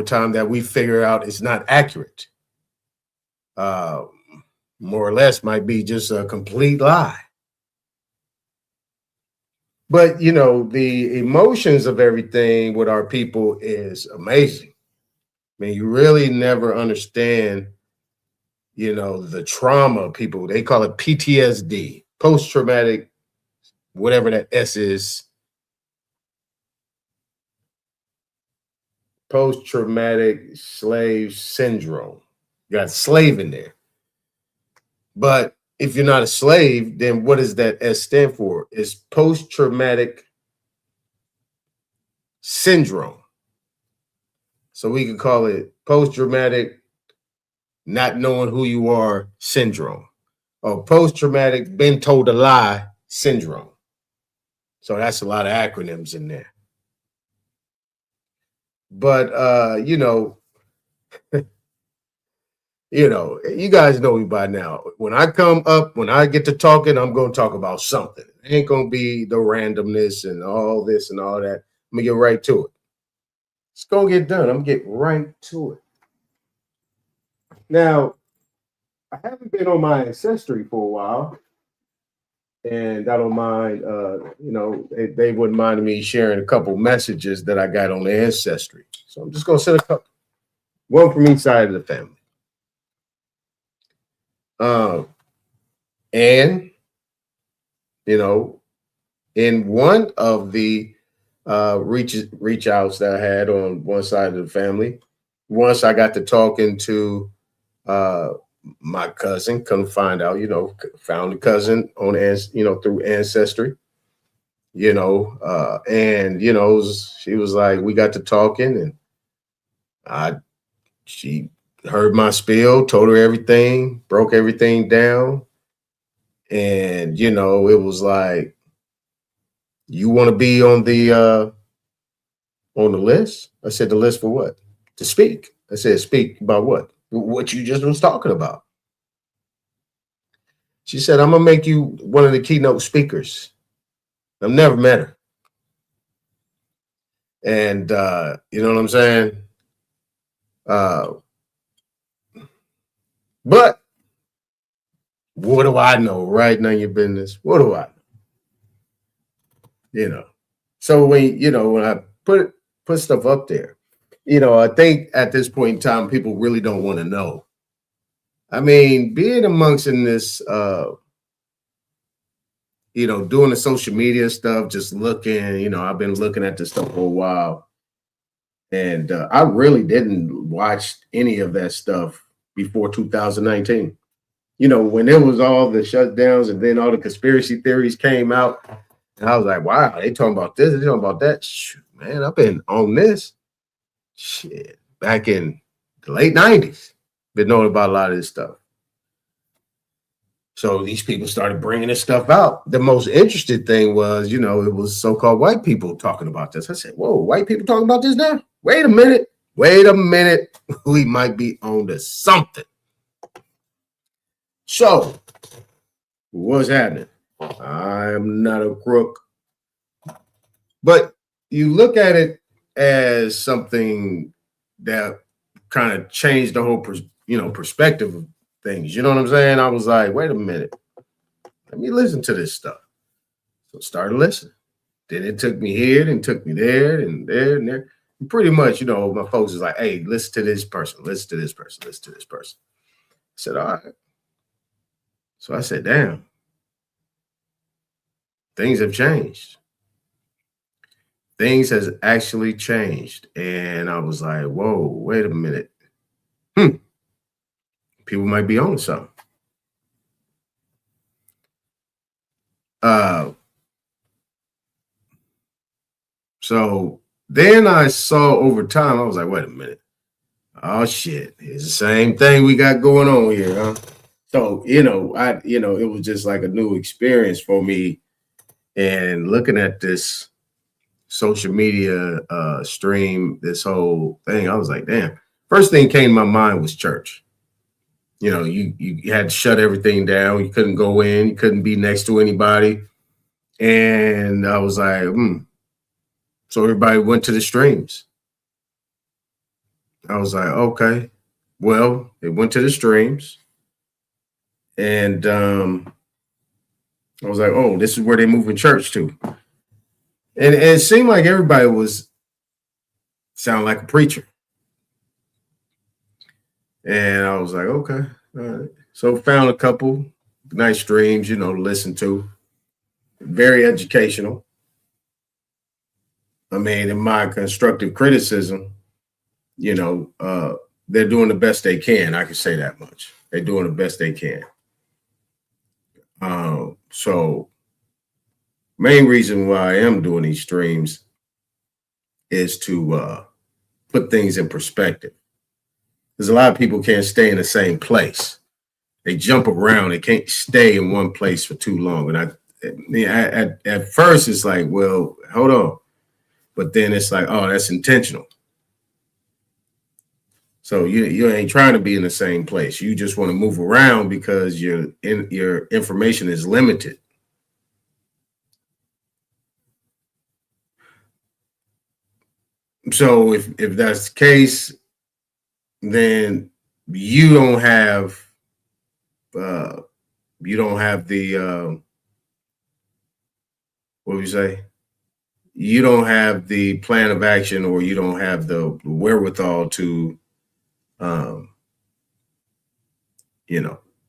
time that we figure out it's not accurate. More or less might be just a complete lie. But the emotions of everything with our people is amazing. I mean, you really never understand, the trauma people, they call it PTSD, post-traumatic, whatever that S is, post-traumatic slave syndrome. You got slave in there. But if you're not a slave, then what does that S stand for? It's post-traumatic syndrome. So we could call it post-traumatic not knowing who you are syndrome, or post-traumatic been told a lie syndrome. So that's a lot of acronyms in there. But you guys know me by now. When I come up, when I get to talking, I'm going to talk about something. It ain't going to be the randomness and all this and all that. I'm going to get right to it. It's going to get done. I'm going to get right to it. Now, I haven't been on my ancestry for a while. And I don't mind, they wouldn't mind me sharing a couple messages that I got on the ancestry. So I'm just going to send a couple, one from each side of the family. And, in one of the reach outs that I had on one side of the family, once I got to talking to my cousin, come find out, found a cousin on, through ancestry, and, she was like, we got to talking and she heard my spiel, told her everything, broke everything down. And, it was like, you want to be on the list? I said, the list for what? To speak. I said, speak about what? What you just was talking about. She said, I'm going to make you one of the keynote speakers. I've never met her. And, you know what I'm saying? But what do I know? Right now, your business. What do I know? So when I put stuff up there, I think at this point in time, people really don't want to know. I mean, being amongst in this, doing the social media stuff, just looking, I've been looking at this stuff for a while. And I really didn't watch any of that stuff before 2019. When it was all the shutdowns and then all the conspiracy theories came out, and I was like, wow, they talking about this, they talking about that. Shoot, man, I've been on this shit back in the late 90s. Been knowing about a lot of this stuff. So these people started bringing this stuff out. The most interesting thing was, it was so-called white people talking about this. I said, whoa, white people talking about this now? Wait a minute. We might be on to something. So what's happening? I'm not a crook. But you look at it as something that kind of changed the whole perspective of things. You know what I'm saying? I was like, wait a minute. Let me listen to this stuff. So I started listening. Then it took me here and took me there and there and there. And pretty much, my folks is like, hey, listen to this person, listen to this person, listen to this person. I said, all right. So I said, damn. Things have changed. Things has actually changed. And I was like, whoa, wait a minute. People might be on something. So then I saw over time, I was like, wait a minute. Oh shit, it's the same thing we got going on here, huh? So, it was just like a new experience for me. And looking at this social media stream, this whole thing, I was like, damn. First thing came to my mind was church. You had to shut everything down. You couldn't go in. You couldn't be next to anybody. And I was like, So everybody went to the streams. I was like, okay. Well, it went to the streams, and I was like, oh, this is where they moving church to. And it seemed like everybody was sound like a preacher. And I was like, okay, all right. So found a couple nice streams, to listen to. Very educational. I mean, in my constructive criticism, they're doing the best they can. I can say that much. They're doing the best they can. So main reason why I am doing these streams is to put things in perspective. Because a lot of people can't stay in the same place. They jump around. They can't stay in one place for too long. And at first it's like, well, hold on. But then it's like, oh, that's intentional. So you ain't trying to be in the same place. You just want to move around because your information is limited. So if that's the case, then you don't have the what would you say? You don't have the plan of action, or you don't have the wherewithal to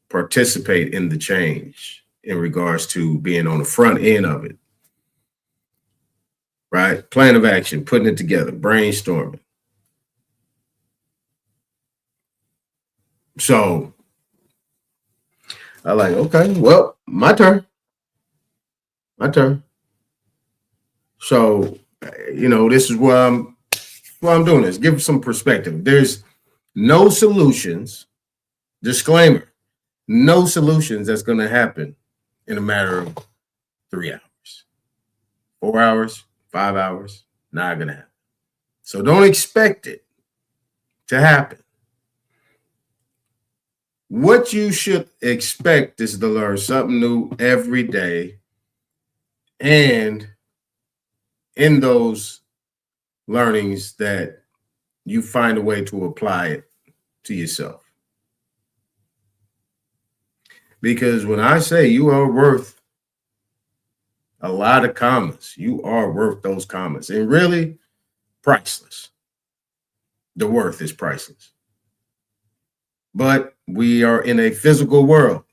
participate in the change in regards to being on the front end of it. Right? Plan of action, putting it together, brainstorming. So I like, okay, well, my turn. So, this is why I'm doing this. Give some perspective. There's no solutions. Disclaimer: no solutions that's going to happen in a matter of 3 hours, 4 hours, 5 hours. Not going to happen. So don't expect it to happen. What you should expect is to learn something new every day, and in those learnings that you find a way to apply it to yourself. Because when I say you are worth a lot of commas, you are worth those commas, and really priceless. The worth is priceless. But we are in a physical world.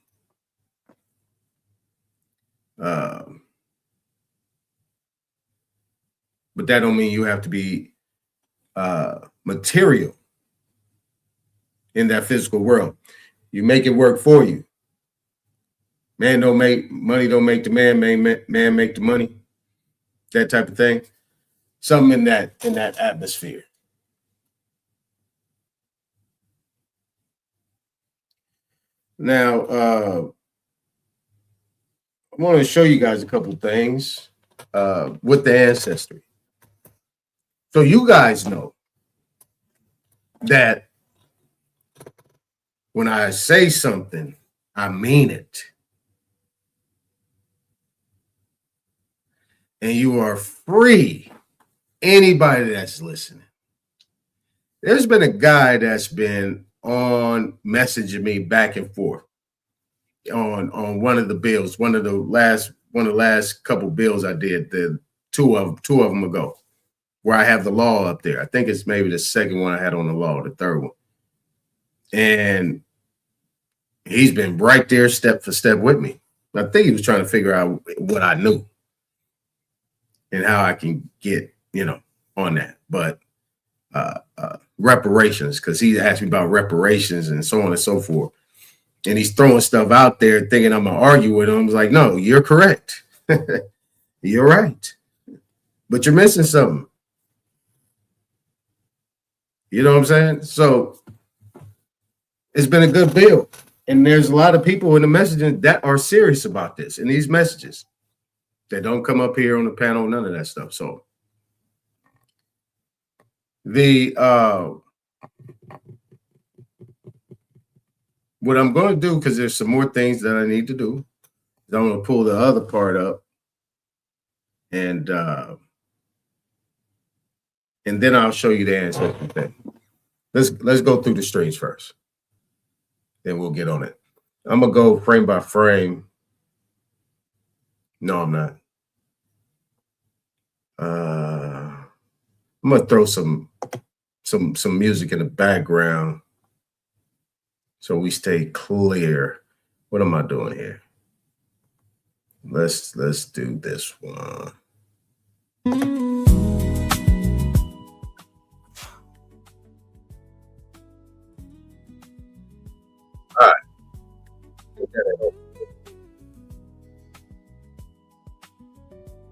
But that don't mean you have to be material in that physical world. You make it work for you. Man don't make money, don't make the man, man make the money. That type of thing. Something in that atmosphere. Now, I want to show you guys a couple things with the ancestry. So you guys know that when I say something, I mean it. And you are free, anybody that's listening. There's been a guy that's been on messaging me back and forth on one of the bills, one of the last couple bills I did, the two of them ago, where I have the law up there. I think it's maybe the second one I had on the law, the third one. And he's been right there step for step with me. I think he was trying to figure out what I knew and how I can get, on that. But reparations, because he asked me about reparations and so on and so forth. And he's throwing stuff out there thinking I'm going to argue with him. I was like, no, you're correct. You're right. But you're missing something. You know what I'm saying? So it's been a good bill. And there's a lot of people in the messaging that are serious about this in these messages. They don't come up here on the panel, none of that stuff. So what I'm going to do, because there's some more things that I need to do, is I'm going to pull the other part up, and then I'll show you the ancestry thing. let's go through the streets first. Then we'll get on it. I'm gonna go frame by frame. No, I'm not. I'm gonna throw some music in the background so we stay clear. What am I doing here? Let's do this one. All right.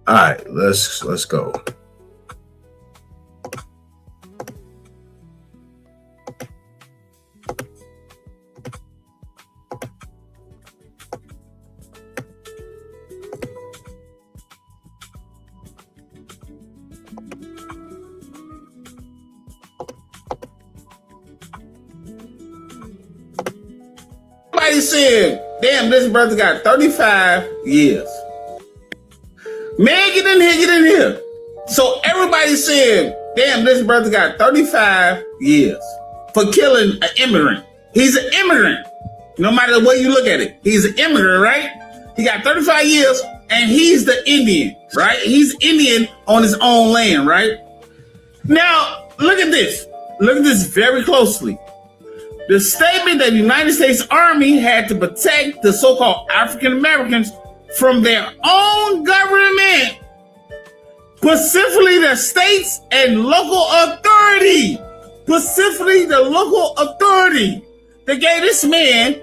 All right, let's go. Everybody said, damn, this brother got 35 years. Man, get in here. So everybody said, damn, this brother got 35 years for killing an immigrant. He's an immigrant. No matter the way you look at it, he's an immigrant, right? He got 35 years and he's the Indian, right? He's Indian on his own land, right? Now, look at this. Look at this very closely. The statement that the United States Army had to protect the so-called African Americans from their own government, specifically the states and local authority, specifically the local authority that gave this man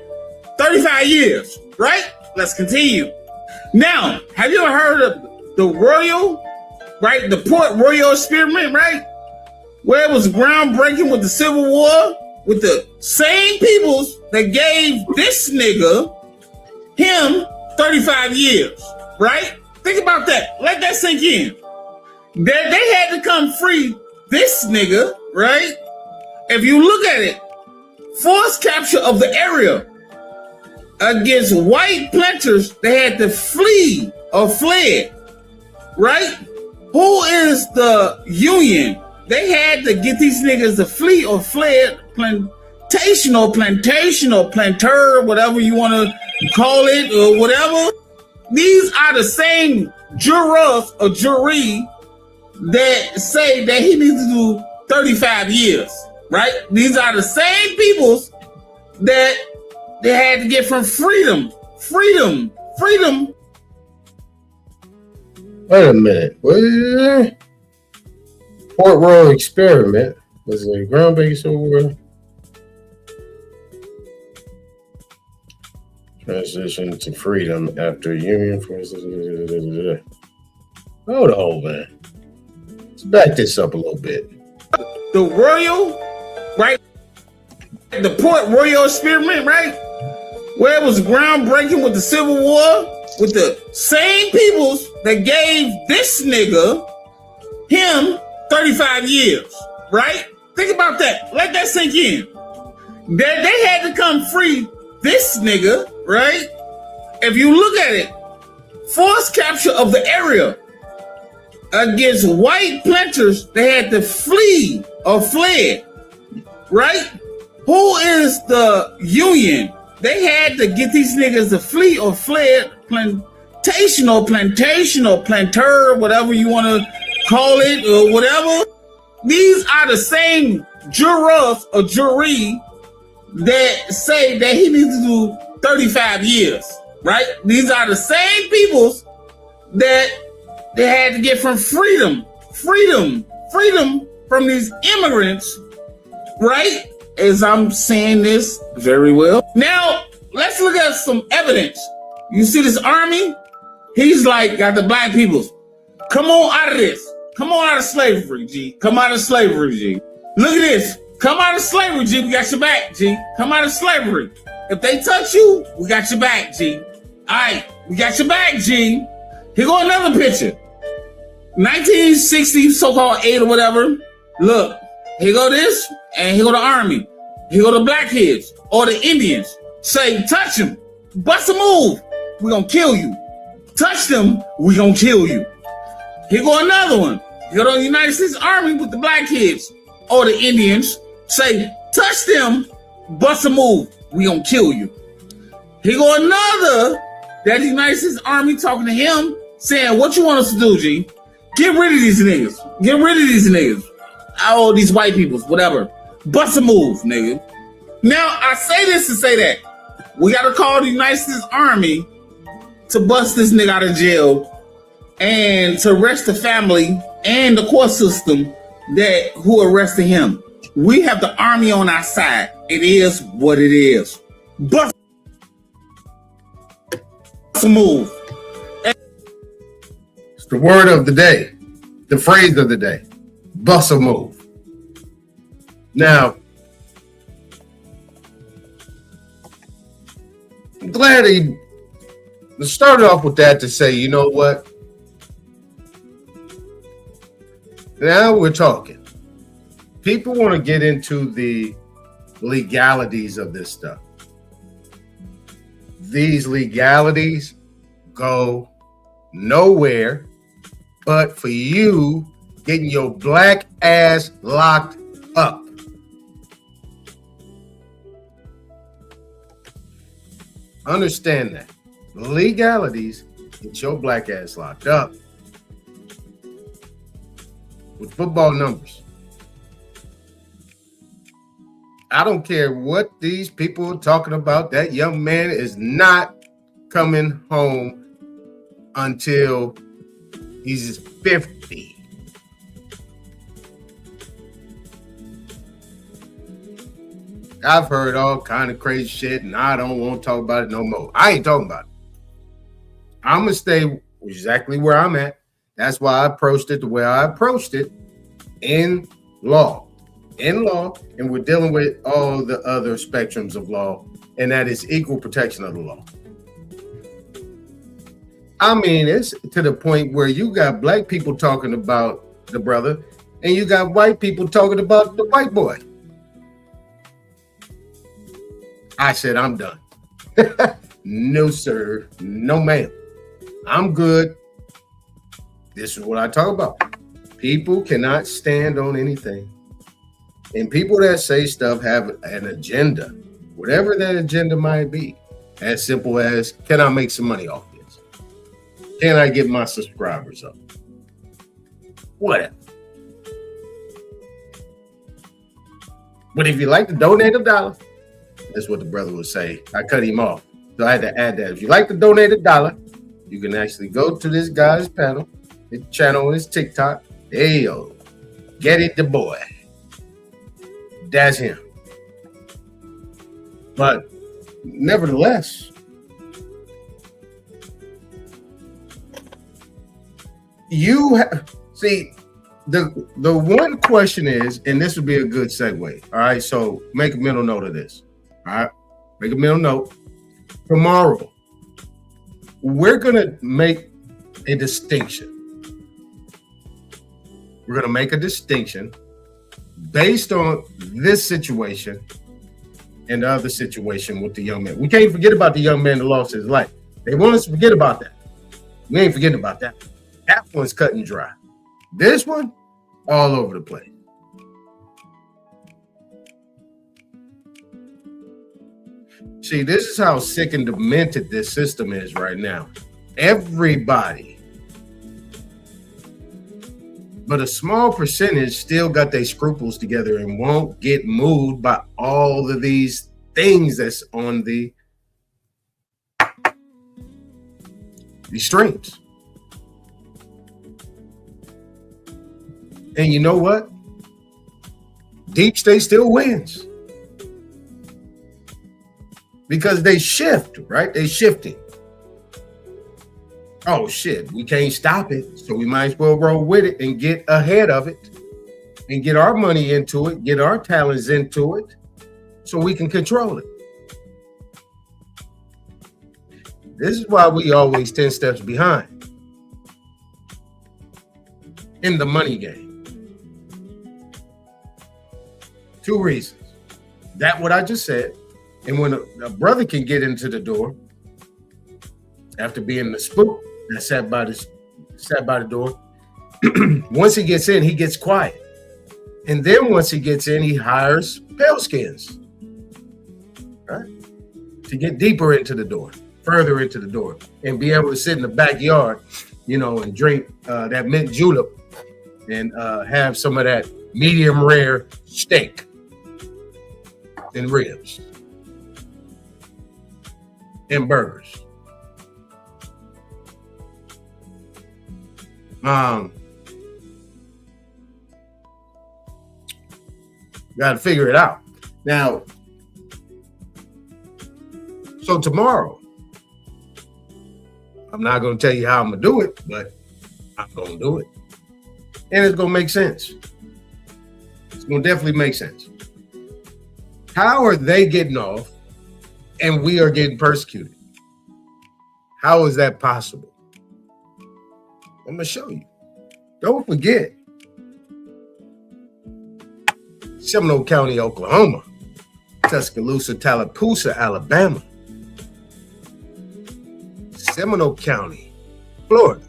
35 years, right? Let's continue. Now, have you ever heard of the Royal, right? The Port Royal experiment, right? Where it was groundbreaking with the Civil War, with the same peoples that gave this nigga, him, 35 years, right? Think about that. Let that sink in. That they had to come free this nigga, right? If you look at it, forced capture of the area against white planters, they had to flee or fled, right? Who is the Union? They had to get these niggas to flee or fled, plantation or planter, whatever you want to call it or whatever. These are the same jurors or jury that say that he needs to do 35 years, right? These are the same peoples that they had to get from freedom. Wait a minute. What? Port Royal experiment was a ground-based over transition to freedom after Union forces. Hold on, man. Let's back this up a little bit. The Royal, right? The Port Royal experiment, right? Where it was groundbreaking with the Civil War, with the same peoples that gave this nigga, him, 35 years, right? Think about that. Let that sink in. That they had to come free this nigga, right? If you look at it, forced capture of the area against white planters, they had to flee or fled, right? Who is the Union? They had to get these niggas to flee or fled, plantation or planter, whatever you want to call it or whatever. These are the same jurors or jury that say that he needs to do 35 years, right? These are the same peoples that they had to get from freedom from these immigrants, right? As I'm saying this very well. Now, let's look at some evidence. You see this army? He's like, got the black peoples. Come on out of this. Come on out of slavery, G. Come out of slavery, G. Look at this. Come out of slavery, G. We got your back, G. Come out of slavery. If they touch you, we got your back, G. All right, we got your back, G. Here go another picture. 1960, so-called 8 or whatever. Look, here go this, and here go the army. Here go the black kids or the Indians. Say, touch them. Bust a move. We're going to kill you. Touch them, we're going to kill you. Here go another one. Here go the United States Army with the black kids or the Indians. say, touch them, bust a move, we gonna kill you. He go another, that United States Army talking to him, saying, what you want us to do, G? Get rid of these niggas. Get rid of these niggas. All these white peoples, whatever. Bust a move, nigga. Now, I say this to say that we gotta call the United States Army to bust this nigga out of jail and to arrest the family and the court system that who arrested him. We have the army on our side. It is what it is. Bust a move. It's the word of the day, the phrase of the day. Bust a move. Now, I'm glad he started off with that to say, you know what? Now we're talking. People want to get into the legalities of this stuff. These legalities go nowhere but for you getting your black ass locked up. Understand that. Legalities get your black ass locked up. With football numbers. I don't care what these people are talking about. That young man is not coming home until he's 50. I've heard all kind of crazy shit, and I don't want to talk about it no more. I ain't talking about it. I'm going to stay exactly where I'm at. That's why I approached it the way I approached it in law. In law, and we're dealing with all the other spectrums of law, and that is equal protection of the law. I mean, it's to the point where you got black people talking about the brother, and you got white people talking about the white boy. I said, I'm done. No, sir. No, ma'am. I'm good. This is what I talk about. People cannot stand on anything. And people that say stuff have an agenda, whatever that agenda might be, as simple as, can I make some money off this? Can I get my subscribers up? Whatever. But if you like to donate $1, that's what the brother would say. I cut him off. So I had to add that. If you like to donate $1, you can actually go to this guy's panel, his channel, his TikTok. Hey, yo, get it the boy. That's him. But nevertheless, see, the one question is, and this would be a good segue. All right, so make a mental note of this. All right, make a mental note. Tomorrow, we're gonna make a distinction. We're gonna make a distinction based on this situation and the other situation with the young man. We can't forget about the young man that lost his life. They want us to forget about that. We ain't forgetting about that. That one's cut and dry. This one, all over the place. See, this is how sick and demented this system is right now. Everybody, but a small percentage still got their scruples together and won't get moved by all of these things that's on the streams. And you know what? Deep state still wins. Because they shift, right? They shifting. Oh shit, we can't stop it. So we might as well roll with it and get ahead of it and get our money into it, get our talents into it so we can control it. This is why we always 10 steps behind in the money game. 2 reasons. That what I just said. And when a brother can get into the door after being the spook that sat by the door, once he gets in, he gets quiet. And then once he gets in, he hires pale skins, right? To get deeper into the door, further into the door, and be able to sit in the backyard, and drink that mint julep and have some of that medium rare steak and ribs and burgers. Got to figure it out. Now, so tomorrow, I'm not going to tell you how I'm going to do it, but I'm going to do it. And it's going to make sense. It's going to definitely make sense. How are they getting off and we are getting persecuted? How is that possible? I'm going to show you. Don't forget, Seminole County, Oklahoma, Tuscaloosa, Tallapoosa, Alabama, Seminole County, Florida.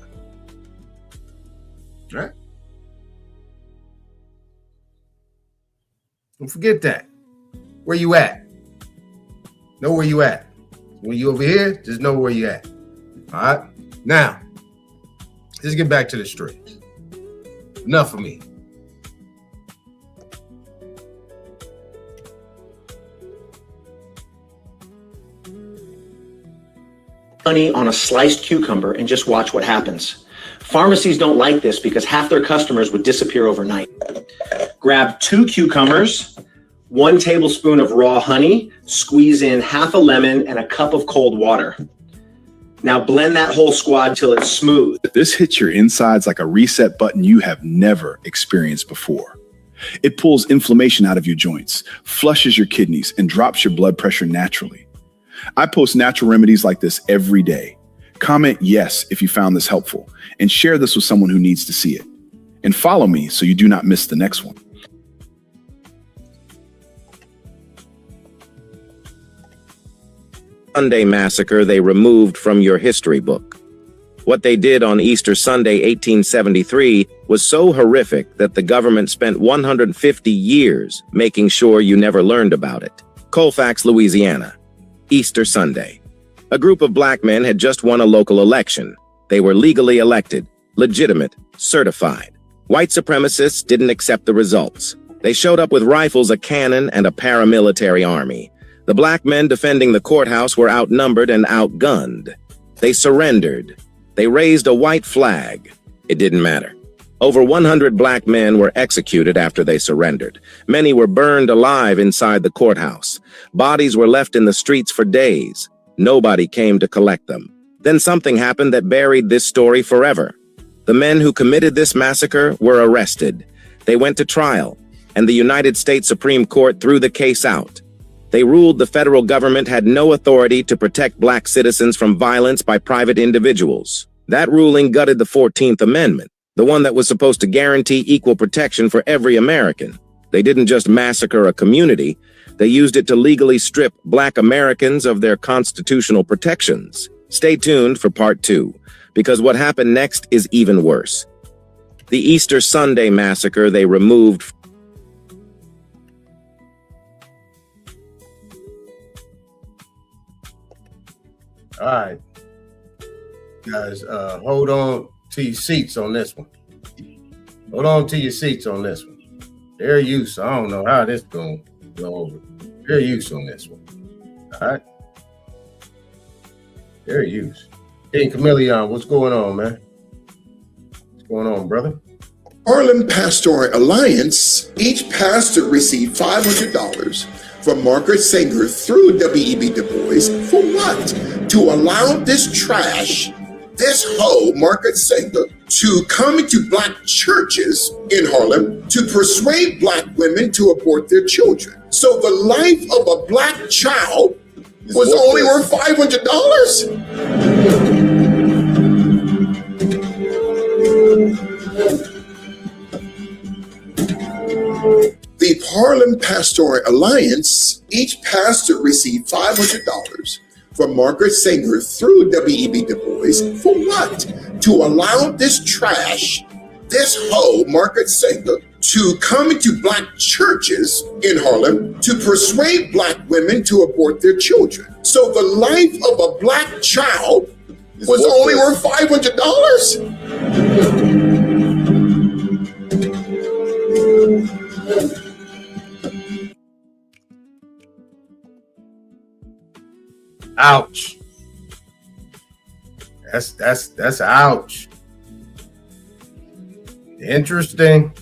Right? Don't forget that. Where you at? Know where you at. When you over here, just know where you at. All right? Now, let's get back to the streets. Enough of me. Honey on a sliced cucumber and just watch what happens. Pharmacies don't like this because half their customers would disappear overnight. Grab 2 cucumbers, 1 tablespoon of raw honey, squeeze in half a lemon and a cup of cold water. Now blend that whole squad till it's smooth. This hits your insides like a reset button you have never experienced before. It pulls inflammation out of your joints, flushes your kidneys, and drops your blood pressure naturally. I post natural remedies like this every day. Comment yes if you found this helpful, and share this with someone who needs to see it. And follow me so you do not miss the next one. Sunday massacre they removed from your history book. What they did on Easter Sunday 1873 was so horrific that the government spent 150 years making sure you never learned about it. Colfax, Louisiana. Easter Sunday. A group of black men had just won a local election. They were legally elected, legitimate, certified. White supremacists didn't accept the results. They showed up with rifles, a cannon, and a paramilitary army. The black men defending the courthouse were outnumbered and outgunned. They surrendered. They raised a white flag. It didn't matter. Over 100 black men were executed after they surrendered. Many were burned alive inside the courthouse. Bodies were left in the streets for days. Nobody came to collect them. Then something happened that buried this story forever. The men who committed this massacre were arrested. They went to trial, and the United States Supreme Court threw the case out. They ruled the federal government had no authority to protect black citizens from violence by private individuals. That ruling gutted the 14th Amendment, the one that was supposed to guarantee equal protection for every American. They didn't just massacre a community, they used it to legally strip black Americans of their constitutional protections. Stay tuned for part 2, because what happened next is even worse. The Easter Sunday massacre they removed. All right, guys, hold on to your seats on this one. Hold on to your seats on this one. Fair use. I don't know how this going to go over. Fair use on this one. All right. Fair use. Hey, Chameleon, what's going on, man? What's going on, brother? Harlem Pastoral Alliance, each pastor received $500 from Margaret Sanger through W.E.B. Du Bois for what? To allow this trash, this hoe, Margaret Sanger, to come into black churches in Harlem to persuade black women to abort their children. So the life of a black child was only worth $500? The Harlem Pastoral Alliance, each pastor received $500 from Margaret Sanger through W.E.B. Du Bois for what? To allow this trash, this hoe, Margaret Sanger, to come into black churches in Harlem to persuade black women to abort their children. So the life of a black child was only worth $500? Ouch. That's ouch. Interesting.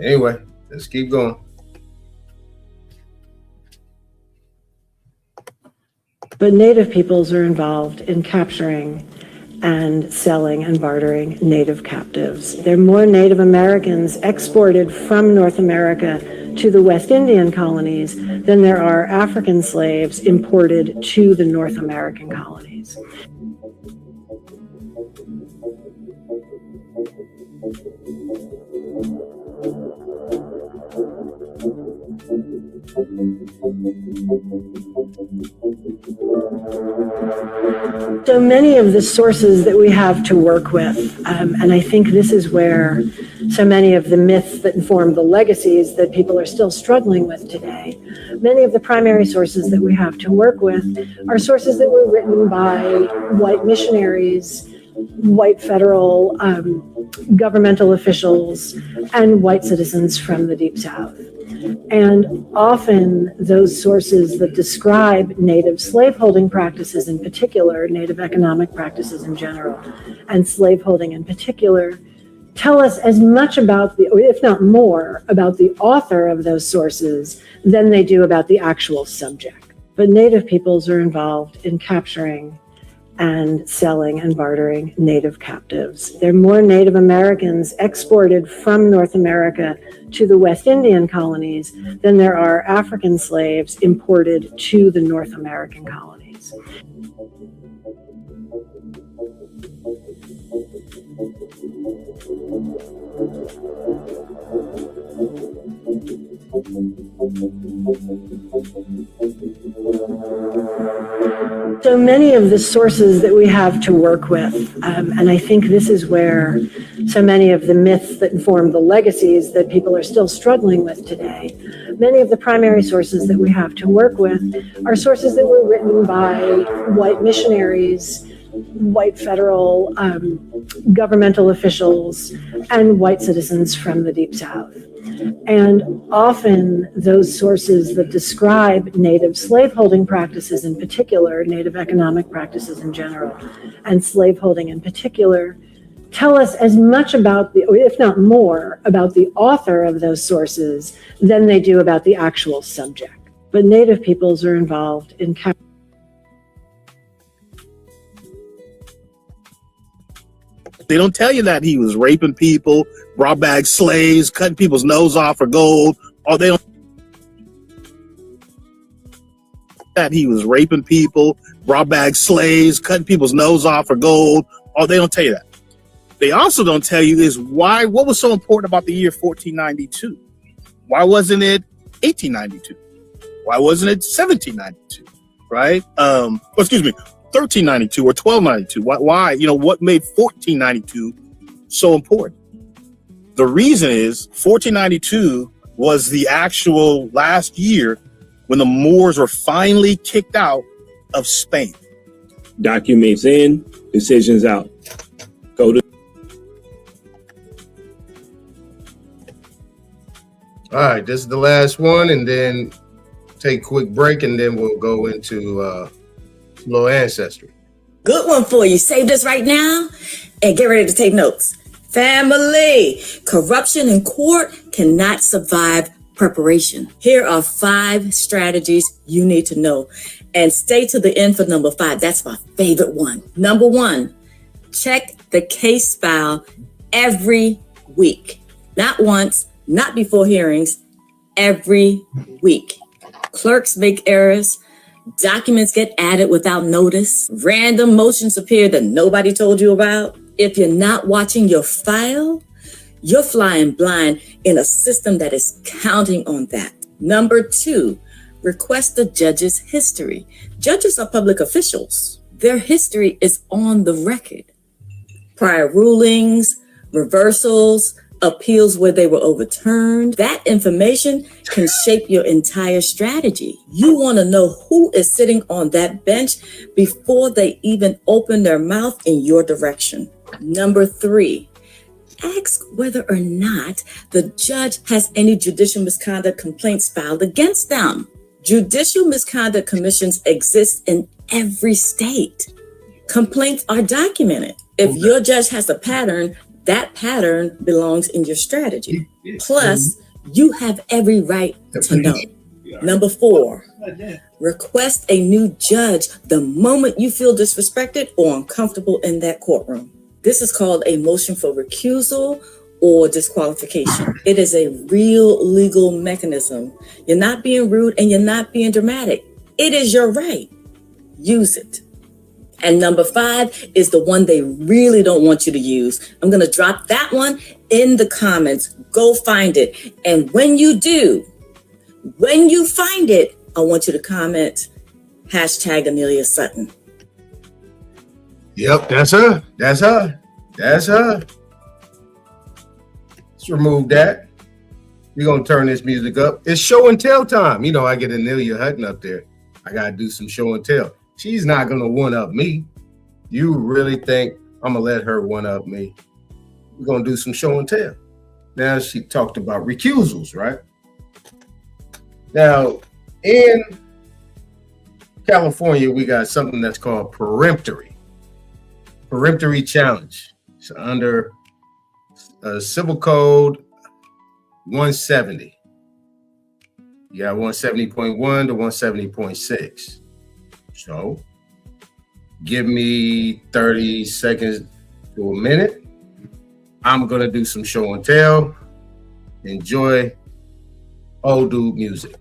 Anyway, let's keep going. But Native peoples are involved in capturing and selling and bartering Native captives. There are more Native Americans exported from North America to the West Indian colonies than there are African slaves imported to the North American colonies. So many of the sources that we have to work with, and I think this is where so many of the myths that inform the legacies that people are still struggling with today, many of the primary sources that we have to work with are sources that were written by white missionaries, white federal governmental officials, and white citizens from the Deep South. And often those sources that describe Native slaveholding practices in particular, Native economic practices in general, and slaveholding in particular, tell us as much about the, or if not more, about the author of those sources than they do about the actual subject. But Native peoples are involved in capturing and selling and bartering Native captives. There are more Native Americans exported from North America to the West Indian colonies than there are African slaves imported to the North American colonies. So many of the sources that we have to work with, and I think this is where so many of the myths that inform the legacies that people are still struggling with today, many of the primary sources that we have to work with are sources that were written by white missionaries, white federal governmental officials, and white citizens from the Deep South. And often those sources that describe Native slaveholding practices in particular, Native economic practices in general, and slaveholding in particular, tell us as much about the, or if not more, about the author of those sources than they do about the actual subject. But Native peoples are involved in They don't tell you that he was raping people, brought back slaves, cutting people's nose off for gold, or they don't that he was raping people, brought back slaves, cutting people's nose off for gold, or they don't tell you that. They also don't tell you is why, what was so important about the year 1492? Why wasn't it 1892? Why wasn't it 1792? Right? 1392 or 1292. Why? You know, what made 1492 so important? The reason is 1492 was the actual last year when the Moors were finally kicked out of Spain. Documents in, decisions out. Go to. All right, this is the last one, and then take a quick break, and then we'll go into little ancestry. Good one for you. Save this right now and get ready to take notes. Family, corruption in court cannot survive preparation. Here are 5 strategies you need to know. And stay to the end for number 5. That's my favorite one. Number 1, check the case file every week. Not once, not before hearings, every week. Clerks make errors. Documents get added without notice. Random motions appear that nobody told you about. If you're not watching your file, you're flying blind in a system that is counting on that. Number 2, request the judge's history. Judges are public officials. Their history is on the record. Prior rulings, reversals, appeals where they were overturned. That information can shape your entire strategy. You want to know who is sitting on that bench before they even open their mouth in your direction. Number 3, ask whether or not the judge has any judicial misconduct complaints filed against them. Judicial misconduct commissions exist in every state. Complaints are documented. If your judge has a pattern, that pattern belongs in your strategy. Plus, you have every right to know. Number 4, request a new judge the moment you feel disrespected or uncomfortable in that courtroom. This is called a motion for recusal or disqualification. It is a real legal mechanism. You're not being rude and you're not being dramatic. It is your right. Use it. And number 5 is the one they really don't want you to use. I'm going to drop that one in the comments. Go find it. And when you do, when you find it, I want you to comment #Amelia Sutton. Yep, that's her. That's her. That's her. Let's remove that. We're going to turn this music up. It's show and tell time. You know, I get Amelia Hutton up there. I got to do some show and tell. She's not going to one-up me. You really think I'm going to let her one-up me? We're going to do some show and tell. Now, she talked about recusals, right? Now, in California, we got something that's called peremptory challenge. It's under Civil Code 170. You got 170.1 to 170.6. So give me 30 seconds to a minute. I'm going to do some show and tell. Enjoy old dude music.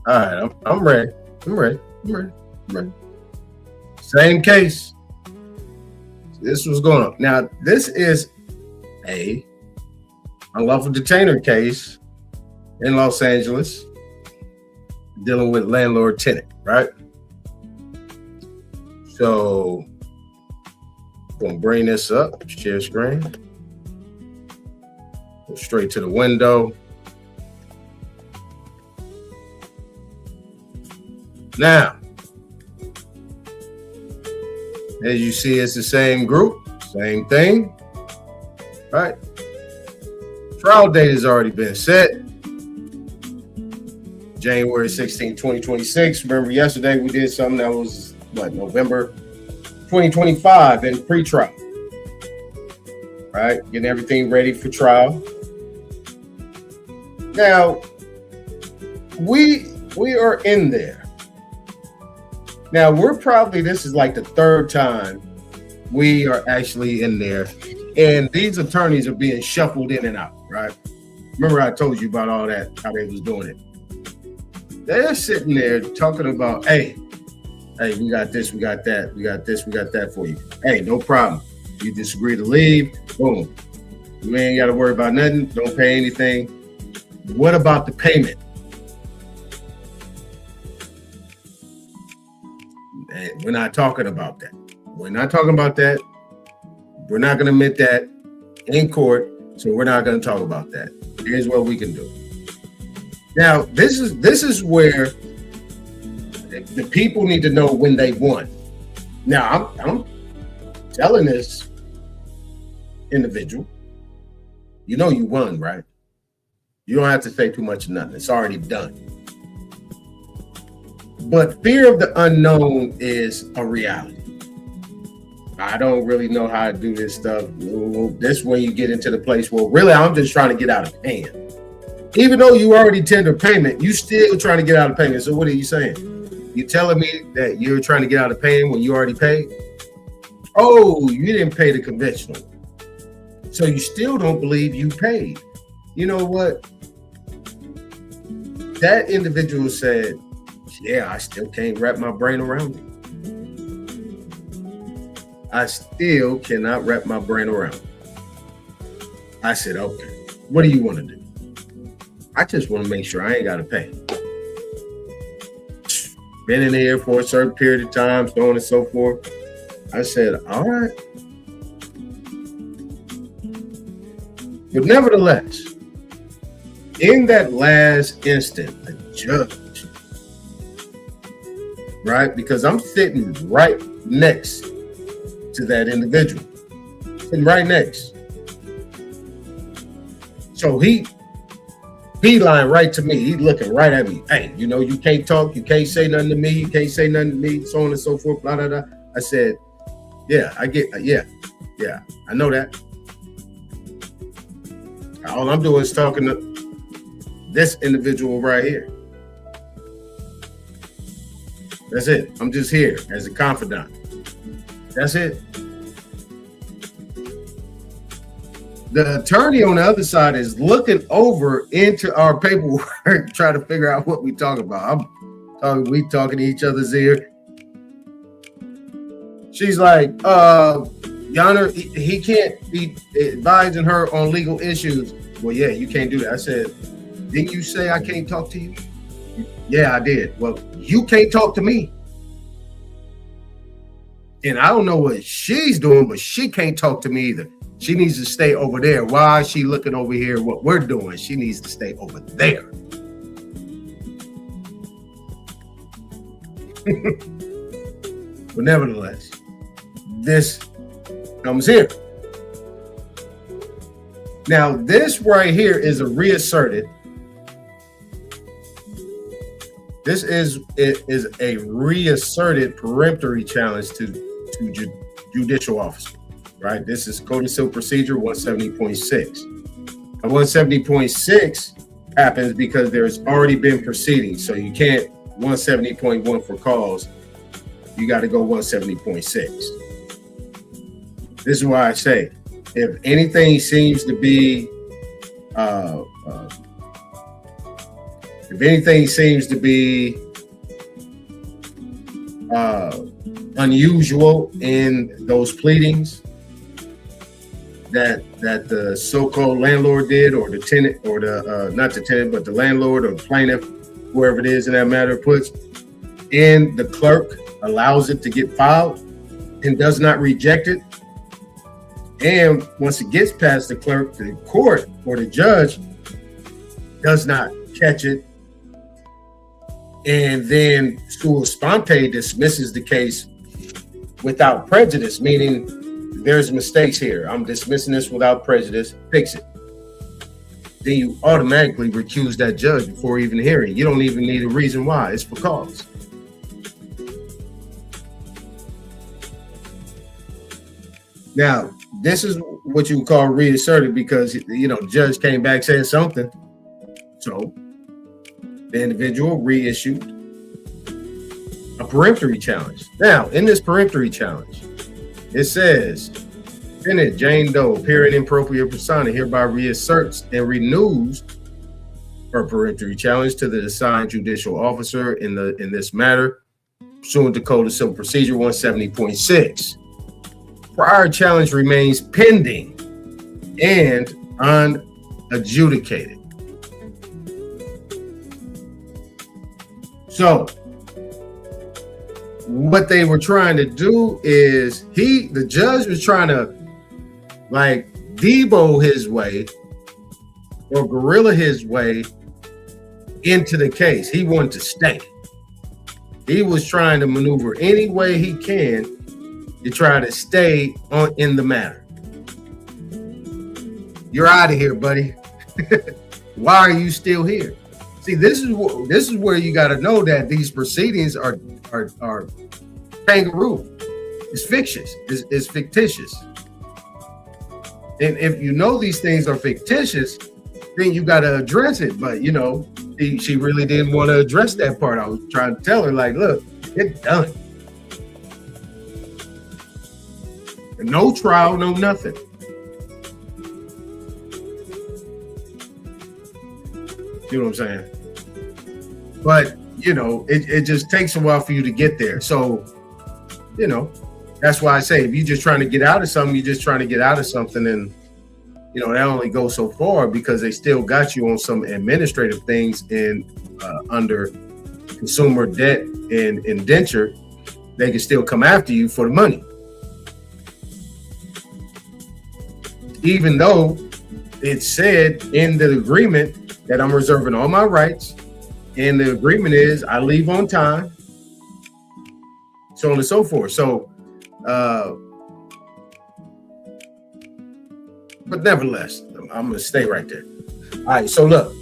All right, I'm ready. I'm ready. Same case. This was going on. Now, this is a unlawful detainer case in Los Angeles dealing with landlord-tenant, right? So, I'm going to bring this up, share screen. Go straight to the window. Now, as you see, it's the same group, same thing, right? Trial date has already been set. January 16, 2026. Remember yesterday we did something that was, November 2025 in pre-trial, right? Getting everything ready for trial. Now, we are in there. Now, this is like the third time we are actually in there. And these attorneys are being shuffled in and out, right? Remember I told you about all that, how they was doing it. They're sitting there talking about, hey, we got this, we got that, we got this, we got that for you. Hey, no problem. You disagree to leave, boom. You ain't got to worry about nothing. Don't pay anything. What about the payment? And we're not talking about that. We're not talking about that. We're not going to admit that in court, so we're not going to talk about that. Here's what we can do. Now, this is where the people need to know when they won. Now, I'm telling this individual, you know you won, right? You don't have to say too much of nothing. It's already done. But fear of the unknown is a reality. I don't really know how to do this stuff. This is when you get into the place where really I'm just trying to get out of paying. Even though you already tendered payment, you still trying to get out of payment. So what are you saying? You telling me that you're trying to get out of paying when you already paid? Oh, you didn't pay the conventional. So you still don't believe you paid. You know what? That individual said, yeah, I still can't wrap my brain around it. I still cannot wrap my brain around it. I said, okay, what do you want to do? I just want to make sure I ain't got to pay. Been in here for a certain period of time, so on and so forth. I said, all right. But nevertheless, in that last instant, the judge, right? Because I'm sitting right next to that individual, sitting right next. So he beeline right to me. He's looking right at me. Hey, you know, you can't talk. You can't say nothing to me. You can't say nothing to me, so on and so forth, blah, blah, blah. I said, yeah, I get, yeah, I know that. All I'm doing is talking to this individual right here. That's it. I'm just here as a confidant. That's it. The attorney on the other side is looking over into our paperwork, trying to figure out what we talk about. We talking to each other's ear. She's like, Your Honor, he can't be advising her on legal issues. Well, yeah, you can't do that. I said, didn't you say I can't talk to you? Yeah, I did. Well, you can't talk to me. And I don't know what she's doing, but she can't talk to me either. She needs to stay over there. Why is she looking over here? What we're doing, she needs to stay over there. But nevertheless, this comes here. Now, this right here is a reasserted. This is a reasserted peremptory challenge to judicial officer, right? This is Code of Civil Procedure 170.6. And 170.6 happens because there's already been proceedings. So you can't 170.1 for cause. You got to go 170.6. This is why I say, if anything seems to be, unusual in those pleadings that the so-called landlord did, or the tenant, or the not the tenant, but the landlord or the plaintiff, whoever it is in that matter, puts, and the clerk allows it to get filed and does not reject it, and once it gets past the clerk, the court or the judge does not catch it and then sua sponte dismisses the case without prejudice, meaning there's mistakes here. I'm dismissing this without prejudice. Fix it. Then you automatically recuse that judge before even hearing. You don't even need a reason why. It's for cause. Now, this is what you would call reasserted because, the judge came back saying something. So the individual reissued a peremptory challenge. Now, in this peremptory challenge, it says, Defendant Jane Doe, appearing in propria persona, hereby reasserts and renews her peremptory challenge to the assigned judicial officer in this matter, pursuant to Code of Civil Procedure 170.6. Prior challenge remains pending and unadjudicated. So, what they were trying to do is the judge was trying to Debo his way or gorilla his way into the case. He wanted to stay. He was trying to maneuver any way he can to try to stay in the matter. You're out of here, buddy. Why are you still here? See, this is where you got to know that these proceedings are kangaroo. It's fictitious. It's fictitious. And if you know these things are fictitious, then you got to address it. But she really didn't want to address that part. I was trying to tell her, look, it's done. No trial, no nothing. You know what I'm saying? But, it just takes a while for you to get there. So, that's why I say if you're just trying to get out of something, you're just trying to get out of something. And, that only goes so far because they still got you on some administrative things and under consumer debt and indenture, they can still come after you for the money. Even though it said in the agreement that I'm reserving all my rights, and the agreement is I leave on time, so on and so forth. So, but nevertheless, I'm going to stay right there. All right, so look.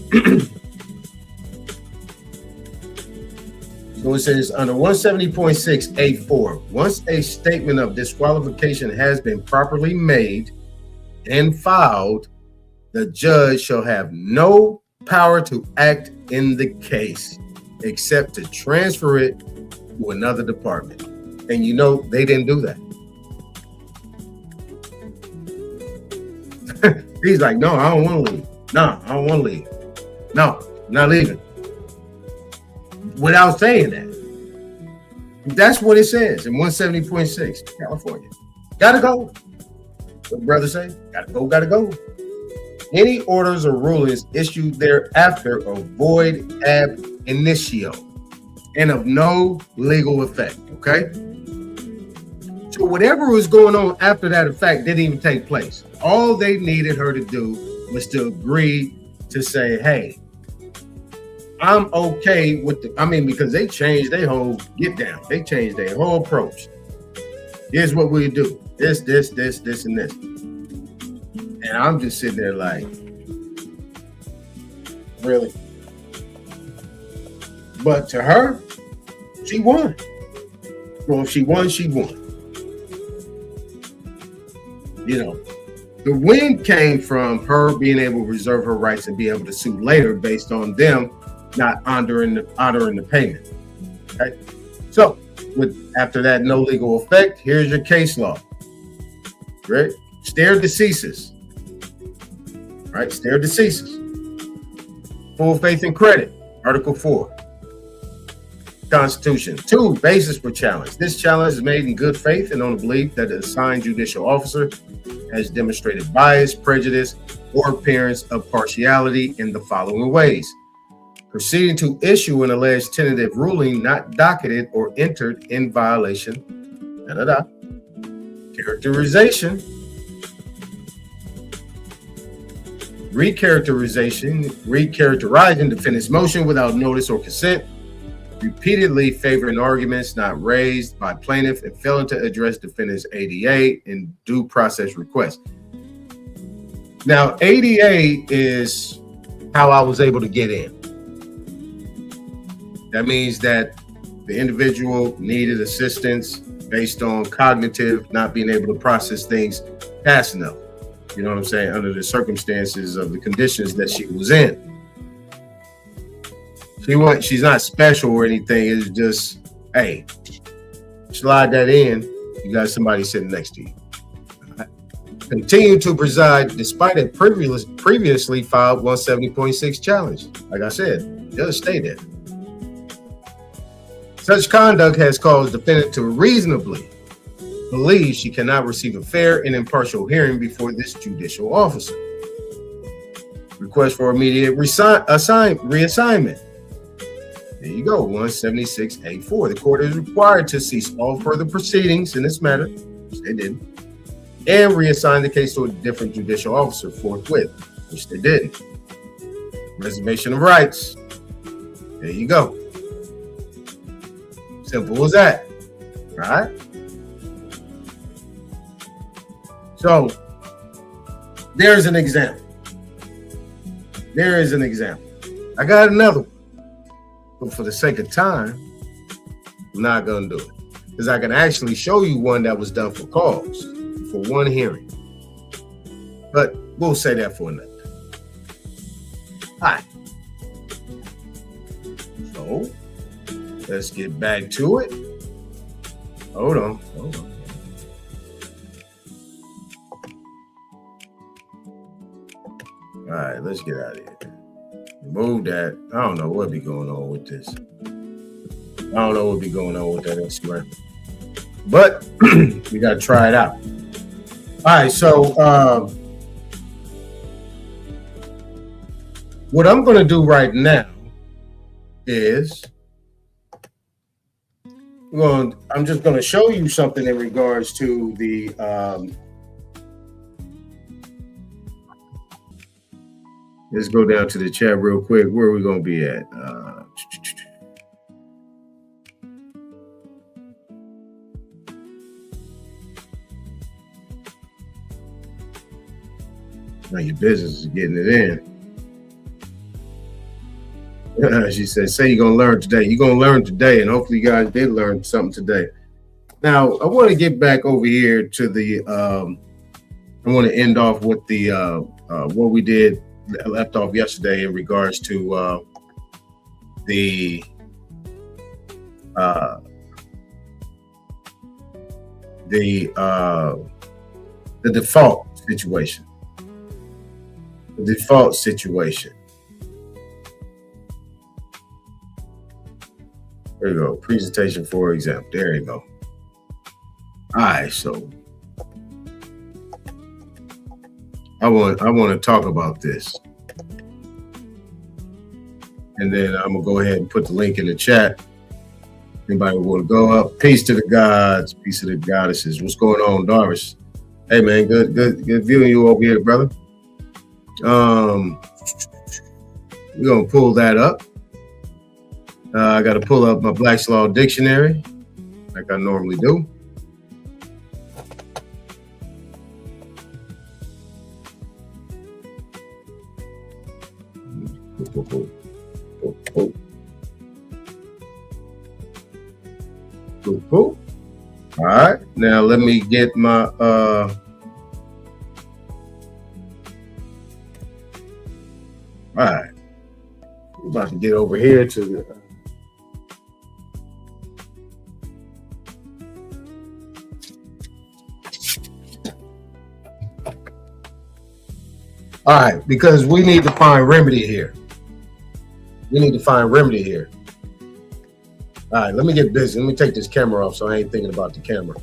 So it says under 170.6A4, once a statement of disqualification has been properly made and filed, the judge shall have no power to act in the case except to transfer it to another department. And they didn't do that. He's like, no, I don't want to leave. No, I don't want to leave. No, I'm not leaving. Without saying that. That's what it says in 170.6, California. Gotta go. What brother say? Gotta go. Any orders or rulings issued thereafter are void ab initio and of no legal effect. Okay? So whatever was going on after that effect didn't even take place. All they needed her to do was to agree to say, hey, I'm okay with because they changed their whole get down. They changed their whole approach. Here's what we do. This, and this. And I'm just sitting there like, really? But to her, she won. Well, if she won, she won. The win came from her being able to reserve her rights and be able to sue later based on them not honoring the payment. Okay? So, after that no legal effect, here's your case law. Right? Stare decisis. Right? Stare decisis. Full faith and credit. Article 4. Constitution. 2. Basis for challenge. This challenge is made in good faith and on the belief that the assigned judicial officer has demonstrated bias, prejudice, or appearance of partiality in the following ways. Proceeding to issue an alleged tentative ruling not docketed or entered in violation. Characterization. Recharacterizing defendant's motion without notice or consent. repeatedly favoring arguments not raised by plaintiff and failing to address defendant's ADA and due process request. Now, ADA is how I was able to get in. That means that the individual needed assistance based on cognitive, not being able to process things fast enough. You know what I'm saying? Under the circumstances of the conditions that she was in. She's not special or anything. It's just, hey, slide that in. You got somebody sitting next to you. Continue to preside despite a previously filed 170.6 challenge. Like I said, just stay there. Such conduct has caused the defendant to reasonably believe she cannot receive a fair and impartial hearing before this judicial officer. Request for immediate reassignment. There you go, 176A4. The court is required to cease all further proceedings in this matter, which they didn't, and reassign the case to a different judicial officer forthwith, which they didn't. Reservation of rights. There you go. Simple as that, right? So, there's an example. There is an example. I got another one. But for the sake of time, I'm not going to do it. Because I can actually show you one that was done for cause, for one hearing. But we'll say that for another time. All right. So, let's get back to it. Hold on. All right, let's get out of here. Remove that. I don't know what be going on with this. I don't know what be going on with that Instagram. But we got to try it out. All right, so what I'm going to do right now is I'm just going to show you something in regards to the let's go down to the chat real quick. Where are we going to be at? Now your business is getting it in. She said, say you're going to learn today. You're going to learn today, and hopefully you guys did learn something today. Now, I want to get back over here to the, I want to end off with the, what we did left off yesterday in regards to the default situation. The default situation. There you go. Presentation for example. There you go. All right, so I want to talk about this. And then I'm gonna go ahead and put the link in the chat. Anybody want to go up? Peace to the gods, peace to the goddesses. What's going on, Darvish? Hey man, good viewing you over here, brother. We're gonna pull that up. I got to pull up my Black's Law Dictionary, like I normally do. All right, now let me get my all right, I'm about to get over here to the all right, because we need to find remedy here. All right, let me get busy. Let me take this camera off so I ain't thinking about the camera.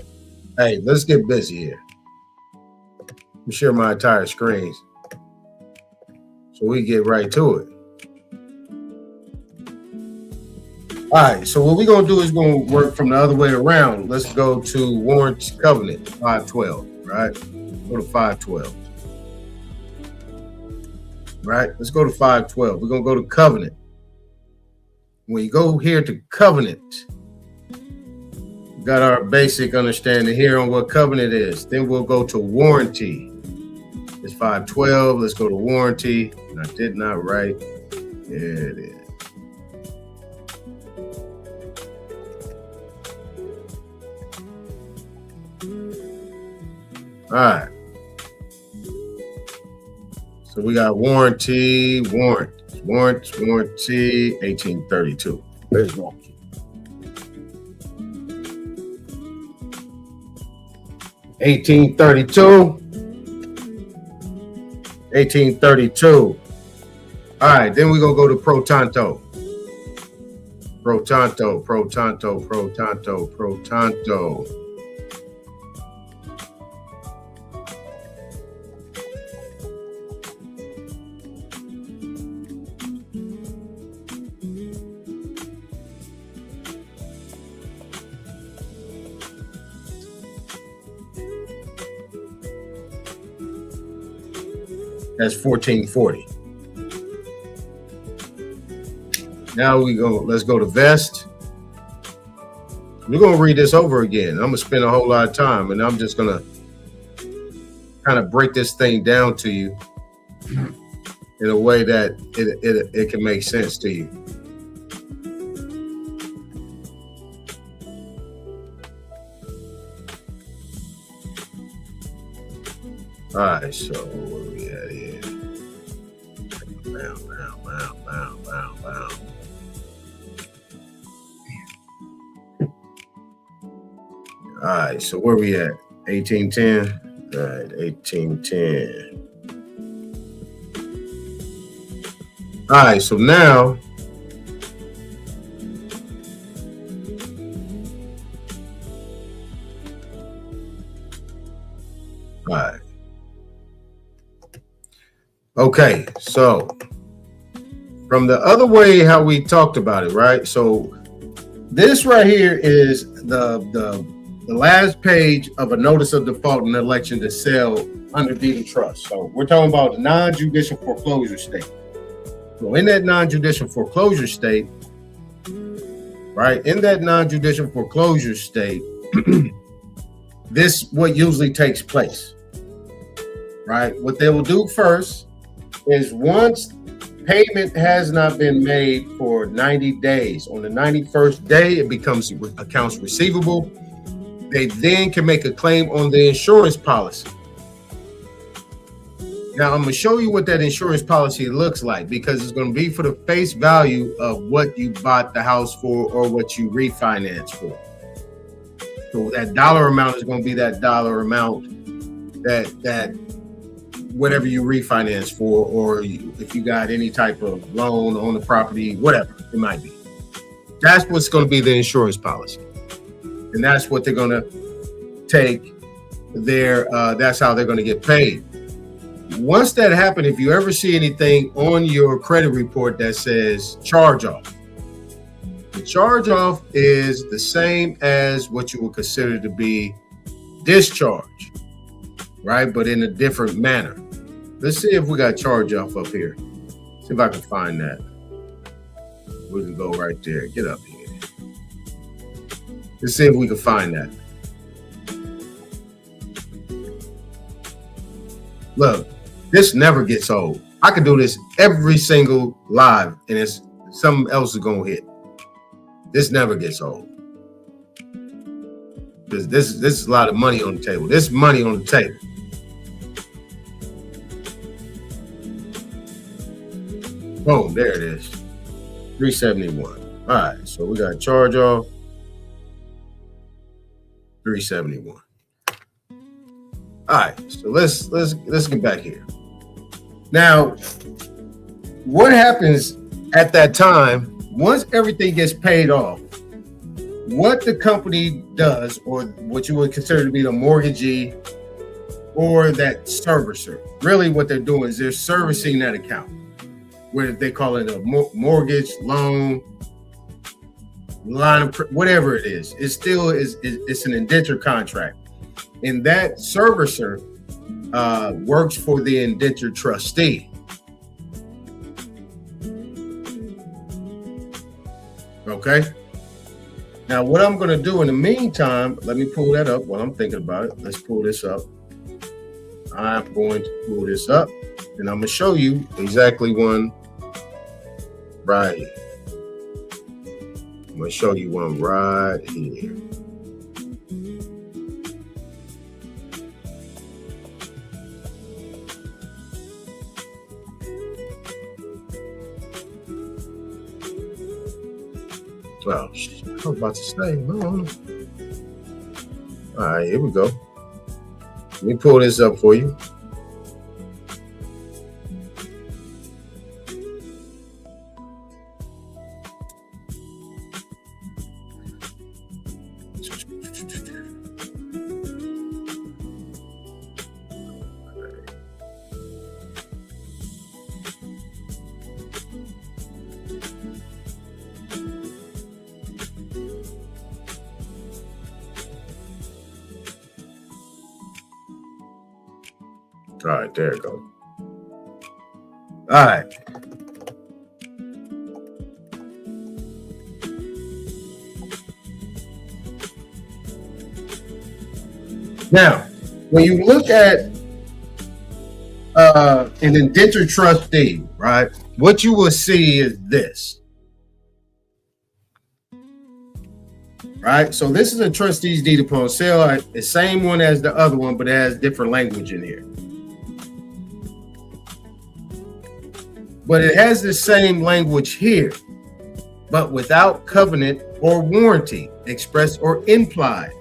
Hey, let's get busy here. Let me share my entire screens so we get right to it. All right, so what we're going to do is going to work from the other way around. Let's go to Warrant Covenant 512, right? Go to 512. Right, let's go to 512. We're going to go to Covenant. when you go here to covenant, got our basic understanding here on what covenant is. Then we'll go to warranty. It's 512. Let's go to warranty. And I did not write. There it is. All right. So we got warranty, warranty, 1832. There's warranty. 1832. All right, then we're gonna go to pro tanto. Pro tanto. That's 1440. Now let's go to vest. We're gonna read this over again. I'm gonna spend a whole lot of time, and I'm just gonna kind of break this thing down to you in a way that it can make sense to you. All right, so where we at here? Wow. All right, so where we at? 1810. All right, 1810. All right, so now all right. Okay, so from the other way how we talked about it, right? So this right here is the last page of a notice of default in an election to sell under deed of trust. So we're talking about the non-judicial foreclosure state. So in that non-judicial foreclosure state, right? In that non-judicial foreclosure state, this what usually takes place, right? What they will do first is once payment has not been made for 90 days, on the 91st day, it becomes accounts receivable. They then can make a claim on the insurance policy. Now, I'm going to show you what that insurance policy looks like, because it's going to be for the face value of what you bought the house for or what you refinance for. So that dollar amount is going to be that dollar amount that whatever you refinance for, or if you got any type of loan on the property, whatever it might be. That's what's going to be the insurance policy. And that's what they're going to take that's how they're going to get paid. Once that happens, if you ever see anything on your credit report that says charge off, the charge off is the same as what you would consider to be discharge, right? But in a different manner. Let's see if we got charge off up here. See if I can find that. We can go right there. Get up here. Let's see if we can find that. Look, this never gets old. I can do this every single live, and it's something else is gonna hit. This never gets old. This is a lot of money on the table. This money on the table. Boom, there it is. 371. All right, so we got charge off. 371. All right, so let's get back here. Now, what happens at that time, once everything gets paid off, what the company does, or what you would consider to be the mortgagee or that servicer, really what they're doing is they're servicing that account, where they call it a mortgage, loan, line of whatever it is. It still is, it's an indenture contract. And that servicer works for the indenture trustee. Okay. Now, what I'm going to do in the meantime, let me pull that up while I'm thinking about it. Let's pull this up. I'm going to pull this up, and I'm going to show you exactly one right here. I'm going to show you one right here. Well, I was about to say, no. All right, here we go. Let me pull this up for you. All right, there it goes. All right. Now, when you look at an indentured trustee, right, what you will see is this. Right, so this is a trustee's deed upon sale, the same one as the other one, but it has different language in here. But it has the same language here, but without covenant or warranty, express or implied.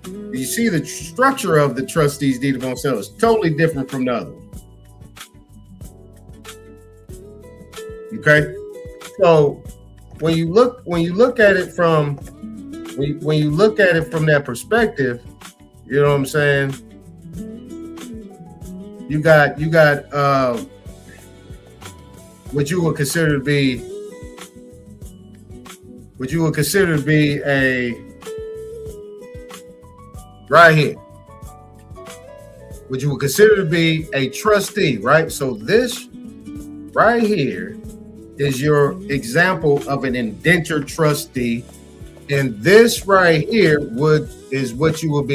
You see the structure of the trustee's deed upon sale is totally different from the other one. Okay, so when you look at it from that perspective, you know what I'm saying? You got what you would consider to be a right here. What you would consider to be a trustee, right? So this right here is your example of an indentured trustee, and this right here is what you would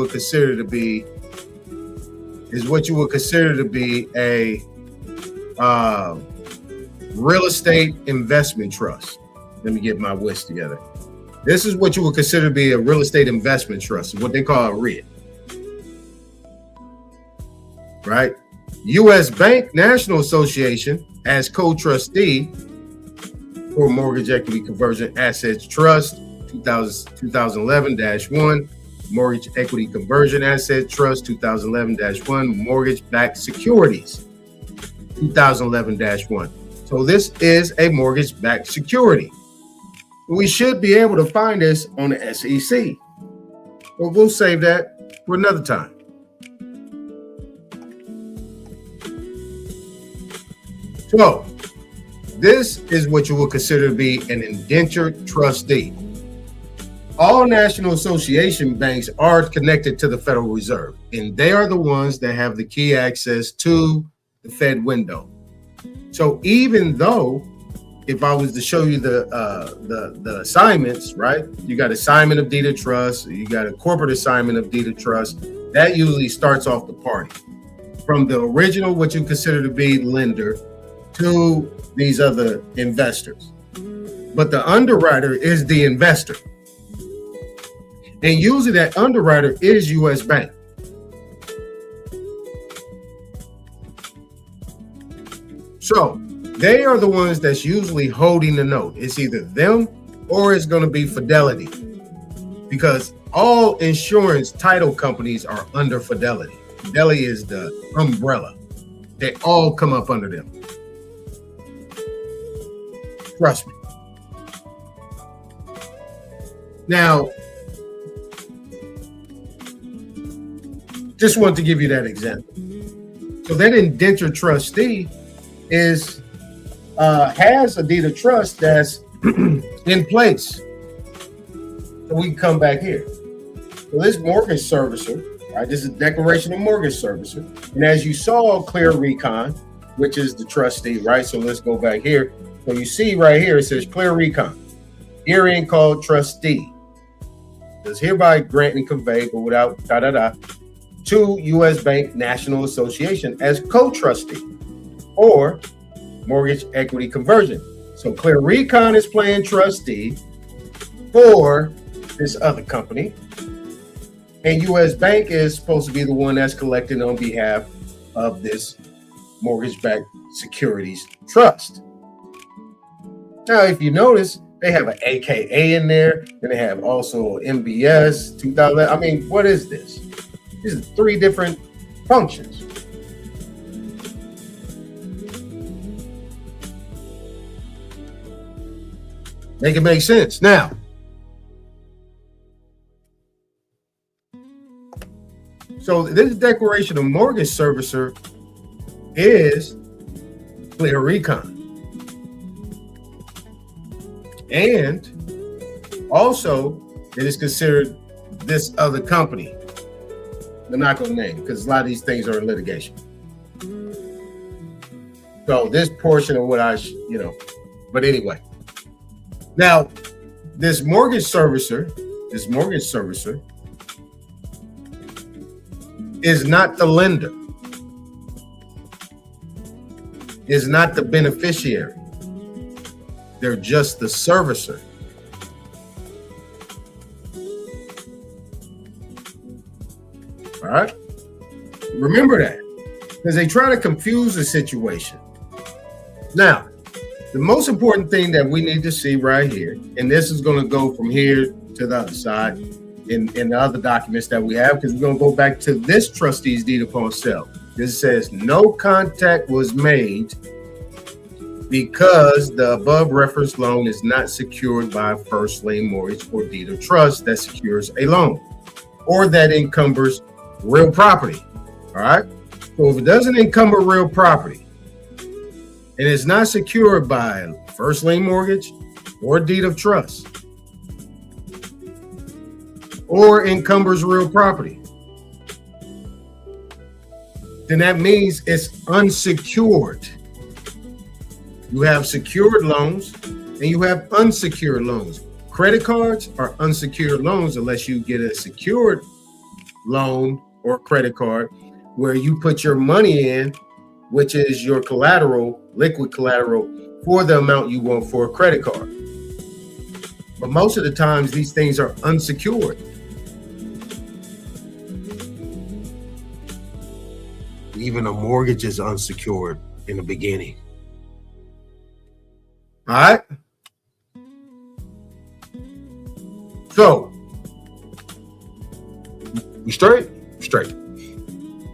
consider to be a real estate investment trust. Let me get my list together. This is what you would consider to be a real estate investment trust, what they call a REIT. Right? U.S. Bank National Association as co-trustee for Mortgage Equity Conversion Assets Trust 2011-1, Mortgage Equity Conversion Asset Trust 2011-1, Mortgage-Backed Securities 2011-1. So this is a mortgage-backed security. We should be able to find this on the SEC, but we'll save that for another time. So this is what you would consider to be an indentured trustee. All National Association banks are connected to the Federal Reserve, and they are the ones that have the key access to the Fed window. So even though, if I was to show you the assignments, right? You got assignment of deed of trust, you got a corporate assignment of deed of trust. That usually starts off the party from the original, what you consider to be lender, to these other investors. But the underwriter is the investor. And usually that underwriter is U.S. Bank. So they are the ones that's usually holding the note. It's either them or it's going to be Fidelity, because all insurance title companies are under Fidelity. Fidelity is the umbrella. They all come up under them. Trust me. Now, just wanted to give you that example. So that indentured trustee has a deed of trust that's in place. So we can come back here. So this mortgage servicer, right? This is a declaration of mortgage servicer. And as you saw, Clear Recon, which is the trustee, right? So let's go back here. So you see right here, it says clear recon. Herein called trustee. Does hereby grant and convey, but without to U.S. Bank National Association as co-trustee or mortgage equity conversion. So Clear Recon is playing trustee for this other company, and U.S. Bank is supposed to be the one that's collecting on behalf of this mortgage-backed securities trust. Now, if you notice, they have an AKA in there, and they have also MBS 2000. I mean, what is this? These are 3 different functions. Make it make sense. Now, so this declaration of mortgage servicer is Clear Recon. And also, it is considered this other company. I'm not going to name because a lot of these things are in litigation. So this portion of what but anyway. Now, this mortgage servicer is not the lender, is not the beneficiary. They're just the servicer. All right? Remember that, because they try to confuse the situation. Now, the most important thing that we need to see right here, and this is going to go from here to the other side in the other documents that we have, because we're going to go back to this trustee's deed upon sale. This says no contact was made because the above referenced loan is not secured by a first lien mortgage or deed of trust that secures a loan or that encumbers real property. All right. So if it doesn't encumber real property and it's not secured by a first lien mortgage or deed of trust or encumbers real property, then that means it's unsecured. You have secured loans and you have unsecured loans. Credit cards are unsecured loans unless you get a secured loan or credit card where you put your money in, which is your collateral, liquid collateral for the amount you want for a credit card. But most of the times these things are unsecured. Even a mortgage is unsecured in the beginning. All right. So, we straight? Straight.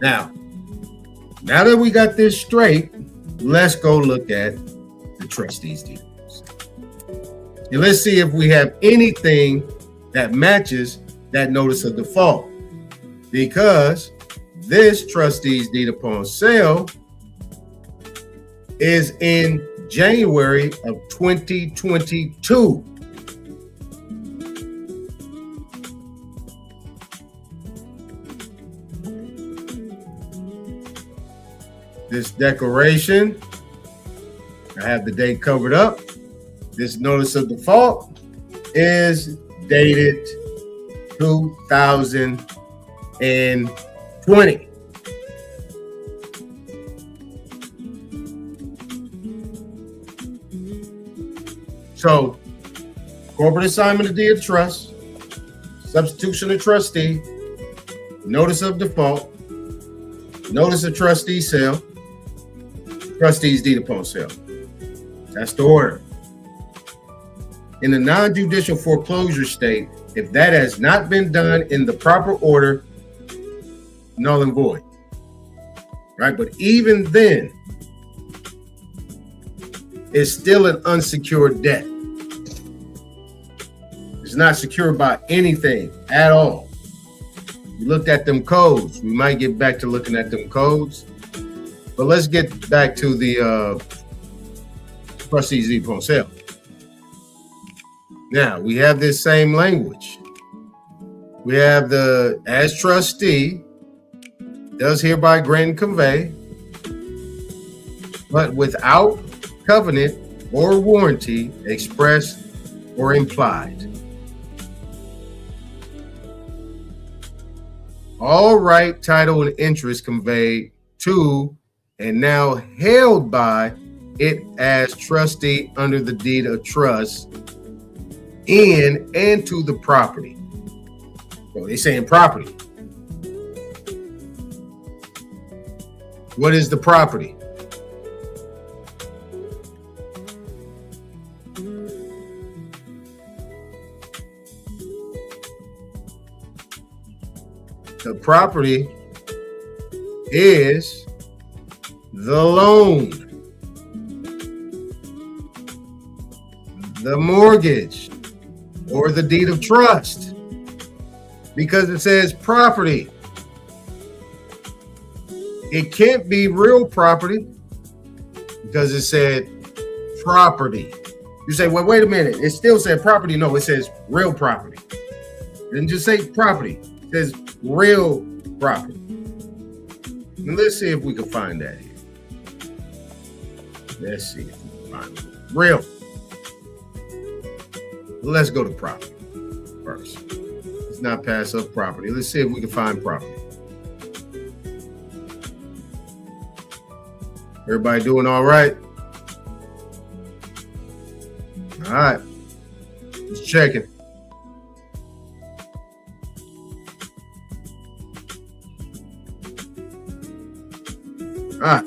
Now that we got this straight, let's go look at the trustee's deed. And let's see if we have anything that matches that notice of default. Because this trustee's deed upon sale is in January of 2022. This declaration, I have the date covered up. This notice of default is dated 2020. So, corporate assignment of deed of trust, substitution of trustee, notice of default, notice of trustee sale, trustee's deed upon sale. That's the order. In the non-judicial foreclosure state, if that has not been done in the proper order, null and void. Right? But even then, it's still an unsecured debt. It's not secured by anything at all. We looked at them codes. We might get back to looking at them codes. But let's get back to the trustee's deed upon sale. Now, we have this same language. We have the as trustee does hereby grant and convey, but without covenant or warranty, expressed or implied. All right, title, and interest conveyed to and now held by it as trustee under the deed of trust in and to the property. So they're saying property. What is the property? The property is the loan, the mortgage, or the deed of trust, because it says property. It can't be real property because it said property. You say, well, wait a minute. It still said property. No, it says real property. It didn't just say property. It says real property. And let's see if we can find that here. Let's see if we can find it. Real. Let's go to property first. Let's not pass up property. Let's see if we can find property. Everybody doing all right? All right. Just checking. All right.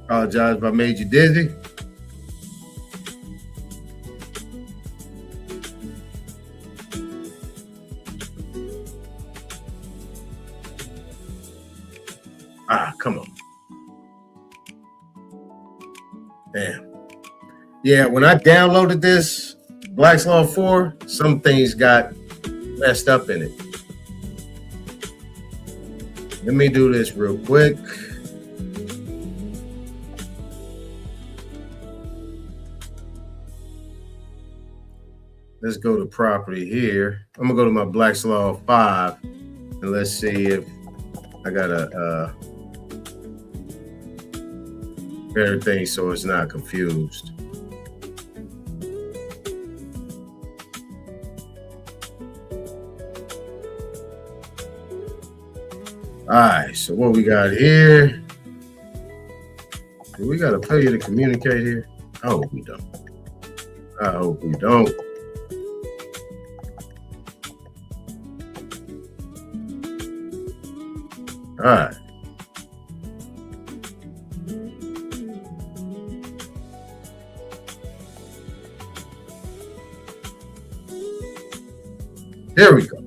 Apologize if I made you dizzy. Come on. Damn. Yeah, when I downloaded this, Black's Law 4, some things got messed up in it. Let me do this real quick. Let's go to property here. I'm gonna go to my Black's Law 5 and let's see if I got a better thing so it's not confused. All right, so what we got here? Do we got a failure to communicate here? I hope we don't. I hope we don't. All right. There we go.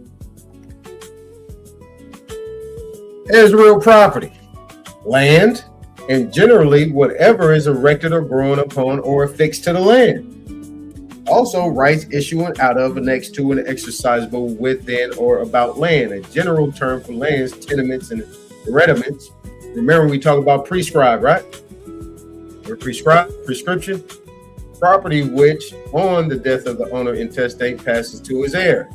There's real property, land, and generally whatever is erected or grown upon or affixed to the land. Also, rights issuing out of, next to, and exercisable within or about land. A general term for lands, tenements, and hereditaments. Remember, we talk about prescribed, right? Or prescription. Property which, on the death of the owner intestate, passes to his heir.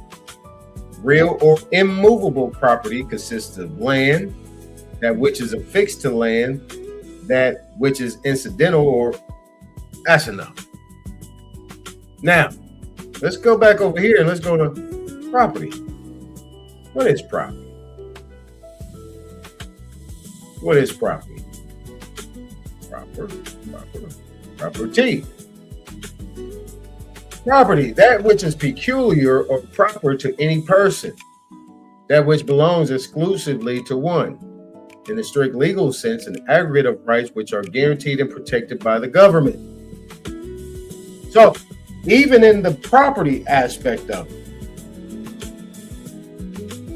Real or immovable property consists of land, that which is affixed to land, that which is incidental, or that's enough. Now, let's go back over here and let's go to property. What is property? What is property? Property. Property, that which is peculiar or proper to any person, that which belongs exclusively to one. In the strict legal sense, an aggregate of rights which are guaranteed and protected by the government. So, even in the property aspect of it,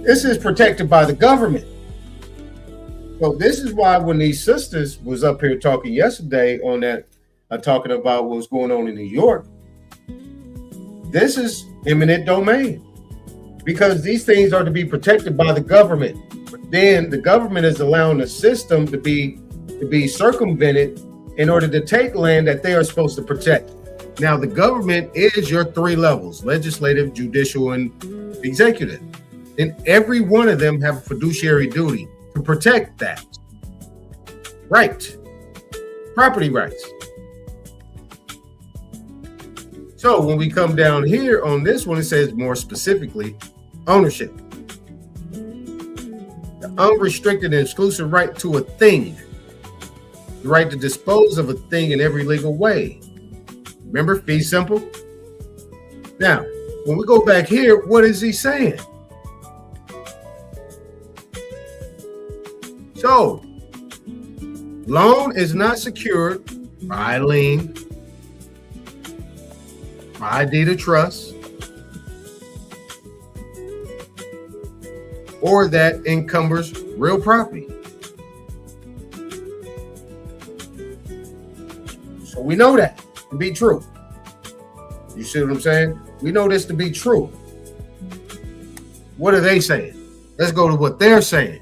this is protected by the government. So this is why when these sisters was up here talking yesterday on that, talking about what's going on in New York, this is eminent domain, because these things are to be protected by the government. But then the government is allowing the system to be circumvented in order to take land that they are supposed to protect. Now, the government is your three levels: legislative, judicial, and executive. And every one of them have a fiduciary duty to protect that. Right. Property rights. So when we come down here on this one, it says more specifically, ownership. The unrestricted and exclusive right to a thing. The right to dispose of a thing in every legal way. Remember, fee simple? Now, when we go back here, what is he saying? So, loan is not secured by lien, by deed of trust, or that encumbers real property. So we know that to be true. You see what I'm saying? We know this to be true. What are they saying? Let's go to what they're saying,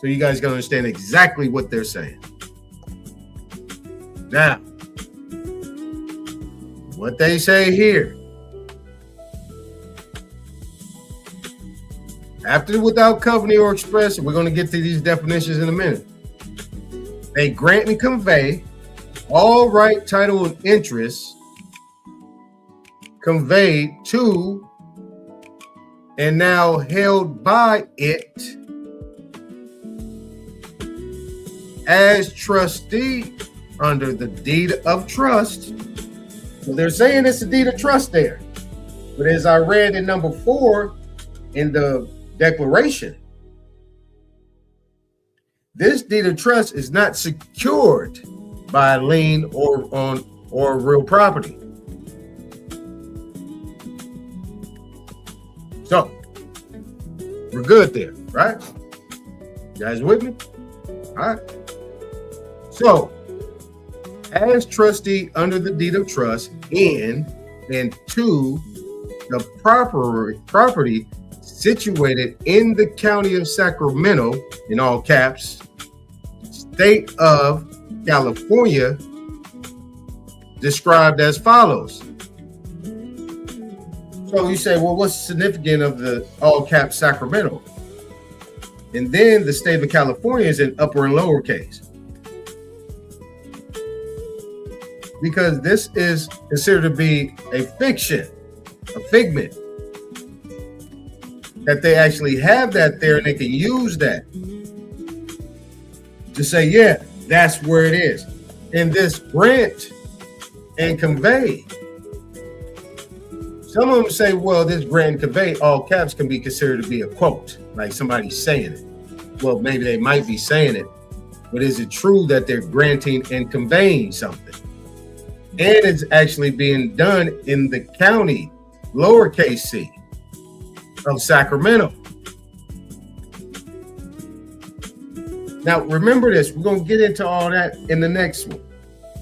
so you guys can understand exactly what they're saying. Now, what they say here. After without covenant or express, we're going to get to these definitions in a minute. They grant and convey all right, title, and interest conveyed to and now held by it as trustee under the deed of trust. So they're saying it's a deed of trust there. But as I read in number 4 in the declaration, this deed of trust is not secured by a lien or real property. So we're good there, right? You guys with me? All right. So, as trustee under the deed of trust in and to the property situated in the county of Sacramento, in all caps, state of California, described as follows. So you say, well, what's significant of the all caps Sacramento? And then the state of California is in upper and lower case. Because this is considered to be a fiction, a figment. That they actually have that there and they can use that to say, yeah, that's where it is. And this grant and convey. Some of them say, well, this grant and convey, all caps, can be considered to be a quote, like somebody's saying it. Well, maybe they might be saying it, but is it true that they're granting and conveying something? And it's actually being done in the county, lowercase c, of Sacramento. Now, remember this, we're going to get into all that in the next one,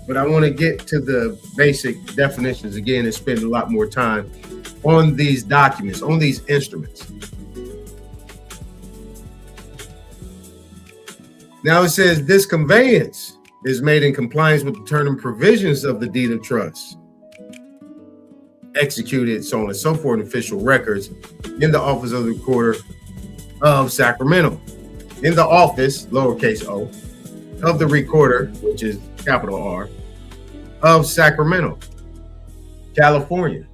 but I want to get to the basic definitions again and spend a lot more time on these documents, on these instruments. Now it says this conveyance is made in compliance with the terms and provisions of the deed of trust, executed, so on and so forth, in official records in the office of the recorder of Sacramento, in the office, lowercase o, of the recorder, which is capital R, of Sacramento, California.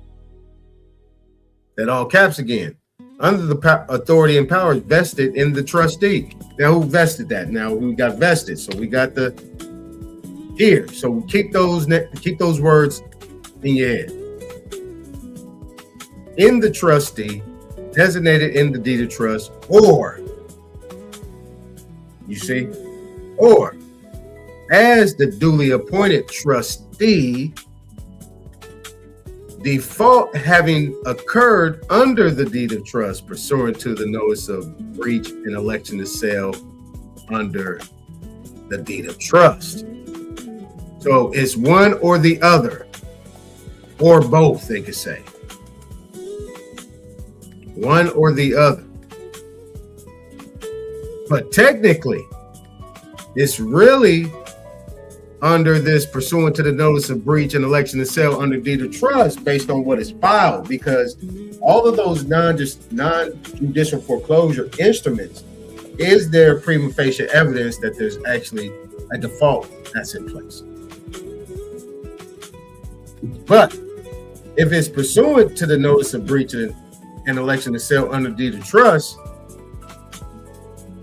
That all caps again, under the authority and powers vested in the trustee. Now, who vested that? Now we got vested, so we got the here. So keep those words in your head. In the trustee, designated in the deed of trust, or, you see, or as the duly appointed trustee, default having occurred under the deed of trust pursuant to the notice of breach and election to sell under the deed of trust. So it's one or the other, or both, they could say. One or the other. But technically, it's really under this pursuant to the notice of breach and election to sell under deed of trust based on what is filed, because all of those non-judicial foreclosure instruments is there prima facie evidence that there's actually a default that's in place. But If it's pursuant to the notice of breach of an election to sell under deed of trust,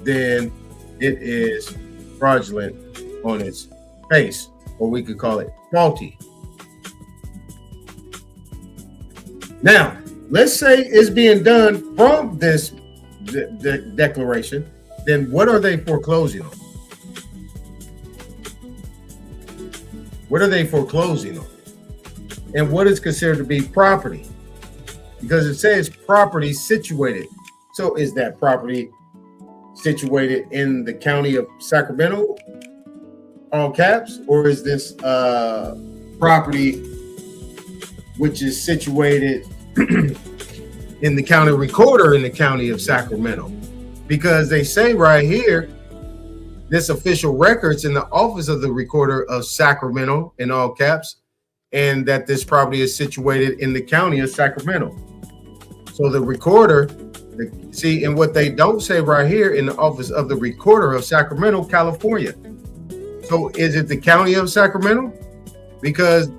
then it is fraudulent on its face, or we could call it faulty. Now, let's say it's being done from this declaration, then what are they foreclosing on? What are they foreclosing on? And what is considered to be property? Because it says property situated. So is that property situated in the county of Sacramento, all caps, or is this property which is situated in the county recorder in the county of Sacramento? Because they say right here, this official records in the office of the recorder of Sacramento in all caps, and that this property is situated in the county of Sacramento. So the recorder, see, and what they don't say right here in the office of the recorder of Sacramento, California. So is it the county of Sacramento? Because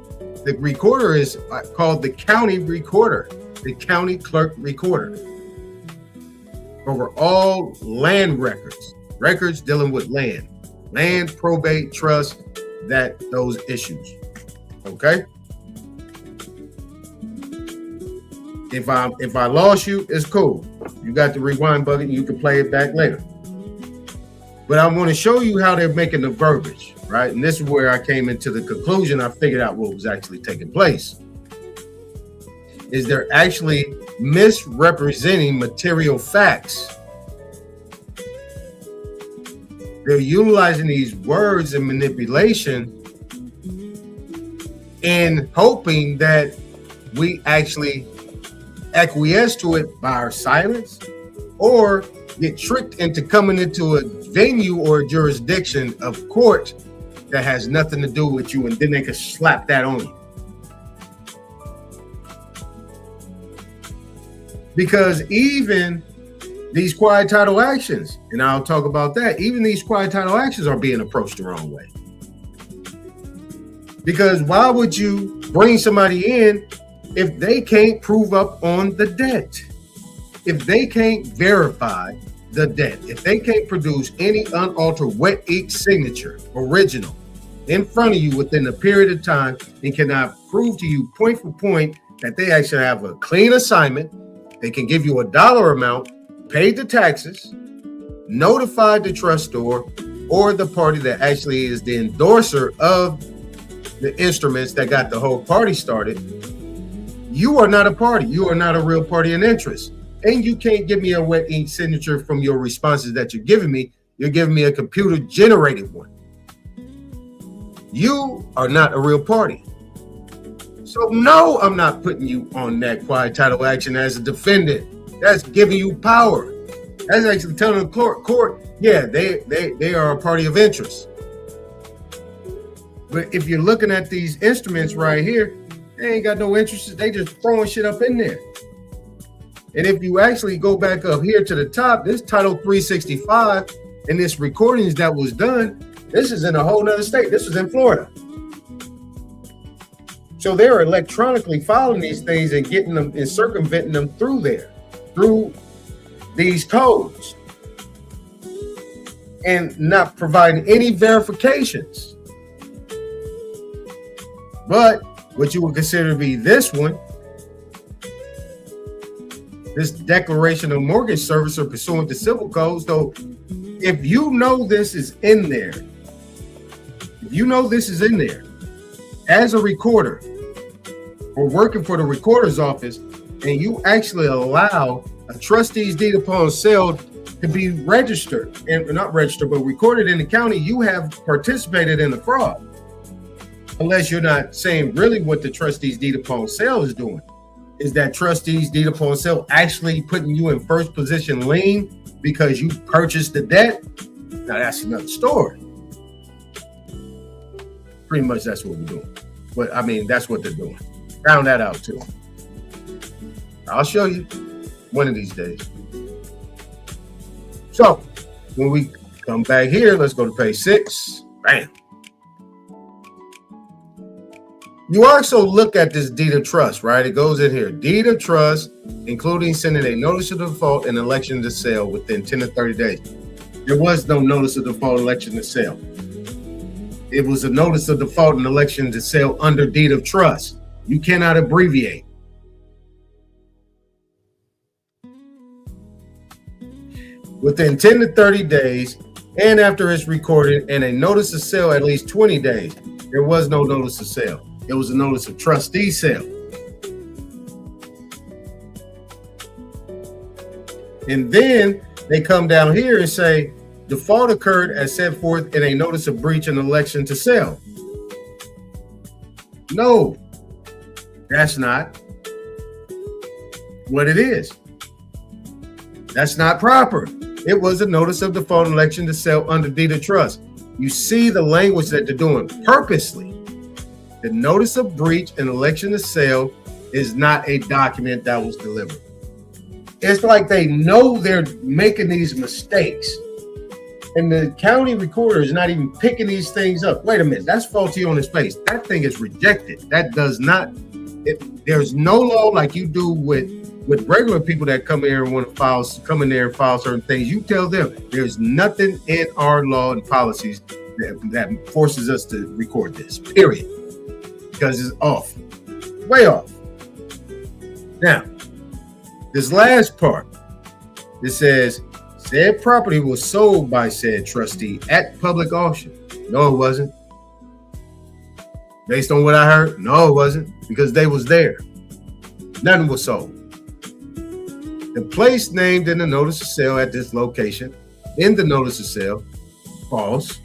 the recorder is called the county recorder, the county clerk recorder, over all land records dealing with land, probate, trust, those issues. Okay. If I lost you, it's cool. You got the rewind button. You can play it back later. But I want to show you how they're making the verbiage, right? And this is where I came into the conclusion. I figured out what was actually taking place. Is they're actually misrepresenting material facts. They're utilizing these words and manipulation and hoping that we actually acquiesce to it by our silence, or get tricked into coming into a venue or a jurisdiction of court that has nothing to do with you, and then they can slap that on you. Because even these quiet title actions, and I'll talk about that, even these quiet title actions are being approached the wrong way. Because why would you bring somebody in if they can't prove up on the debt? If they can't verify the debt, if they can't produce any unaltered wet ink signature, original, in front of you within a period of time, and cannot prove to you point for point that they actually have a clean assignment, they can give you a dollar amount, paid the taxes, notified the trustor or the party that actually is the endorser of the instruments that got the whole party started, you are not a party. You are not a real party in interest. And you can't give me a wet ink signature from your responses that you're giving me. You're giving me a computer generated one. You are not a real party. So no, I'm not putting you on that quiet title action as a defendant. That's giving you power. That's actually telling the court, yeah, they are a party of interest. But if you're looking at these instruments right here, they ain't got no interest. They just throwing shit up in there. And if you actually go back up here to the top, this Title 365 and this recordings that was done, this is in a whole nother state. This was in Florida. So they're electronically filing these things and getting them and circumventing them through there, through these codes, and not providing any verifications. But what you would consider to be this one, this declaration of mortgage servicer pursuant to civil code. So if you know this is in there, as a recorder or working for the recorder's office, and you actually allow a trustee's deed upon sale to be registered, and not registered, but recorded in the county, you have participated in the fraud. Unless you're not saying really what the trustee's deed upon sale is doing. Is that trustee's deed upon sale actually putting you in first position lien because you purchased the debt? Now that's another story. Pretty much that's what we're doing. But I mean, that's what they're doing. Found that out too. I'll show you one of these days. So when we come back here, let's go to page 6. Bam. You also look at this deed of trust, right? It goes in here. Deed of trust, including sending a notice of default and election to sell within 10 to 30 days. There was no notice of default, election to sell. It was a notice of default and election to sell under deed of trust. You cannot abbreviate. Within 10 to 30 days, and after it's recorded, and a notice of sale at least 20 days. There was no notice of sale. It was a notice of trustee sale. And then they come down here and say, default occurred as set forth in a notice of breach and election to sell. No, that's not what it is. That's not proper. It was a notice of default and election to sell under deed of trust. You see the language that they're doing purposely. The notice of breach and election to sell is not a document that was delivered. It's like they know they're making these mistakes, and the county recorder is not even picking these things up. Wait a minute, that's faulty on its face. That thing is rejected. That does not, there's no law like you do with regular people that come here and want to come in there and file certain things. You tell them there's nothing in our law and policies that forces us to record this, period. Because it's off, way off. Now, this last part, it says, said property was sold by said trustee at public auction. No, it wasn't. Based on what I heard, no, it wasn't, because they was there. Nothing was sold. The place named in the notice of sale at this location, in the notice of sale, false,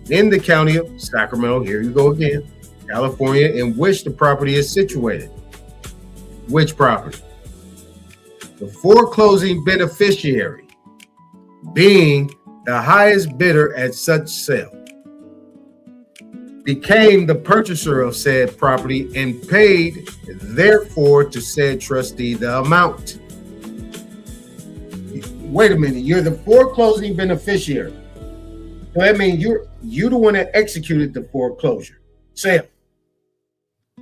in the county of Sacramento, here you go again, California, in which the property is situated. Which property? The foreclosing beneficiary being the highest bidder at such sale became the purchaser of said property and paid therefore to said trustee the amount. Wait a minute, you're the foreclosing beneficiary. So that means you're the one that executed the foreclosure sale,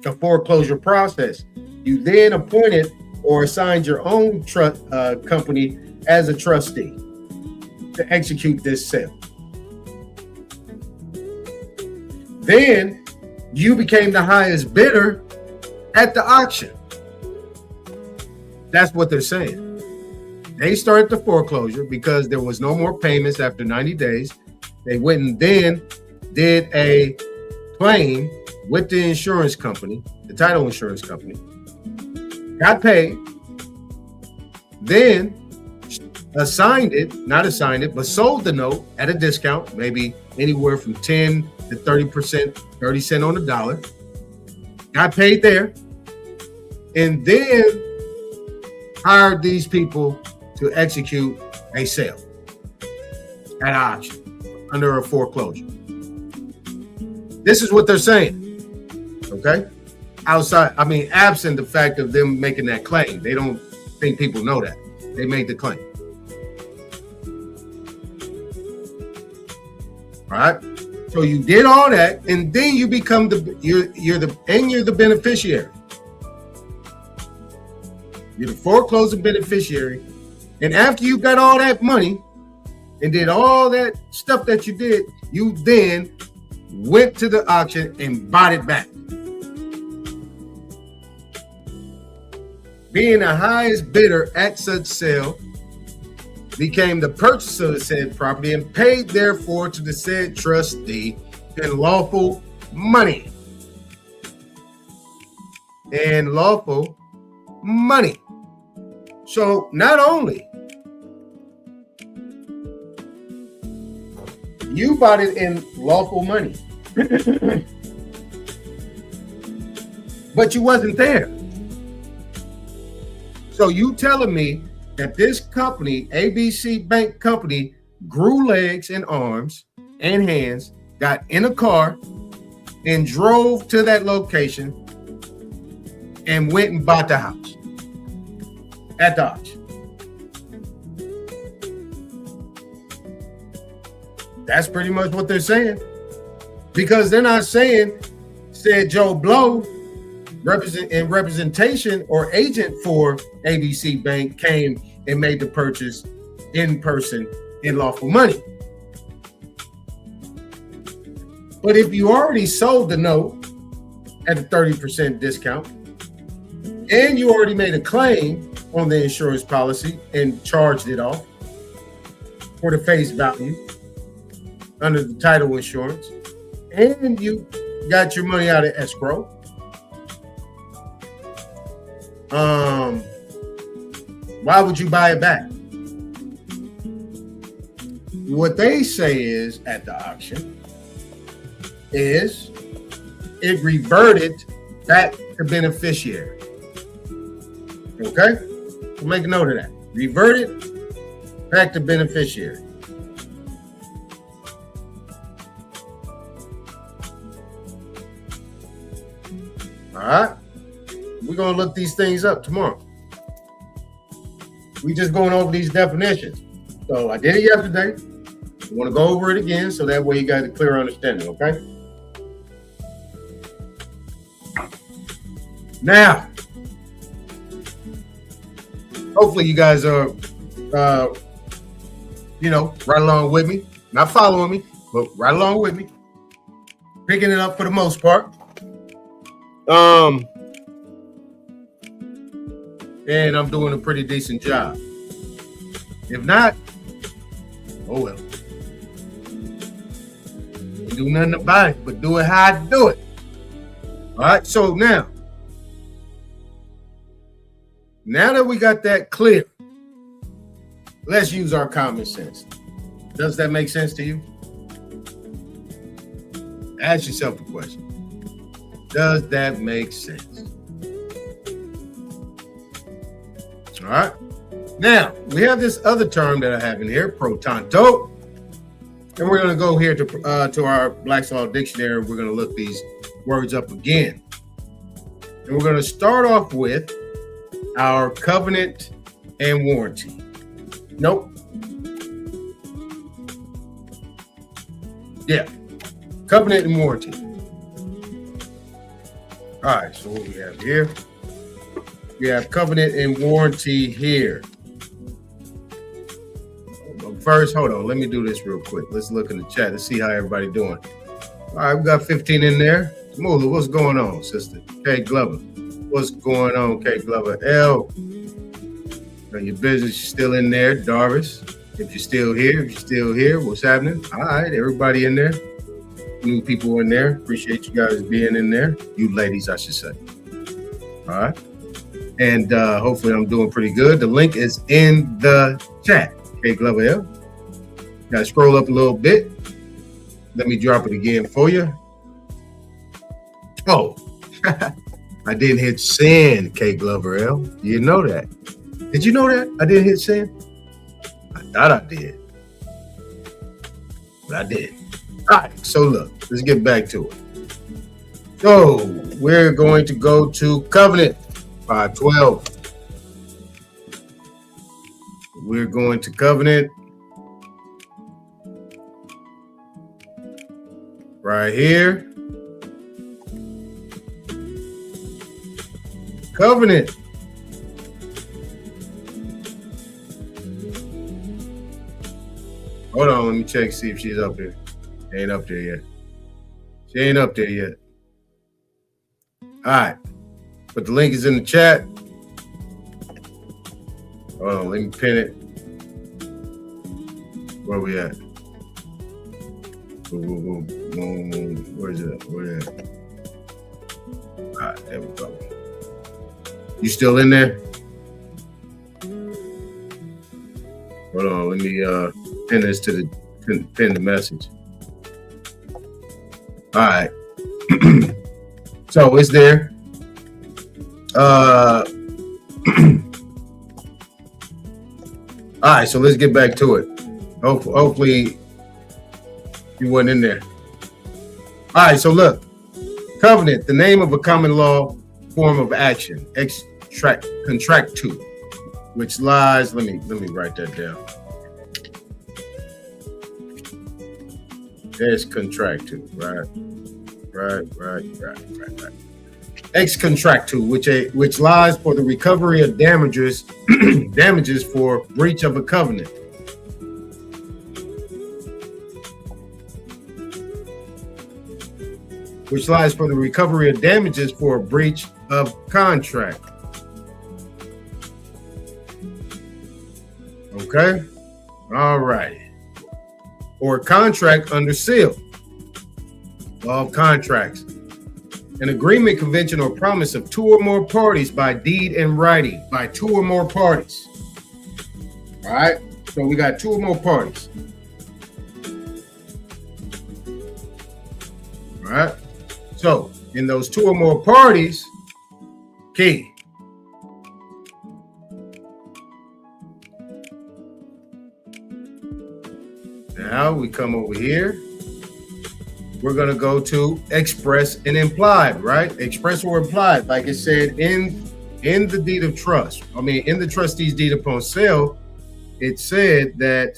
the foreclosure process. You then appointed or assigned your own company as a trustee to execute this sale. Then you became the highest bidder at the auction. That's what they're saying. They started the foreclosure because there was no more payments after 90 days. They went and then did a claim with the insurance company, the title insurance company, got paid, then but sold the note at a discount, maybe anywhere from 10 to 30%, 30 cents on the dollar, got paid there, and then hired these people to execute a sale at auction under a foreclosure. This is what they're saying, okay? Absent the fact of them making that claim. They don't think people know that. They made the claim. All right? So you did all that, and then you become you're the beneficiary. You're the foreclosing beneficiary. And after you got all that money and did all that stuff that you did, you then went to the auction and bought it back. Being the highest bidder at such sale, became the purchaser of the said property and paid therefore to the said trustee in lawful money. And lawful money. So not only you bought it in lawful money, but you wasn't there. So you telling me that this company, ABC Bank Company, grew legs and arms and hands, got in a car and drove to that location and went and bought the house at the auction. That's pretty much what they're saying. Because they're not saying, said Joe Blow, representation or agent for ABC Bank came and made the purchase in person in lawful money. But if you already sold the note at a 30% discount and you already made a claim on the insurance policy and charged it off for the face value under the title insurance, and you got your money out of escrow, why would you buy it back? What they say is at the auction is it reverted back to beneficiary. Okay? So make a note of that. Reverted back to beneficiary. All right? We're going to look these things up tomorrow. We just going over these definitions. So I did it yesterday. I want to go over it again so that way you got a clear understanding, okay? Now, hopefully you guys are, right along with me. Not following me, but right along with me. Picking it up for the most part. And I'm doing a pretty decent job. If not, oh well. Do nothing about it, but do it how I do it. All right, so now that we got that clear, let's use our common sense. Does that make sense to you? Ask yourself the question. Does that make sense? All right. Now, we have this other term that I have in here, pro tanto. And we're going to go here to our Black's Law Dictionary. We're going to look these words up again. And we're going to start off with our covenant and warranty. Nope. Yeah. Covenant and warranty. All right. So what we have here? We have covenant and warranty here. First, hold on. Let me do this real quick. Let's look in the chat. Let's see how everybody doing. All right, we got 15 in there. Mula, what's going on, sister? Kay Glover. What's going on, Kay Glover? L. Your business is still in there. Darvis, if you're still here, what's happening? All right, everybody in there. New people in there. Appreciate you guys being in there. You ladies, I should say. All right. And hopefully I'm doing pretty good. The link is in the chat. Kay Glover L. Got to scroll up a little bit. Let me drop it again for you. Oh, I didn't hit send, Kay Glover L. You know that. Did you know that? I didn't hit send? I thought I did. But I did. All right, so look, let's get back to it. So we're going to go to covenant 512. We're going to covenant right here. Covenant. Hold on, let me check, see if she's up there. She ain't up there yet. She ain't up there yet. All right, but the link is in the chat. Hold on, let me pin it. Where we at? Where is it? Where is it? All right, there we go. You still in there? Hold on, let me pin this to the pin the message. All right. So it's there. All right, so let's get back to it. Hopefully you weren't in there. All right, so look. Covenant, the name of a common law form of action. Contract to, which lies, let me write that down. There's contract to, right. ex contractu, which lies for the recovery of damages damages for breach of a covenant. Which lies for the recovery of damages for a breach of contract. Okay? All right. Or contract under seal. Law of contracts. An agreement, convention, or promise of two or more parties by deed and writing. By two or more parties. All right? So we got two or more parties. All right? So, in those two or more parties, key. Now we come over here. We're going to go to express and implied, right? Express or implied, like it said in the deed of trust. I mean, in the trustee's deed upon sale, it said that,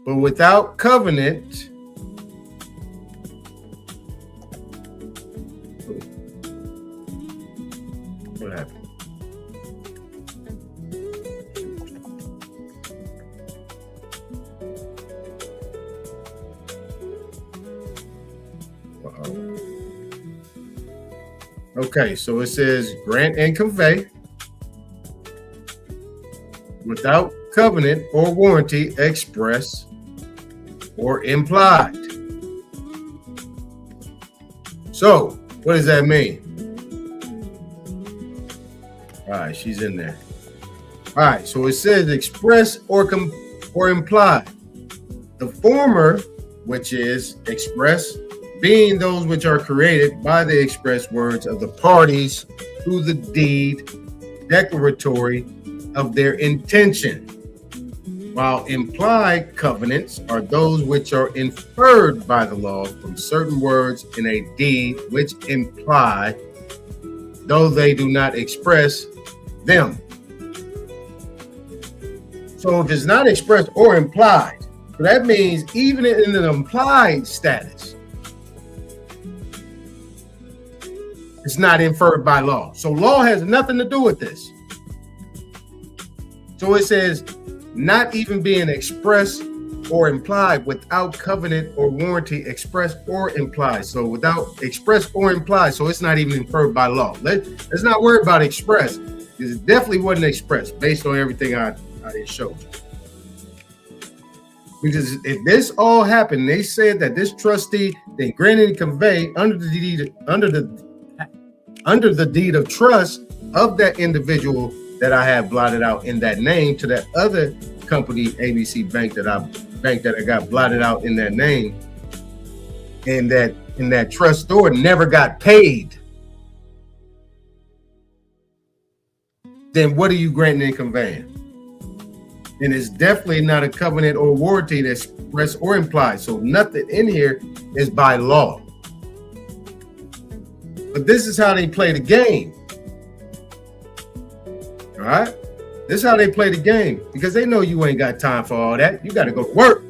but without covenant, what happened? Okay, so it says grant and convey without covenant or warranty, express or implied. So, what does that mean? All right, she's in there. All right, so it says express or implied. The former, which is express, being those which are created by the express words of the parties through the deed declaratory of their intention, while implied covenants are those which are inferred by the law from certain words in a deed which imply, though they do not express them. So if it's not expressed or implied, so that means even in an implied status, it's not inferred by law. So law has nothing to do with this. So it says not even being expressed or implied without covenant or warranty, expressed or implied. So without expressed or implied, so it's not even inferred by law. Let's not worry about express. It definitely wasn't expressed based on everything I showed you. Because if this all happened, they said that this trustee then granted and conveyed under the deed of trust of that individual that I have blotted out in that name to that other company, ABC Bank, that I got blotted out in that name, and that trustor never got paid, then what are you granting and conveying? And it's definitely not a covenant or warranty that's expressed or implied. So nothing in here is by law. But this is how they play the game. All right? This is how they play the game, because they know you ain't got time for all that. You got to go to work.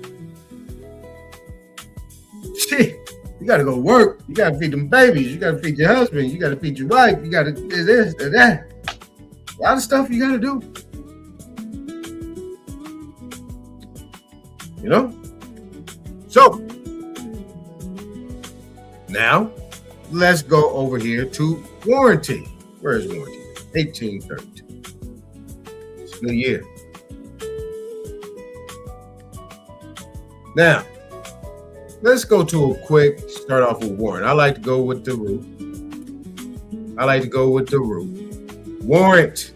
Shit, you got to go to work. You got to feed them babies. You got to feed your husband. You got to feed your wife. You got to do this and that. A lot of stuff you got to do. You know? So, now, let's go over here to warranty. Where is warranty? 1832. It's a new year. Now, let's go to a quick start off with warrant. I like to go with the root. Warrant,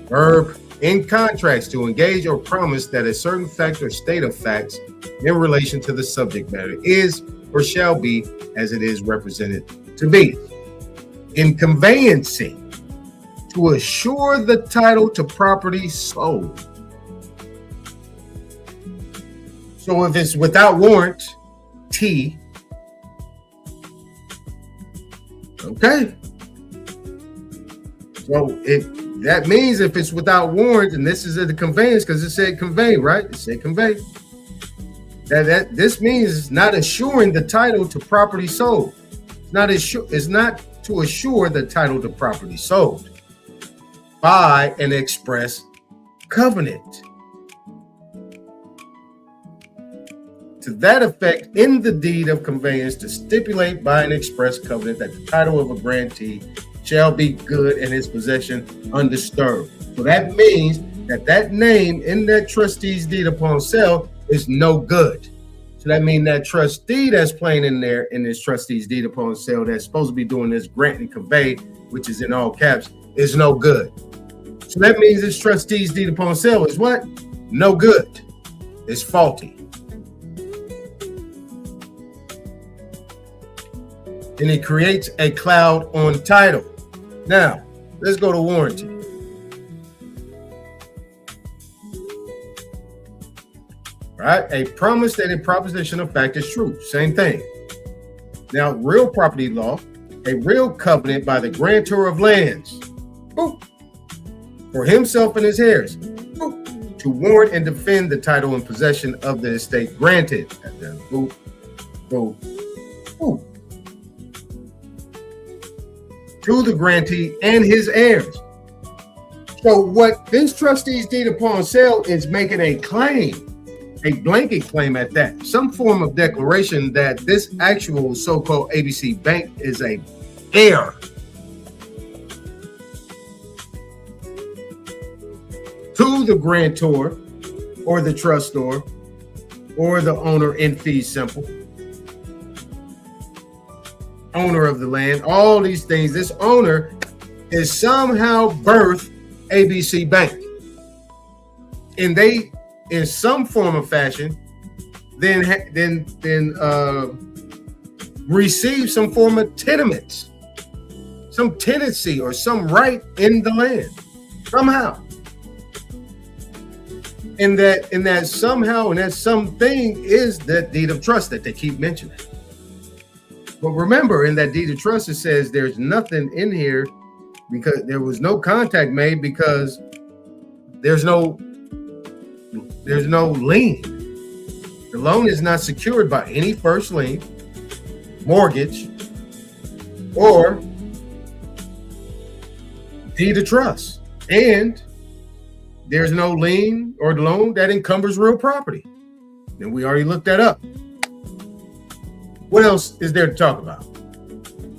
verb, in contracts to engage or promise that a certain fact or state of facts in relation to the subject matter is or shall be as it is represented to be. In conveyancing, to assure the title to property sold. So if it's without warrant, T. Okay. So that means if it's without warrant, and this is the conveyance, because it said convey, right? It said convey. This means it's not assuring the title to property sold. is not to assure the title to property sold by an express covenant. To that effect, in the deed of conveyance, to stipulate by an express covenant that the title of a grantee shall be good and his possession undisturbed. So that means that that name in that trustee's deed upon sale is no good. So that means that trustee that's playing in there in this trustee's deed upon sale that's supposed to be doing this grant and convey, which is in all caps, is no good. So that means this trustee's deed upon sale is what? No good. It's faulty. And it creates a cloud on title. Now, let's go to warranty. Right? A promise that a proposition of fact is true. Same thing. Now, real property law, a real covenant by the grantor of lands, boop, for himself and his heirs, boop, to warrant and defend the title and possession of the estate granted. And then boop, boop, boop. To the grantee and his heirs. So what this trustee's deed upon sale is making a claim, a blanket claim at that, some form of declaration that this actual so-called ABC Bank is a heir to the grantor or the trustor or the owner in fee simple, owner of the land, all these things. This owner is somehow birthed ABC Bank, and they, in some form of fashion, then receive some form of tenements, some tenancy or some right in the land somehow. And that somehow and that something is that deed of trust that they keep mentioning. But remember, in that deed of trust, it says there's nothing in here because there was no contact made because there's no lien. The loan is not secured by any first lien, mortgage, or deed of trust. And there's no lien or loan that encumbers real property. And we already looked that up. What else is there to talk about?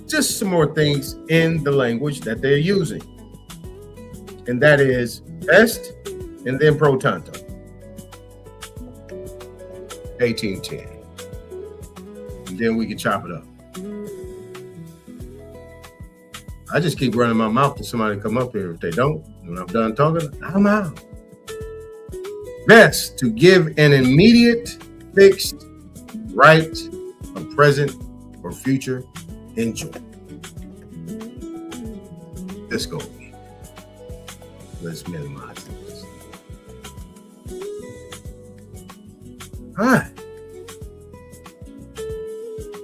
Just some more things in the language that they're using. And that is est and then pro tanto. 1810. And then we can chop it up. I just keep running my mouth to somebody come up here. If they don't, when I'm done talking, I'm out. Best to give an immediate fixed right of present or future enjoyment. Let's go. Let's minimize this. All right.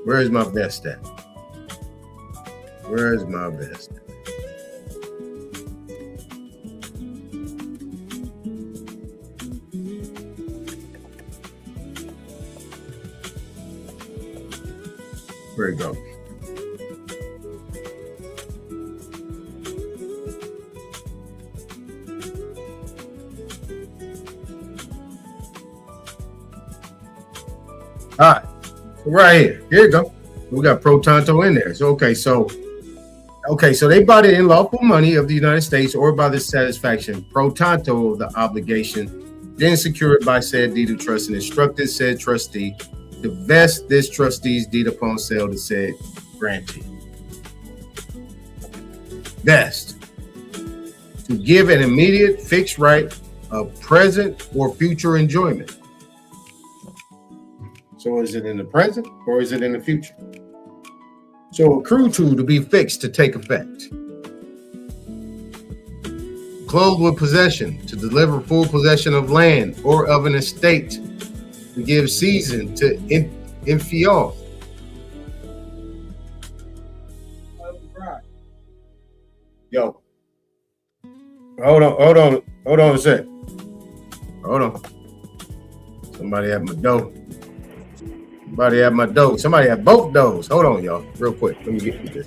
Where is my best at? Where is my best at? Where it go? All right, right here. Here you go. We got pro tanto in there. So so they bought it in lawful money of the United States or by the satisfaction pro tanto of the obligation, then secured by said deed of trust and instructed said trustee to vest this trustee's deed upon sale to said grantee. Best to give an immediate fixed right of present or future enjoyment. So is it in the present or is it in the future? So accrue to be fixed to take effect. Clothed with possession to deliver full possession of land or of an estate to give season to infial. Yo, hold on a sec. Hold on. Somebody at my door. Somebody have my dose. Somebody have both those. Hold on, y'all. Real quick. Let me get you this.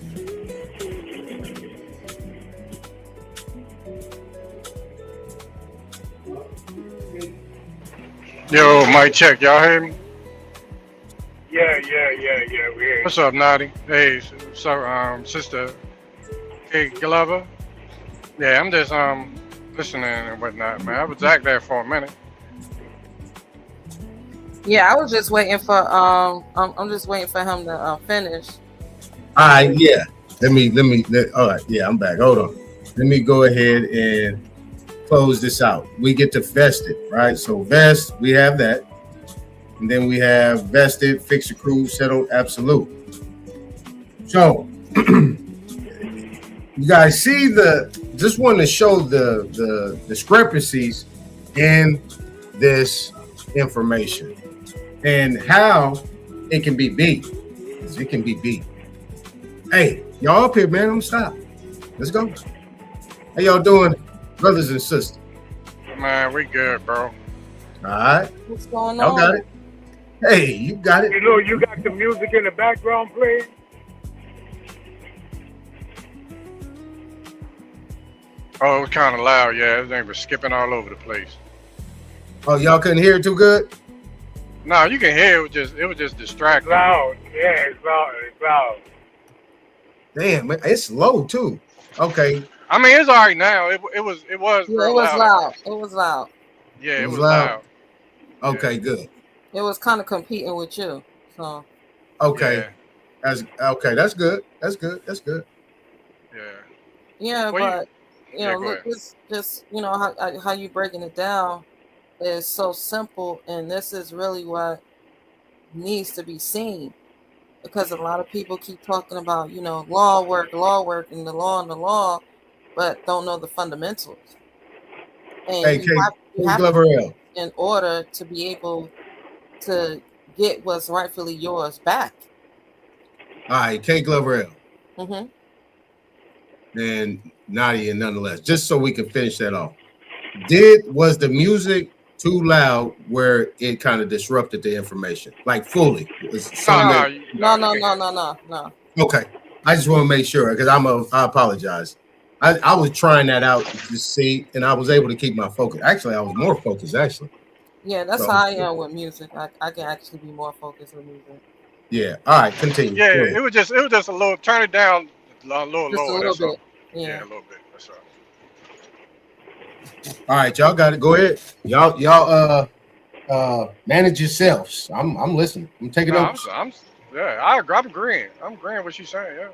Yo, mic check. Y'all hear me? Yeah. We hear. What's up, Naughty? Hey, so Sister Hey Glover. Yeah, I'm just listening and whatnot, man. I was back there for a minute. Yeah, I was just waiting for I'm just waiting for him to finish. All right, yeah. All right, yeah, I'm back. Hold on. Let me go ahead and close this out. We get to vested, right? So vest, we have that. And then we have vested, fixed, accrued, settled, absolute. So you guys see just want to show the discrepancies in this information and how it can be beat. It can be beat. Hey, y'all up here, man. Don't stop. Let's go. How y'all doing, brothers and sisters? Man, we good, bro. All right. What's going Y'all on? got it. Hey, you got it. You know, you got the music in the background playing. Oh, it was kind of loud. Yeah, everything was skipping all over the place. Oh, y'all couldn't hear it too good? No, you can hear it. It was just distracting. Loud. Yeah, it's loud. It's loud. Damn, it's low too. Okay. I mean, it's all right now. It was Yeah, real it was loud. loud. It was loud. Yeah, it was loud. Okay, good. It was kind of competing with you. So Okay. That's okay. That's good. That's good. That's good. yeah, Well, but you know, go look, ahead. this just you know how you breaking it down is so simple, and this is really what needs to be seen, because a lot of people keep talking about law work, and the law, but don't know the fundamentals. And Hey, you have Glover to, L. in order to be able to get what's rightfully yours back. All right, K Glover L. Mm-hmm. And Nadia, nonetheless, just so we can finish that off. Was the music too loud where it kind of disrupted the information? Like fully? No. Okay. I just want to make sure because I apologize. I was trying that out to see, and I was able to keep my focus. Actually, I was more focused, actually. Yeah, that's So, how I am with music. I can actually be more focused with music. Yeah. All right, continue. Yeah, it was just a little. Turn it down a little Just a lower. little That's bit. all. Yeah, a little bit. That's all. All right, y'all got it. Go ahead. Y'all manage yourselves. I'm listening. I'm taking No, notes. I'm agreeing. I'm agreeing what she's saying. Yeah.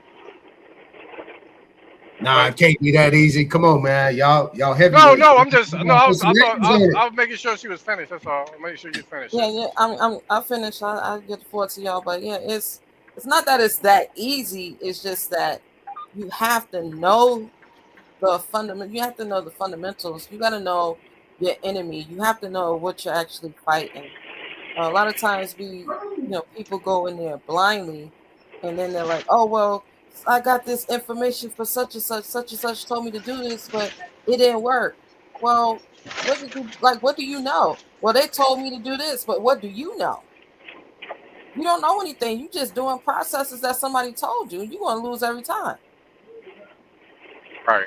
Nah, it can't be that easy. Come on, man. Y'all heavy. No. I'm just no. I was making sure she was finished. That's all. I'm making sure you finished. Yeah. I finished. I get the floor to y'all, but yeah, it's not that it's that easy. It's just that you have to know the fundament. You have to know the fundamentals. You got to know your enemy. You have to know what you're actually fighting. A lot of times people go in there blindly, and then they're like, oh, well, I got this information for such and such told me to do this, but it didn't work. Well, what do you know? Well, they told me to do this, but what do you know? You don't know anything. You just doing processes that somebody told you. You're going to lose every time. Right.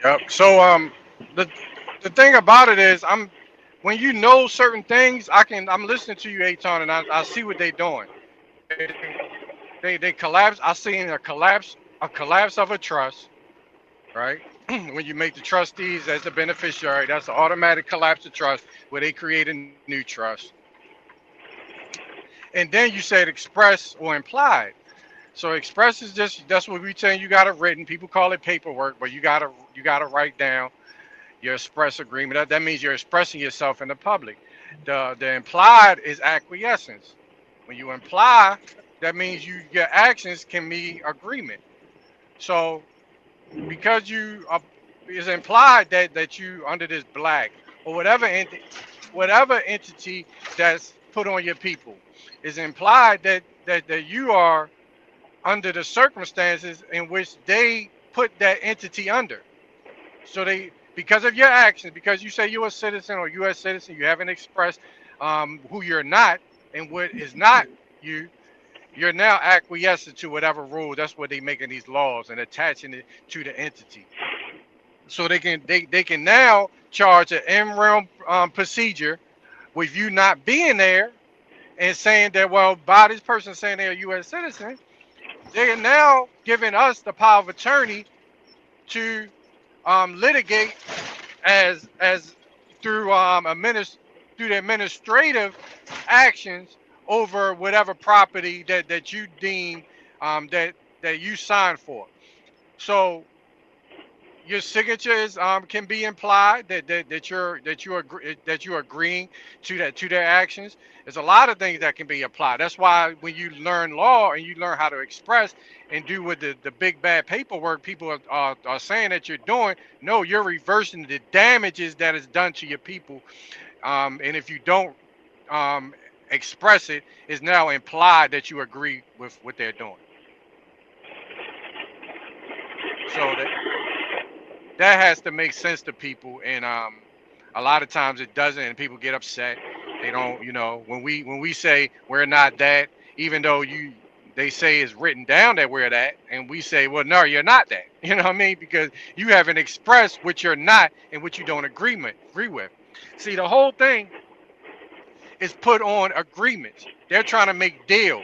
Yep. So the thing about it is when you know certain things, I'm listening to you, Aton, and I see what they're doing. They collapse. I seen a collapse of a trust, right? When you make the trustees as the beneficiary, that's an automatic collapse of trust where they create a new trust. And then you said express or implied. So express is that's what we saying. You got it written. People call it paperwork, but you gotta write down your express agreement. That means you're expressing yourself in the public. The implied is acquiescence. When you imply, that means your actions can be agreement. So because it's implied that you under this black or whatever entity that's put on your people, is implied that you are under the circumstances in which they put that entity under. So because of your actions, because you say you're a citizen or U.S. citizen, you haven't expressed, who you're not, and what is not you, you're now acquiescing to whatever rule. That's what they making these laws and attaching it to the entity. So they can now charge an in-realm procedure with you not being there and saying that, well, by this person saying they're a U.S. citizen, they are now giving us the power of attorney to litigate as through through the administrative actions over whatever property that you deem that you signed for. So your signatures can be implied that you're agreeing to their actions. There's a lot of things that can be applied. That's why when you learn law and you learn how to express and do what the big bad paperwork people are saying that you're doing, no, you're reversing the damages that is done to your people. And if you don't express it, it's now implied that you agree with what they're doing. So that has to make sense to people, and a lot of times it doesn't, and people get upset. They don't, when we say we're not that, even though they say it's written down that we're that, and we say, well, no, you're not that. You know what I mean? Because you haven't expressed what you're not and what you don't agree with. See, the whole thing is put on agreements. They're trying to make deals.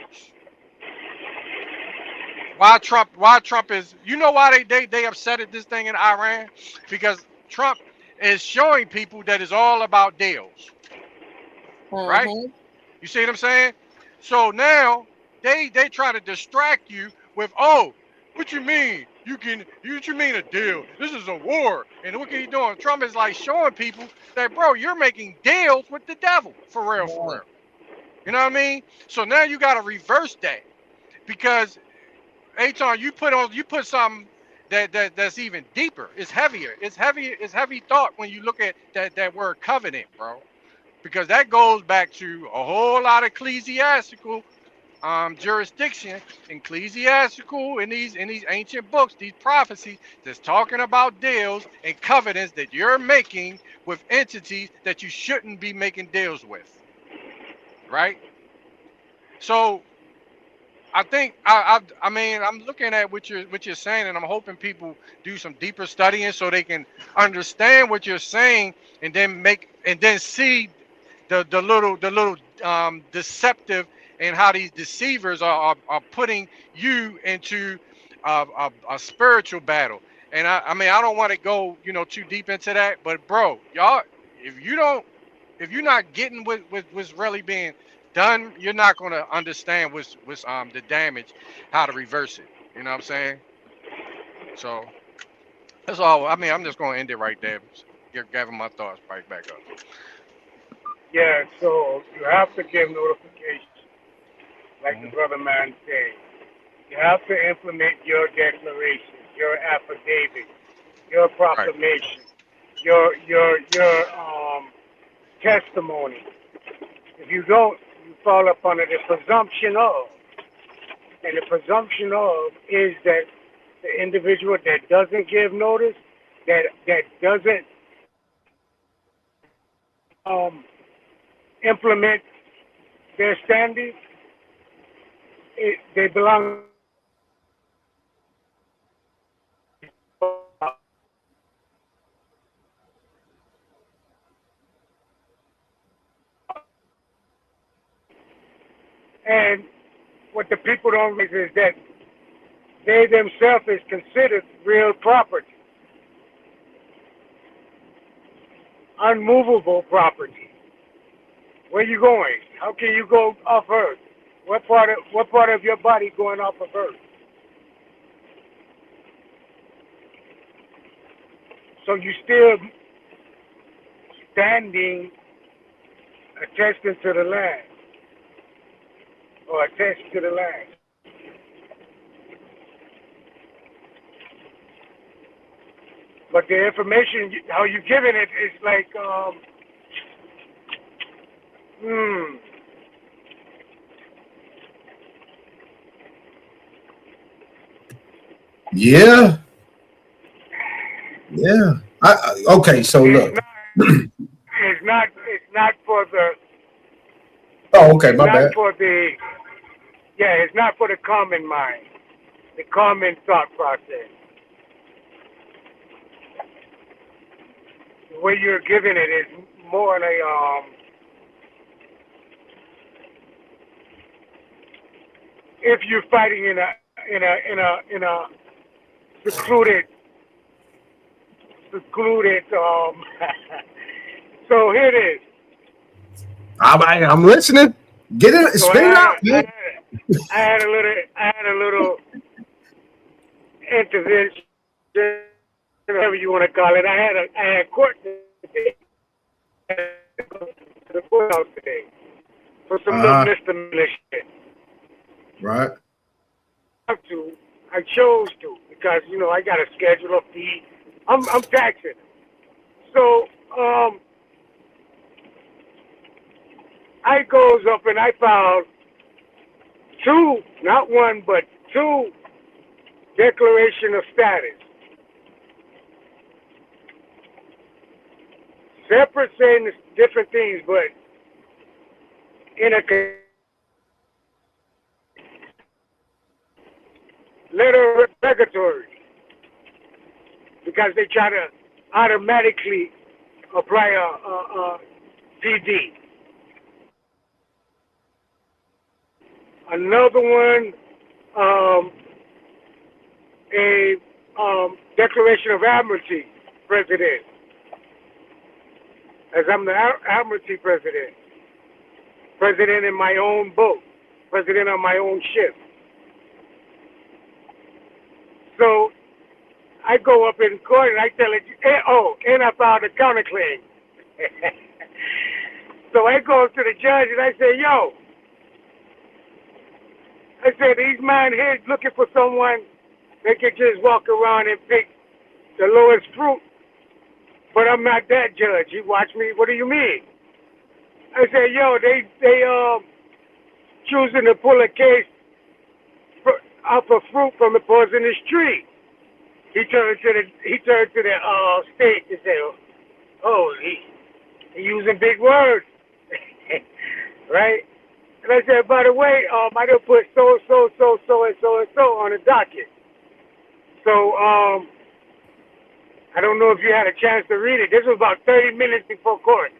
Why Trump is, why they upset at this thing in Iran? Because Trump is showing people that it's all about deals. Right? You see what I'm saying? So now they try to distract you with, oh, what you mean? What you mean a deal? This is a war. And look what he's doing. Trump is like showing people that, bro, you're making deals with the devil. For real, for real. You know what I mean? So now you got to reverse that. Because Aton, you put something that's even deeper. It's heavier. It's heavy thought when you look at that word covenant, bro. Because that goes back to a whole lot of ecclesiastical jurisdiction, ecclesiastical in these ancient books, these prophecies that's talking about deals and covenants that you're making with entities that you shouldn't be making deals with. Right? So I think I mean I'm looking at what you're saying, and I'm hoping people do some deeper studying so they can understand what you're saying, and then see the little deceptive and how these deceivers are putting you into a spiritual battle. And I mean I don't want to go too deep into that, but bro, y'all, if you're not getting what's really being done, you're not going to understand what's the damage, how to reverse it. You know what I'm saying? So that's all. I mean, I'm just going to end it right there. Giving my thoughts right back up. Yeah, so you have to give notification, like the brother man said. You have to implement your declaration, your affidavit, your proclamation, your testimony. If you don't, you fall up under the presumption of. And the presumption of is that the individual that doesn't give notice, that doesn't implement their standards, they belong. And what the people don't realize is that they themselves is considered real property, unmovable property. Where you going? How can you go off Earth? What part of your body going off of Earth? So you still standing, attesting to the land, or attached to the land. But the information, how you giving it is like, Yeah. Okay, so look. It's not for the Oh, okay, It's my not bad. for it's not for the common mind, the common thought process. The way you're giving it is more like if you're fighting in a secluded so here it is. I'm listening. Get it, So spit it out, man. I had a little intervention, whatever you want to call it. I had court today, the courthouse today for some little misdemeanor shit. Right. I chose to because I got a schedule of fee. I'm taxing. So I goes up and I filed two, not one, but two declaration of status. Separate saying different things, but in a letter regulatory because they try to automatically apply a PD. Another one, a declaration of admiralty president, as I'm the admiralty president in my own boat, president on my own ship. So I go up in court and I tell it, and I filed a counterclaim. So I go to the judge and I say, I said, these man here looking for someone that can just walk around and pick the lowest fruit. But I'm not that judge. He watched me. What do you mean? I said, they choosing to pull a case off a fruit from the poisonous tree. He turned to the state and said, he using big words, right? And I said, by the way, I done put so on the docket. So I don't know if you had a chance to read it. This was about 30 minutes before court.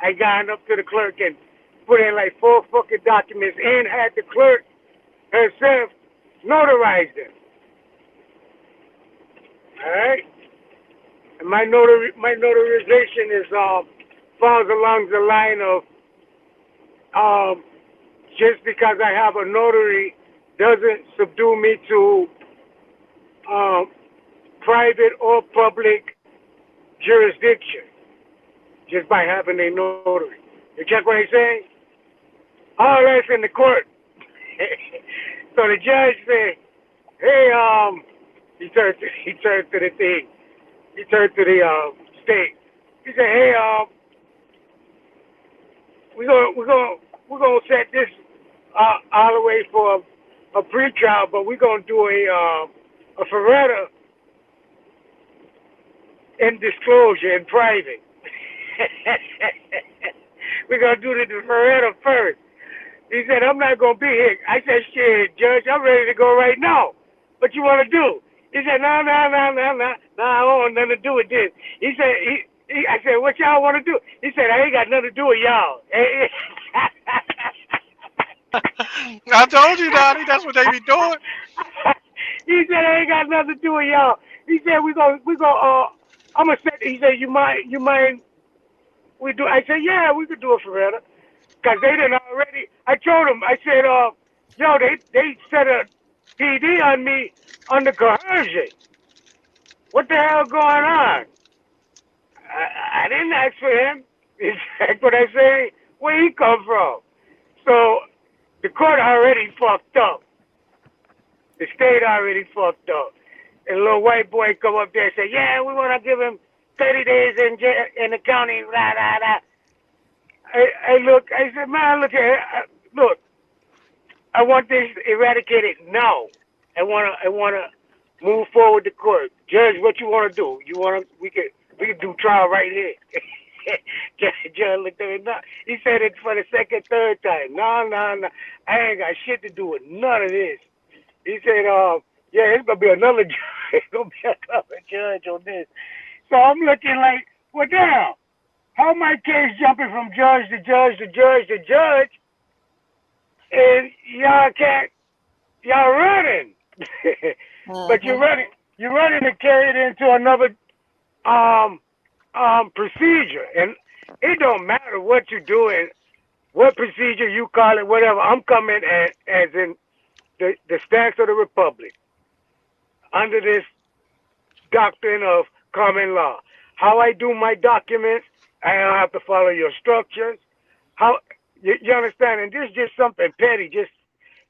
I got up to the clerk and put in like 4 fucking documents and had the clerk herself notarize them. All right? And my notarization is falls along the line of just because I have a notary doesn't subdue me to private or public jurisdiction just by having a notary. You check what I'm saying? All that's in the court. So the judge said, hey, he turned to the thing. He turned to the state. He said, hey, we're gonna set this all the way for a pre-trial, but we're gonna do a Ferretta in disclosure in private. We're gonna do the Ferretta first. He said, I'm not gonna be here. I said, shit, Judge, I'm ready to go right now. What you wanna do? He said, no, I don't want nothing to do with this. He said, I said, what y'all want to do? He said, I ain't got nothing to do with y'all. I told you, Donnie, that's what they be doing. He said, I ain't got nothing to do with y'all. He said, I'm gonna say, he said, you mind we do? I said, yeah, we could do it Ferretta. Cause they didn't already, I told him, I said, they set a PD on me under coercion. What the hell going on? I didn't ask for him. That's what I say. Where he come from? So the court already fucked up. The state already fucked up. And a little white boy come up there and say, yeah, we want to give him 30 days in jail, in the county, blah, blah, blah. I said, man, look here, look, I want this eradicated now. I want to move forward to court. Judge, what you want to do? We could do trial right here. judge looked at me. No. He said it for the second, third time. No. I ain't got shit to do with none of this. He said, yeah, it's going to be another judge. It's going to be another judge on this. So I'm looking like, well, damn. How my case jumping from judge to judge to judge to judge, and y'all running. But you're running to carry it into another procedure. And it don't matter what you're doing, what procedure you call it, whatever. I'm coming as in the stance of the Republic under this doctrine of common law. How I do my documents, I don't have to follow your structures. How you understand? And this is just something petty. Just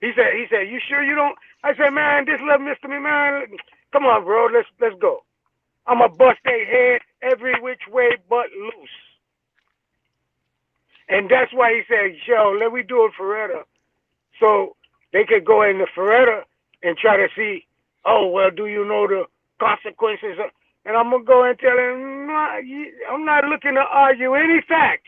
he said, you sure you don't? I said, man, this little Mr. Me, man, come on, bro, let's go. I'ma bust their head every which way but loose. And that's why he said, yo, let me do it Ferretta. So they could go into Ferretta and try to see, oh, well, do you know the consequences of, and I'm going to go and tell him, no, I'm not looking to argue any facts.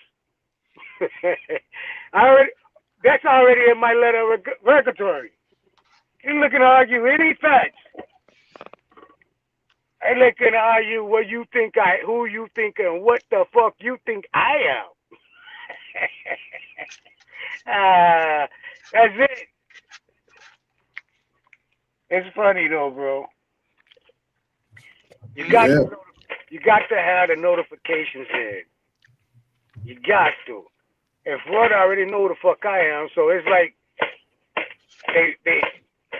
That's already in my letter of regulatory. I'm looking to argue any facts. I'm looking to argue what you think who you think, and what the fuck you think I am. That's it. It's funny though, bro. You got to have the notifications in. You got to. And Floyd already know the fuck I am, so it's like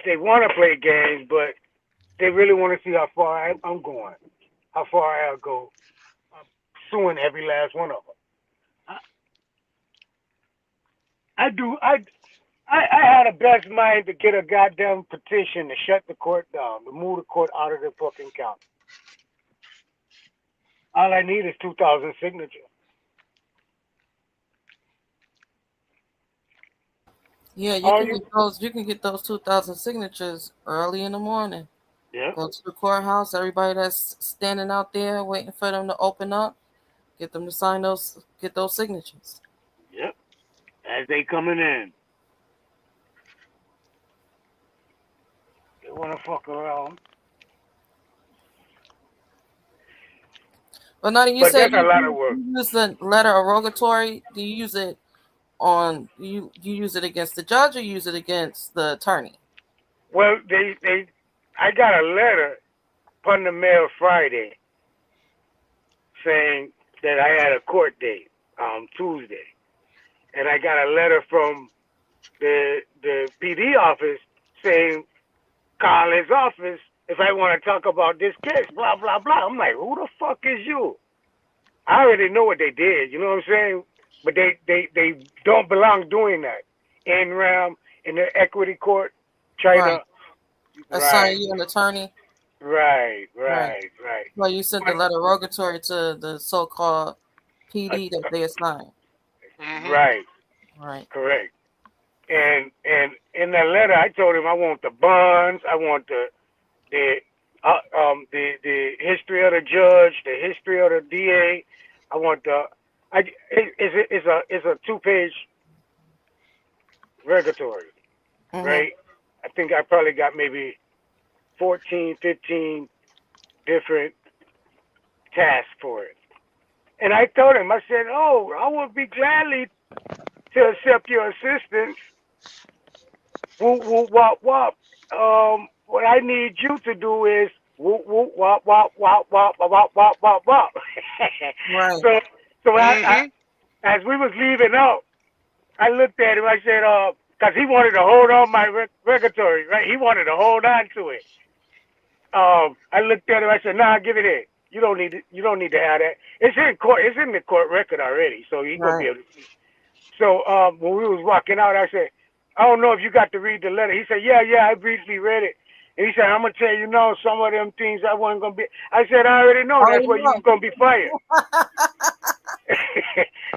they want to play games, but they really want to see how far I'm going, how far I'll go. I'm suing every last one of them. I had a best mind to get a goddamn petition to shut the court down, to move the court out of the fucking county. All I need is 2,000 signatures. Yeah, you can get those 2,000 signatures early in the morning. Yeah. Go to the courthouse. Everybody that's standing out there waiting for them to open up, get them to sign get those signatures. Yep. As they coming in. They want to fuck around. But now you said that's a lot of work. You use the letter of rogatory. Do you use it on you use it against the judge or you use it against the attorney? Well, I got a letter from the mail Friday saying that I had a court date Tuesday, and I got a letter from the PD office saying call his office if I want to talk about this case, blah, blah, blah. I'm like, who the fuck is you? I already know what they did, you know what I'm saying? But they don't belong doing that. NRAM in the equity court, trying to assign you an attorney. Right. Well, you sent the letter rogatory to the so-called PD that they assigned. Right. Correct. And in that letter, I told him I want the bonds, I want the history of the judge, the history of the DA. I want it's a 2-page regulatory, right? I think I probably got maybe 14, 15 different tasks for it. And I told him, I said, oh, I would be gladly to accept your assistance. Whoop, whoop, wop, wop. What I need you to do is whoop, whoop, wop, wop, wop, wop, wop, wop, wop, wop. Right. So I, as we was leaving out, I looked at him. I said, because he wanted to hold on my regulatory, right? He wanted to hold on to it. I looked at him. I said, nah, give it in. You don't need to have that. It's in court. It's in the court record already, so he gonna be able to see. So when we was walking out, I said, I don't know if you got to read the letter. He said, yeah, I briefly read it. And he said, I'm going to tell you, some of them things I wasn't going to be. I said, I already know. That's where you was going to be fired.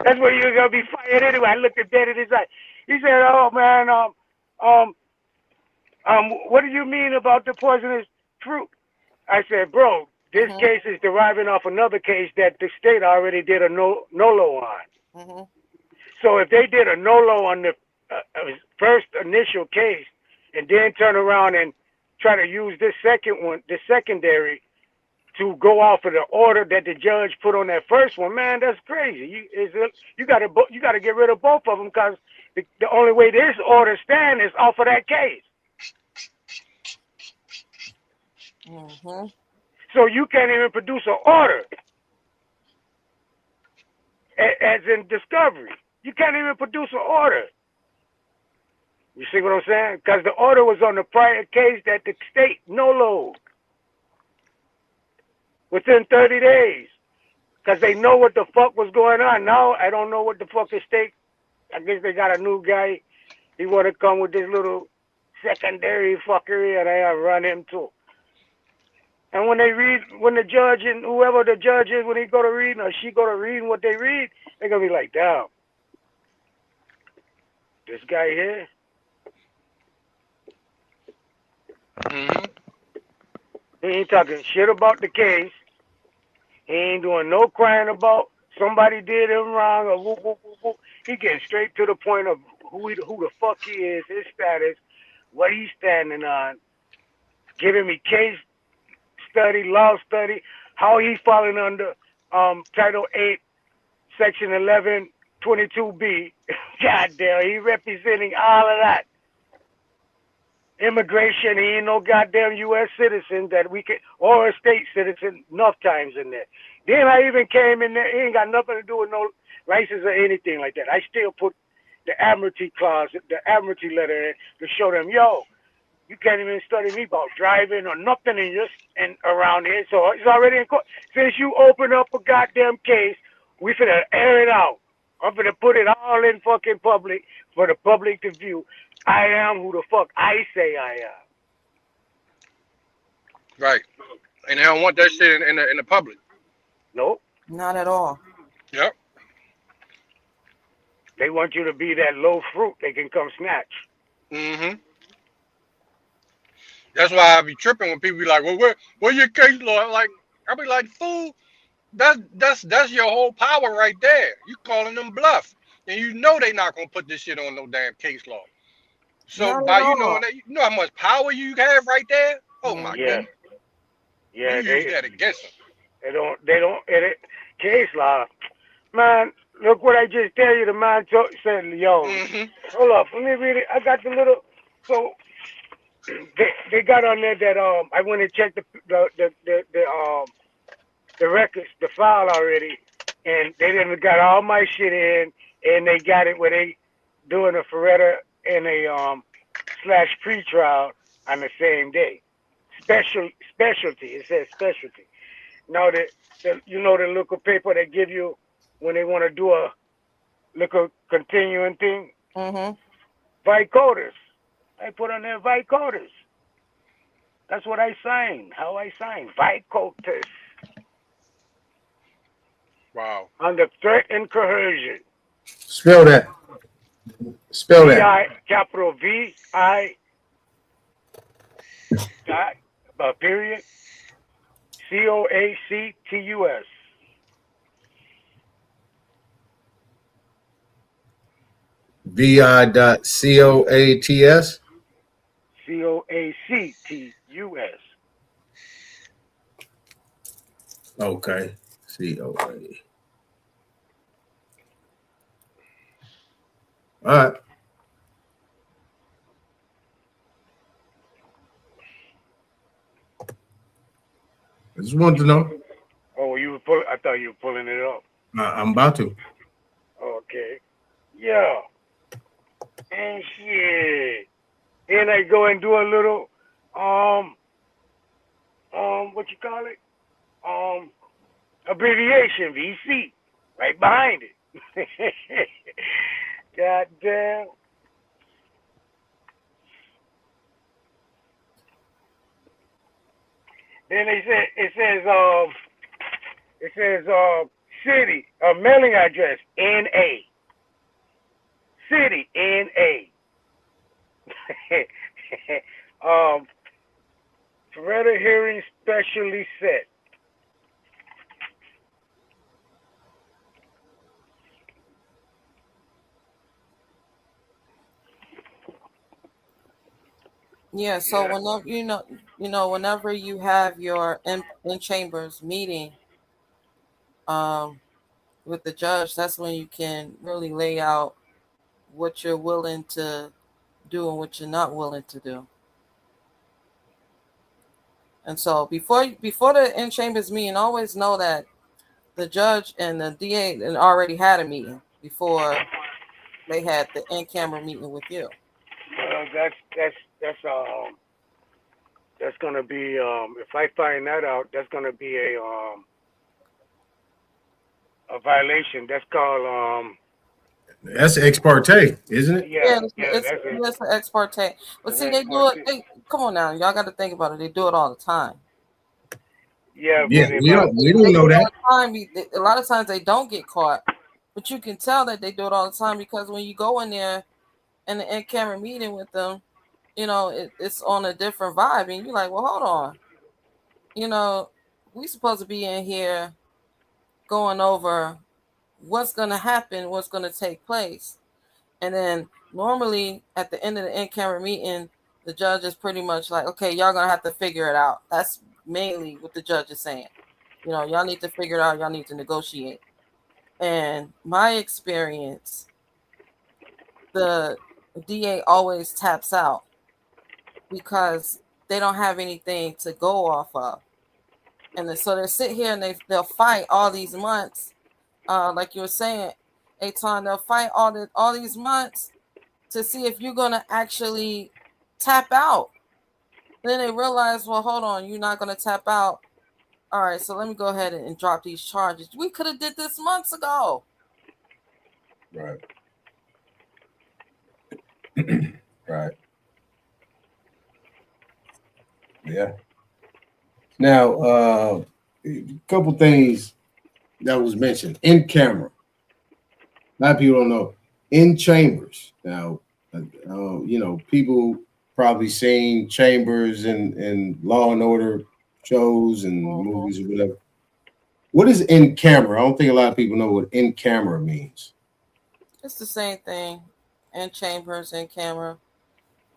That's where you was going to be fired anyway. I looked at that in his eye. He said, oh, man, what do you mean about the poisonous fruit? I said, bro, this case is deriving off another case that the state already did a NOLO on. Mm-hmm. So if they did a NOLO on the first initial case, and then turn around and try to use this second one, the secondary, to go off of the order that the judge put on that first one, man, that's crazy. You got to get rid of both of them, because the only way this order stand is off of that case. Mm-hmm. So you can't even produce an order, as in discovery. You can't even produce an order. You see what I'm saying? Because the order was on the prior case that the state NOLO'd within 30 days. Because they know what the fuck was going on. Now I don't know what the fuck the state. I guess they got a new guy. He want to come with this little secondary fuckery, and I run him too. And when the judge and whoever the judge is, when he go to reading or she go to reading what they read, they're gonna be like, damn, this guy here. Mm-hmm. He ain't talking shit about the case. He ain't doing no crying about somebody did him wrong or whoop, whoop, whoop, whoop. He getting straight to the point of who the fuck he is, his status, what he's standing on, giving me case study, law study, how he falling under Title 8, Section 1122B. Goddamn, he representing all of that. Immigration, he ain't no goddamn U.S. citizen that we can, or a state citizen, enough times in there. Then I even came in there, he ain't got nothing to do with no license or anything like that. I still put the admiralty clause, the admiralty letter in to show them, yo, you can't even study me about driving or nothing in your and around here. So it's already in court. Since you open up a goddamn case, we finna air it out. I'm finna put it all in fucking public for the public to view. I am who the fuck I say I am. Right. And they don't want that shit in the public. Nope. Not at all. Yep. They want you to be that low fruit they can come snatch. Mm-hmm. That's why I be tripping when people be like, well, where your case law? Like, I be like, fool, that's your whole power right there. You calling them bluff. And you know they not gonna put this shit on no damn case law. So Not by at you knowing all. that, you know how much power you have right there? Oh my Mm-hmm. Yeah. goodness. Yeah, You use that against them. they don't, case law. Man, look what I just tell you. The man said, yo, Mm-hmm. hold up, let me read it. I got the little, so they got on there that I went and checked the records, the file already, and they didn't got all my shit in, and they got it where they doing a Ferretta and a slash pretrial on the same day. Specialty. It says specialty. Now the you know the local paper they give you when they want to do a little continuing thing. Mm-hmm. Vicoders. I put on there Vicoders. That's what I signed. How I signed Vicoders. Wow. Under threat and coercion. Spell that. Spell that. VI, capital VI dot period COACTUS. vi.coats. COACTUS. Okay. COA. All right. I just wanted to know. Oh, I thought you were pulling it up. I'm about to. Okay. Yeah. And shit. Then I go and do a little what you call it? Abbreviation, VC. Right behind it. God damn. Then it says city, mailing address, NA. City, NA. Further hearing specially set. Yeah. So whenever whenever you have your in chambers meeting, with the judge, that's when you can really lay out what you're willing to do and what you're not willing to do. And so before the in chambers meeting, always know that the judge and the DA already had a meeting before they had the in camera meeting with you. That's gonna be if I find that out, that's gonna be a violation. That's called That's ex parte, isn't it? It's an ex parte. But see, they do it. Come on now, y'all got to think about it. They do it all the time. Yeah, we don't know that. A lot of times they don't get caught, but you can tell that they do it all the time because when you go in there and the in-camera meeting with them, it's on a different vibe, and you're like, well, hold on, we supposed to be in here going over what's going to happen, what's going to take place, and then normally at the end of the in-camera meeting, the judge is pretty much like, okay, y'all gonna have to figure it out. That's mainly what the judge is saying. Y'all need to figure it out. Y'all need to negotiate. And my experience, the DA always taps out because they don't have anything to go off of. And so they sit here and they'll fight all these months. Like you were saying, Aton, they'll fight all these months to see if you're going to actually tap out. Then they realize, well, hold on, you're not going to tap out. All right, so let me go ahead and drop these charges. We could have did this months ago. Right. Right. Yeah. Now, a couple things that was mentioned in camera. A lot of people don't know in chambers. Now, people probably seen chambers and Law and Order shows and movies or whatever. What is in camera? I don't think a lot of people know what in camera means. It's the same thing. In chambers, in camera.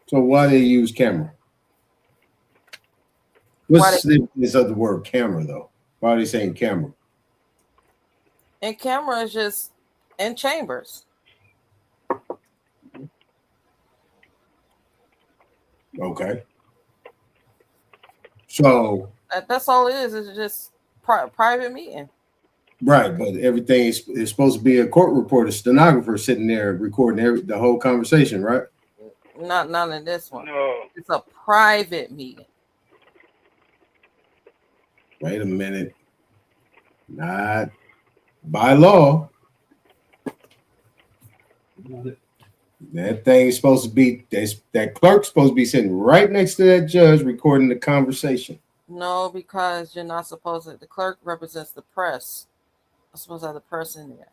So why they use camera? What's the significance of the word camera, though? Why are they saying camera? And camera is just in chambers. Okay. So that's all it is. It's just private meeting. Right, but everything is supposed to be a court reporter, stenographer sitting there recording the whole conversation, right? Not in this one. No. It's a private meeting. Wait a minute. Not by law. That thing is supposed to be, that clerk's supposed to be sitting right next to that judge recording the conversation. No, because you're not supposed to. The clerk represents the press. I'm supposed to have the press in there.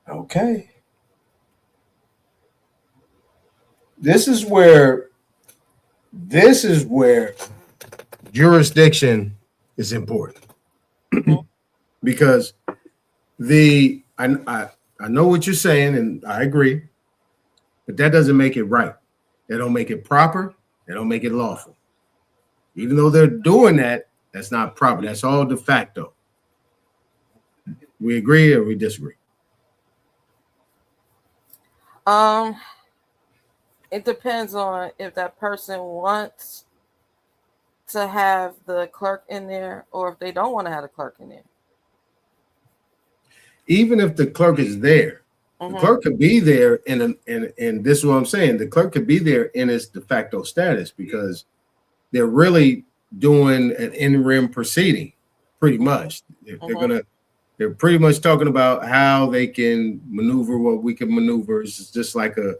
Okay. This is where jurisdiction is important. Because I know what you're saying, and I agree, but that doesn't make it right. They don't make it proper. They don't make it lawful. Even though they're doing that, that's not proper. That's all de facto. We agree or we disagree? It depends on if that person wants to have the clerk in there or if they don't want to have the clerk in there. Even if the clerk is there, the clerk could be there and this is what I'm saying. The clerk could be there in its de facto status because they're really doing an interim proceeding, pretty much. They're pretty much talking about how they can maneuver what we can maneuver. It's just like a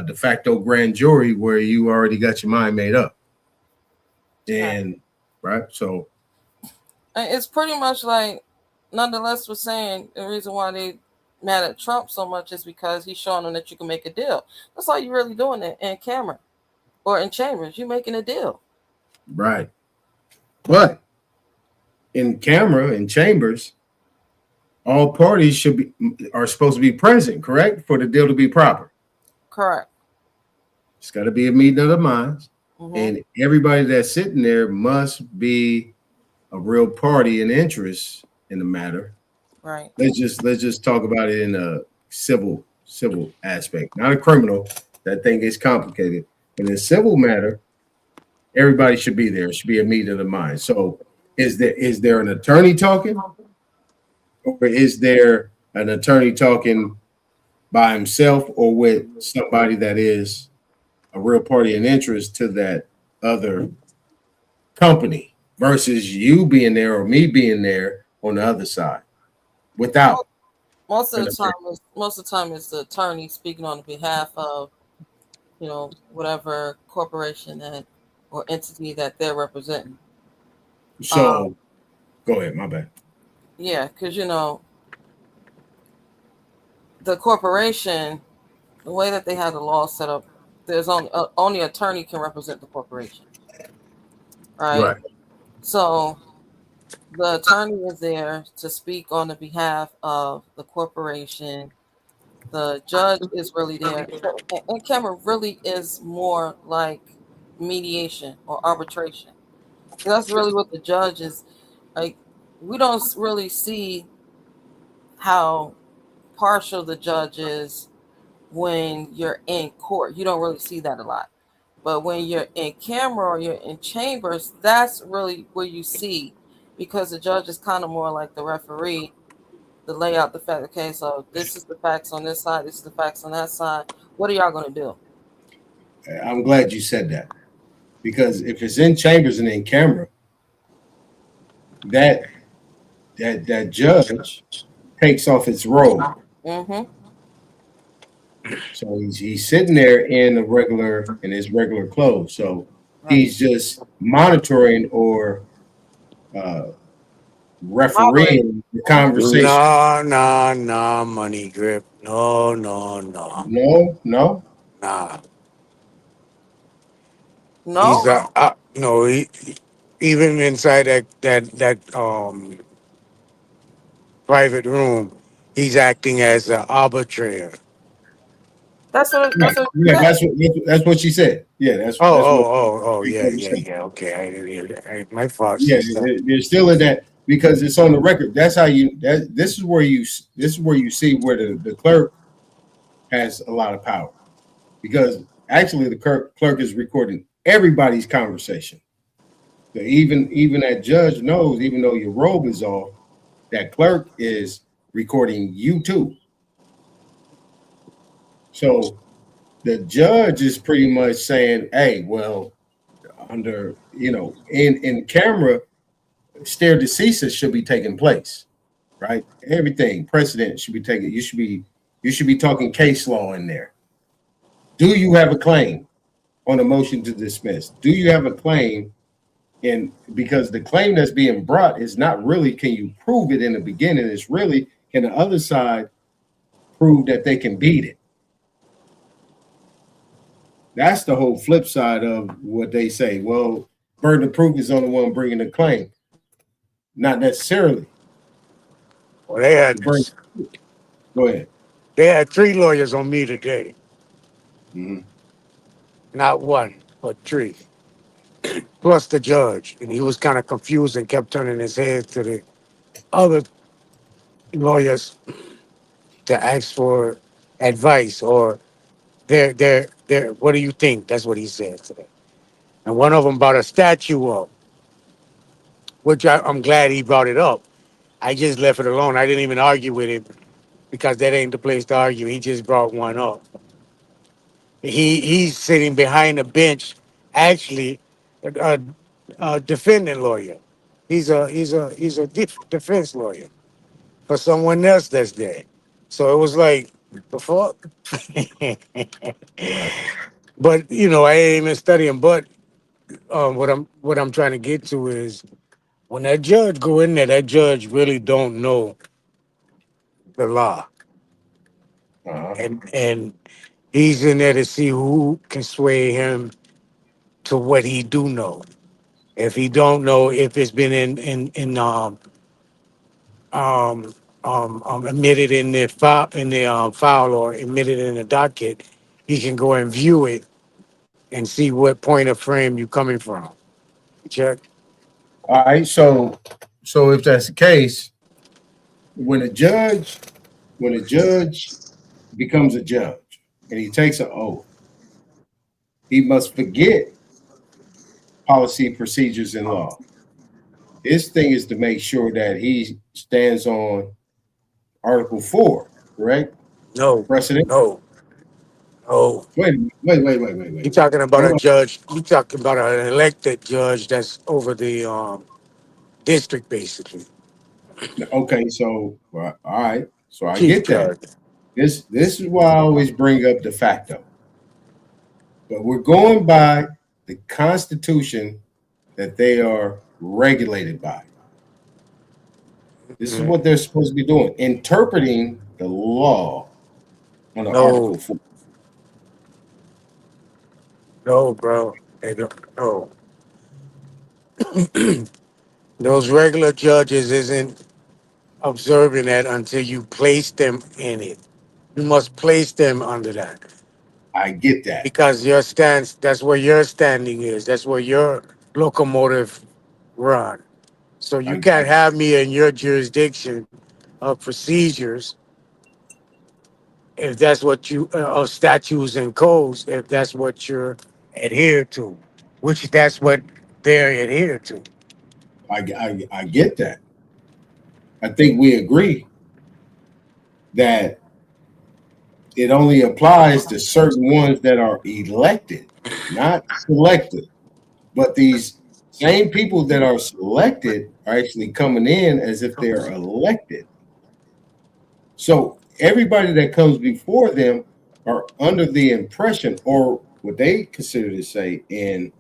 de facto grand jury where you already got your mind made up. And right, so it's pretty much like, nonetheless, we're saying the reason why they mad at Trump so much is because he's showing them that you can make a deal. That's all you're really doing it in camera or in chambers. You're making a deal. Right. But in camera, in chambers, all parties are supposed to be present, correct? For the deal to be proper. Correct. It's got to be a meeting of the minds, Mhm. and everybody that's sitting there must be a real party and interest in the matter. Right. Let's just talk about it in a civil aspect, not a criminal. That thing is complicated. In a civil matter, everybody should be there. It should be a meeting of the minds. So, is there an attorney talking, or is there an attorney talking by himself, or with somebody that is a real party and interest to that other company, versus you being there or me being there on the other side without Most of an the attorney? time it's the attorney speaking on behalf of, you know, whatever corporation that or entity that they're representing. So, go ahead. My bad. Yeah, because you know the corporation, the way that they have the law set up, there's only attorney can represent the corporation, right? Right. So the attorney is there to speak on the behalf of the corporation. The judge is really there, and camera really is more like mediation or arbitration. That's really what the judge is like. We don't really see how partial the judge is when you're in court. You don't really see that a lot. But when you're in camera or you're in chambers, that's really where you see, because the judge is kind of more like the referee to lay out the fact. Okay, so this is the facts on this side, this is the facts on that side. What are y'all going to do? I'm glad you said that, because if it's in chambers and in camera, that judge takes off his robe. Mm-hmm. So he's sitting there in his regular clothes. So he's just monitoring or refereeing the conversation. No, money grip. No. No. Nah. No. No. Even inside that private room, he's acting as an arbitrator. That's what. Yeah, that's what she said. Yeah, that's what. Yeah. Okay, I didn't hear that. My fault, Yeah, sister. they're still in that, because it's on the record. That's how this is where you see where the clerk has a lot of power, because actually the clerk is recording everybody's conversation. So even that judge knows, even though your robe is off, that clerk is recording you too. So the judge is pretty much saying, hey, well, under, in camera, stare decisis should be taking place, right? Everything precedent should be taken. You should be talking case law in there. Do you have a claim on a motion to dismiss? Do you have a claim? And because the claim that's being brought is not really, can you prove it in the beginning? It's really, can the other side prove that they can beat it? That's the whole flip side of what they say. Well, burden of proof is on the one bringing the claim. Not necessarily. Well, they had. Go ahead. They had 3 lawyers on me today. Mm-hmm. Not one, but 3. Plus the judge. And he was kind of confused and kept turning his head to the other lawyers to ask for advice or their what do you think? That's what he said today. And one of them brought a statue up, which I'm glad he brought it up. I just left it alone. I didn't even argue with him because that ain't the place to argue. He just brought one up. He's sitting behind a bench, actually, a defendant lawyer. He's a defense lawyer for someone else that's dead. So it was like the fuck. But I ain't even studying. But what I'm trying to get to is when that judge go in there, that judge really don't know the law, and he's in there to see who can sway him to what he do know. If he don't know, if it's been admitted in the file or admitted in the docket, he can go and view it and see what point of frame you coming from. Check. All right. So if that's the case, when a judge becomes a judge and he takes an oath, he must forget policy, procedures, and law. His thing is to make sure that he stands on Article 4, correct? No, Precedent. no, no. Wait. You talking about Hold a judge? You talking about an elected judge that's over the district, basically, on. Okay, so all right. So I chief get that. judge. This is why I always bring up de facto. But we're going by the Constitution that they are regulated by. This is what they're supposed to be doing, interpreting the law under No, Article 4. no, bro. They don't. No, those regular judges isn't observing that until you place them in it. You must place them under that I get that. because your stance. That's where your standing is. That's where your locomotive run. So you can't have me in your jurisdiction of procedures if that's what you of statutes and codes if that's what you're adhered to, which that's what they're adhered to. I get that. I think we agree that it only applies to certain ones that are elected, not selected. But these same people that are selected are actually coming in as if they're elected. So everybody that comes before them are under the impression, or what they consider to say in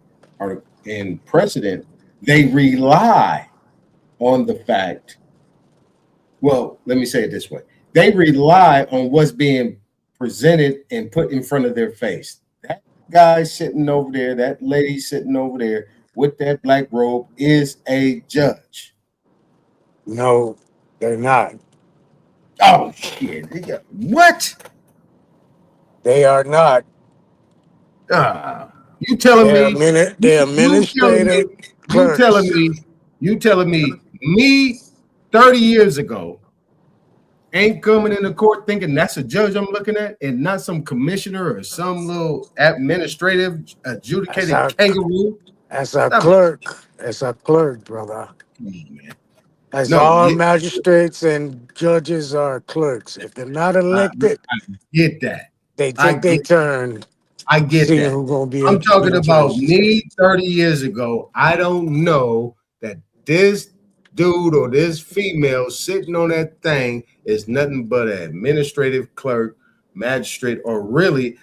precedent, they rely on the fact. Well, let me say it this way: they rely on what's being presented and put in front of their face. That guy sitting over there, that lady sitting over there with that black robe is a judge. No, they're not. Oh shit! What? They are not. You telling They're me? they're You telling me? administrative You telling clerks. me? You telling me? Me 30 years ago ain't coming into court thinking that's a judge I'm looking at and not some commissioner or some little administrative That's adjudicated our kangaroo. that's a Stop it. clerk. That's a clerk, brother. Come on, man. As No, all magistrates and judges are clerks. If they're not elected, I get that. they I take their get turn I get seeing that. who's gonna be I'm talking in about judges. me 30 years ago. I don't know that this dude or this female sitting on that thing is nothing but an administrative clerk, magistrate, or really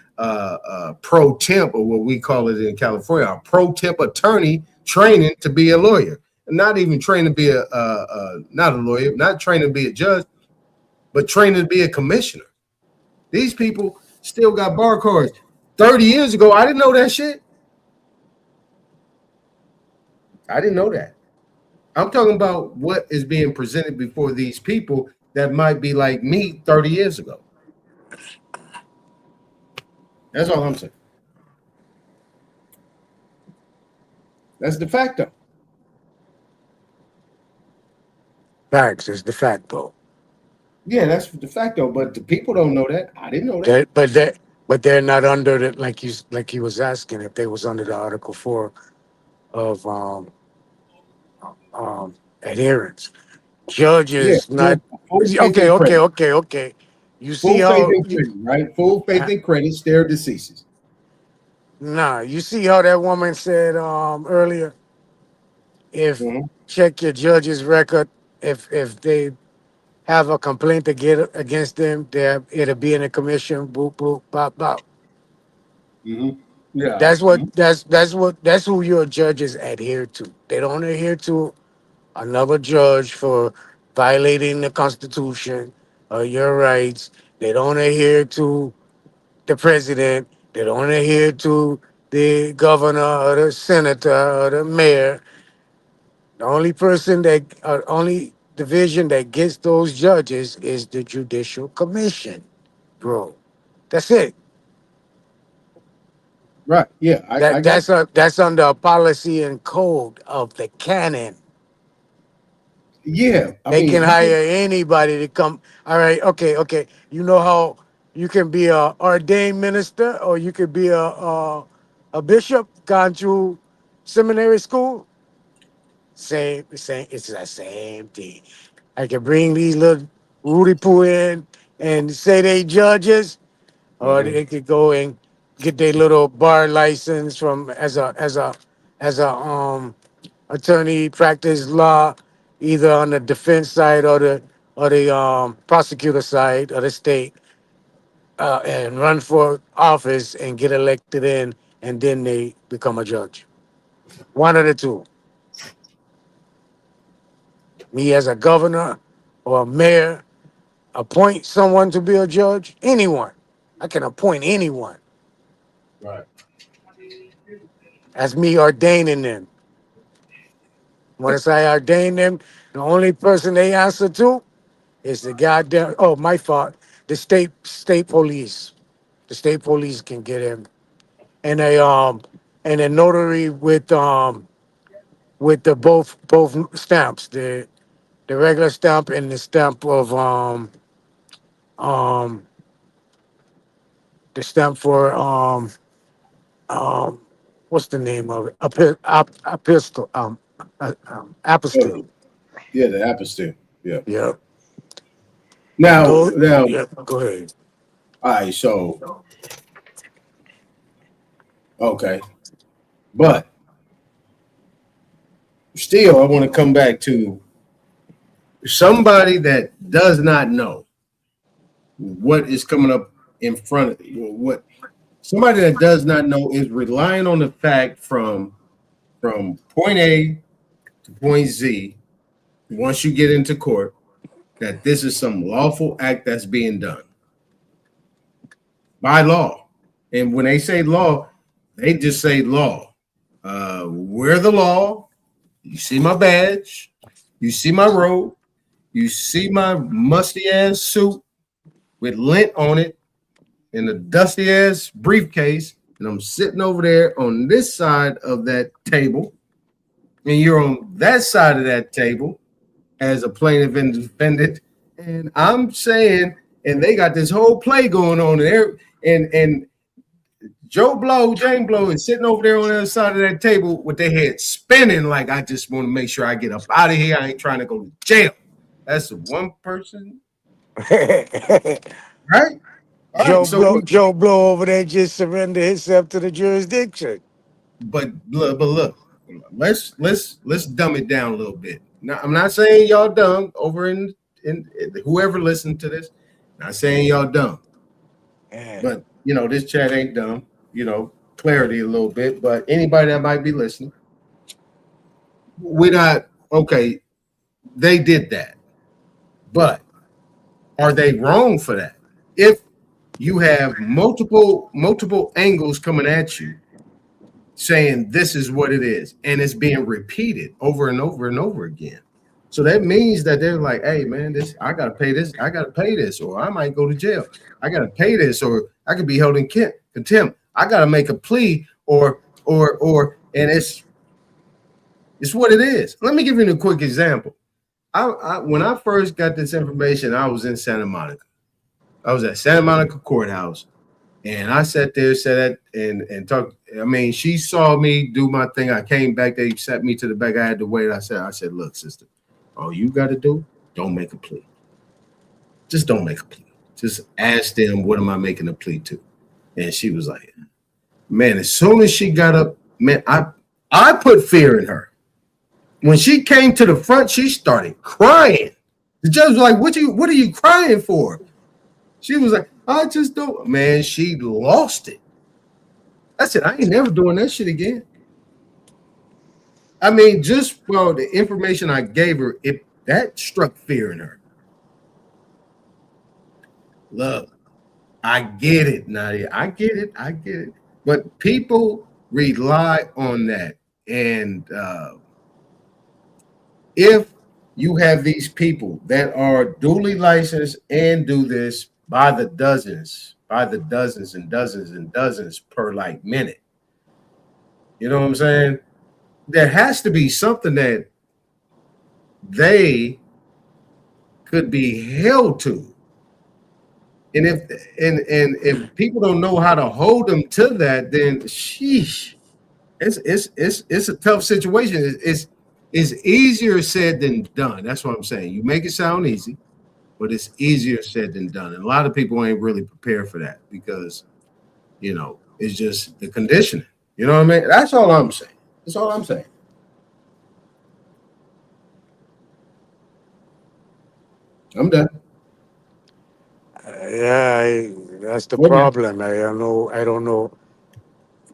pro temp, or what we call it in California, a pro temp attorney training to be a lawyer. Not even trained to be not a lawyer, not trained to be a judge, but trained to be a commissioner. These people still got bar cards. 30 years ago, I didn't know that shit. I didn't know that. I'm talking about what is being presented before these people that might be like me 30 years ago. That's all I'm saying. That's de facto. Facts is de facto. Yeah, that's de facto, but the people don't know that. I didn't know that. But they're not under it like you was asking if they was under the Article 4 of adherence. Yeah, Judges not full faith okay, and okay, credit. okay, okay. You see Full faith how and credit, right? Full faith and credit, stare deceases. nah, you see how that woman said earlier, if check your judge's record, if they have a complaint to get against them, it'll be in a commission, boop, boop, bop, bop. Yeah. That's who your judges adhere to. They don't adhere to another judge for violating the Constitution or your rights. They don't adhere to the president. They don't adhere to the governor or the senator or the mayor. The only division that gets those judges is the Judicial Commission, bro. That's it. Right. Yeah. I got. That's under a policy and code of the canon. Yeah. I They can mean, you hire can. anybody to come. All right, okay. You know how you can be a ordained minister, or you could be a bishop, gone through seminary school. Same. It's the same thing. I can bring these little Rudy Poo in and say they judges, or Mhm. they could go and get their little bar license from as a attorney, practice law, either on the defense side or the prosecutor side of the state, and run for office and get elected in, and then they become a judge. One of the two. Me as a governor or a mayor, appoint someone to be a judge. Anyone, I can appoint anyone. Right. That's me ordaining them. Once I ordain them, the only person they answer to is the goddamn. Oh, my fault. The state police. The state police can get him, and a notary with the both stamps, the regular stamp and the stamp of um the stamp for um what's the name of it? Epistle apostille. Oh, yeah. The apostille. Yeah. Yeah. Now, Those. now. Yeah. Go ahead. All right. So, okay, but still, I want to come back to somebody that does not know what is coming up in front of what somebody that does not know is relying on the fact from point A to point Z. Once you get into court, that this is some lawful act that's being done by law. And when they say law, they just say law. We're the law. You see my badge. You see my robe. You see my musty ass suit with lint on it and a dusty ass briefcase. And I'm sitting over there on this side of that table. And you're on that side of that table as a plaintiff and defendant. And I'm saying, and they got this whole play going on there. And Joe Blow, Jane Blow is sitting over there on the other side of that table with their head spinning like, I just want to make sure I get up out of here. I ain't trying to go to jail. That's one person, right? All right, Joe Blow over there just surrendered himself to the jurisdiction. But look, let's dumb it down a little bit. Now, I'm not saying y'all dumb over in whoever listened to this. Not saying y'all dumb, but this chat ain't dumb. Clarity a little bit. But anybody that might be listening, we're not okay. They did that, but are they wrong for that? If you have multiple angles coming at you, saying this is what it is, and it's being repeated over and over and over again. So that means that they're like, hey man, I gotta pay this, or I might go to jail. I gotta pay this, or I could be held in contempt. I gotta make a plea, or and it's what it is. Let me give you a quick example. When I first got this information, I was in Santa Monica. I was at Santa Monica Courthouse. And I sat there, said that, and talked. I mean, she saw me do my thing. I came back. They sat me to the back. I had to wait. I said, look, sister, all you got to do, don't make a plea. Just don't make a plea. Just ask them, what am I making a plea to? And she was like, man, as soon as she got up, man, I put fear in her. When she came to the front, she started crying. The judge was like, what are you crying for? She was like, I just don't. Man, she lost it. I said, I ain't never doing that shit again. I mean, just for the information I gave her, that struck fear in her. Look, I get it, Nadia. I get it. But people rely on that. And if you have these people that are duly licensed and do this by the dozens and dozens and dozens per like minute, You know what I'm saying? There has to be something that they could be held to. And if people don't know how to hold them to that, then sheesh, it's a tough situation. It's easier said than done. That's what I'm saying. You make it sound easy, but it's easier said than done. And a lot of people ain't really prepared for that because it's just the conditioning. You know what I mean? That's all I'm saying. That's all I'm saying. I'm done. That's the Okay. problem. I don't know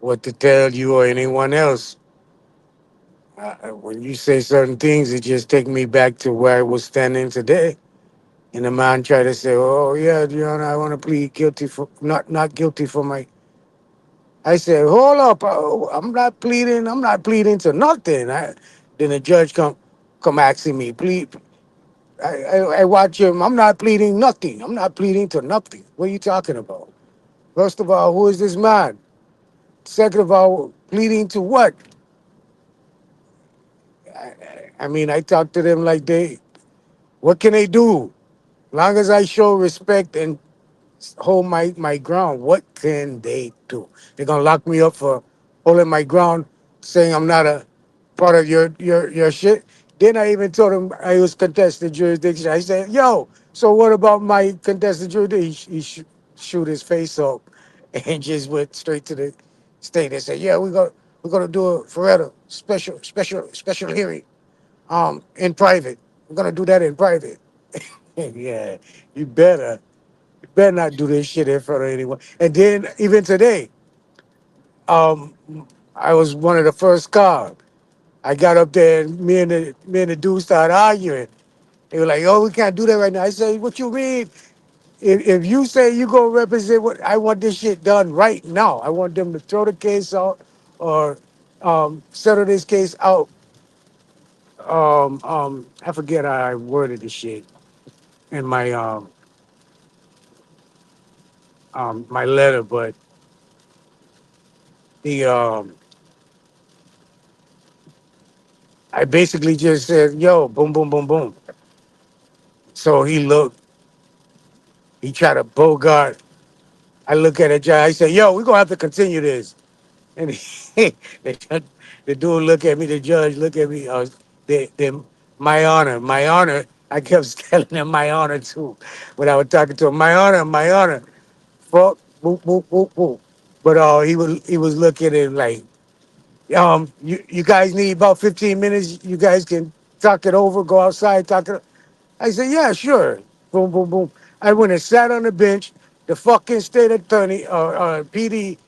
what to tell you or anyone else. When you say certain things, it just take me back to where I was standing today. And the man tried to say, "Oh yeah, Your Honor, I want to plead guilty for not guilty for my." I said, "Hold up, I'm not pleading. I'm not pleading to nothing." Then the judge come asking me, "Plead." I watch him. I'm not pleading nothing. I'm not pleading to nothing. What are you talking about? First of all, who is this man? Second of all, pleading to what? I mean, I talk to them like what can they do? Long as I show respect and hold my ground, what can they do? They're gonna lock me up for holding my ground, saying I'm not a part of your shit. Then I even told him I was contested jurisdiction. I said, "Yo, so what about my contested jurisdiction?" Shoot his face up and just went straight to the state and said, "Yeah, we're gonna do a forever special hearing in private. We're gonna do that in private." Yeah, you better. Better not do this shit in front of anyone. And then even today, um, I was one of the first cars. I got up there and me and the dude started arguing. They were like, "Oh, we can't do that right now." I said, "What you mean? If you say you gonna represent what I want this shit done right now. I want them to throw the case out or settle this case out." I forget how I worded the shit in my letter, but the I basically just said, "Yo, boom, boom, boom, boom." So he looked, he tried to bogart. I look at the judge, I say, "Yo, we're gonna have to continue this." And the dude look at me, the judge look at me, my honor, my honor. I kept telling him my honor too. When I was talking to him, my honor. Fuck, boop, boop, boop, boop. But he was looking at it like, you guys need about 15 minutes. You guys can talk it over, go outside, talk it. I said, "Yeah, sure." Boom, boom, boom. I went and sat on the bench. The fucking state attorney or PD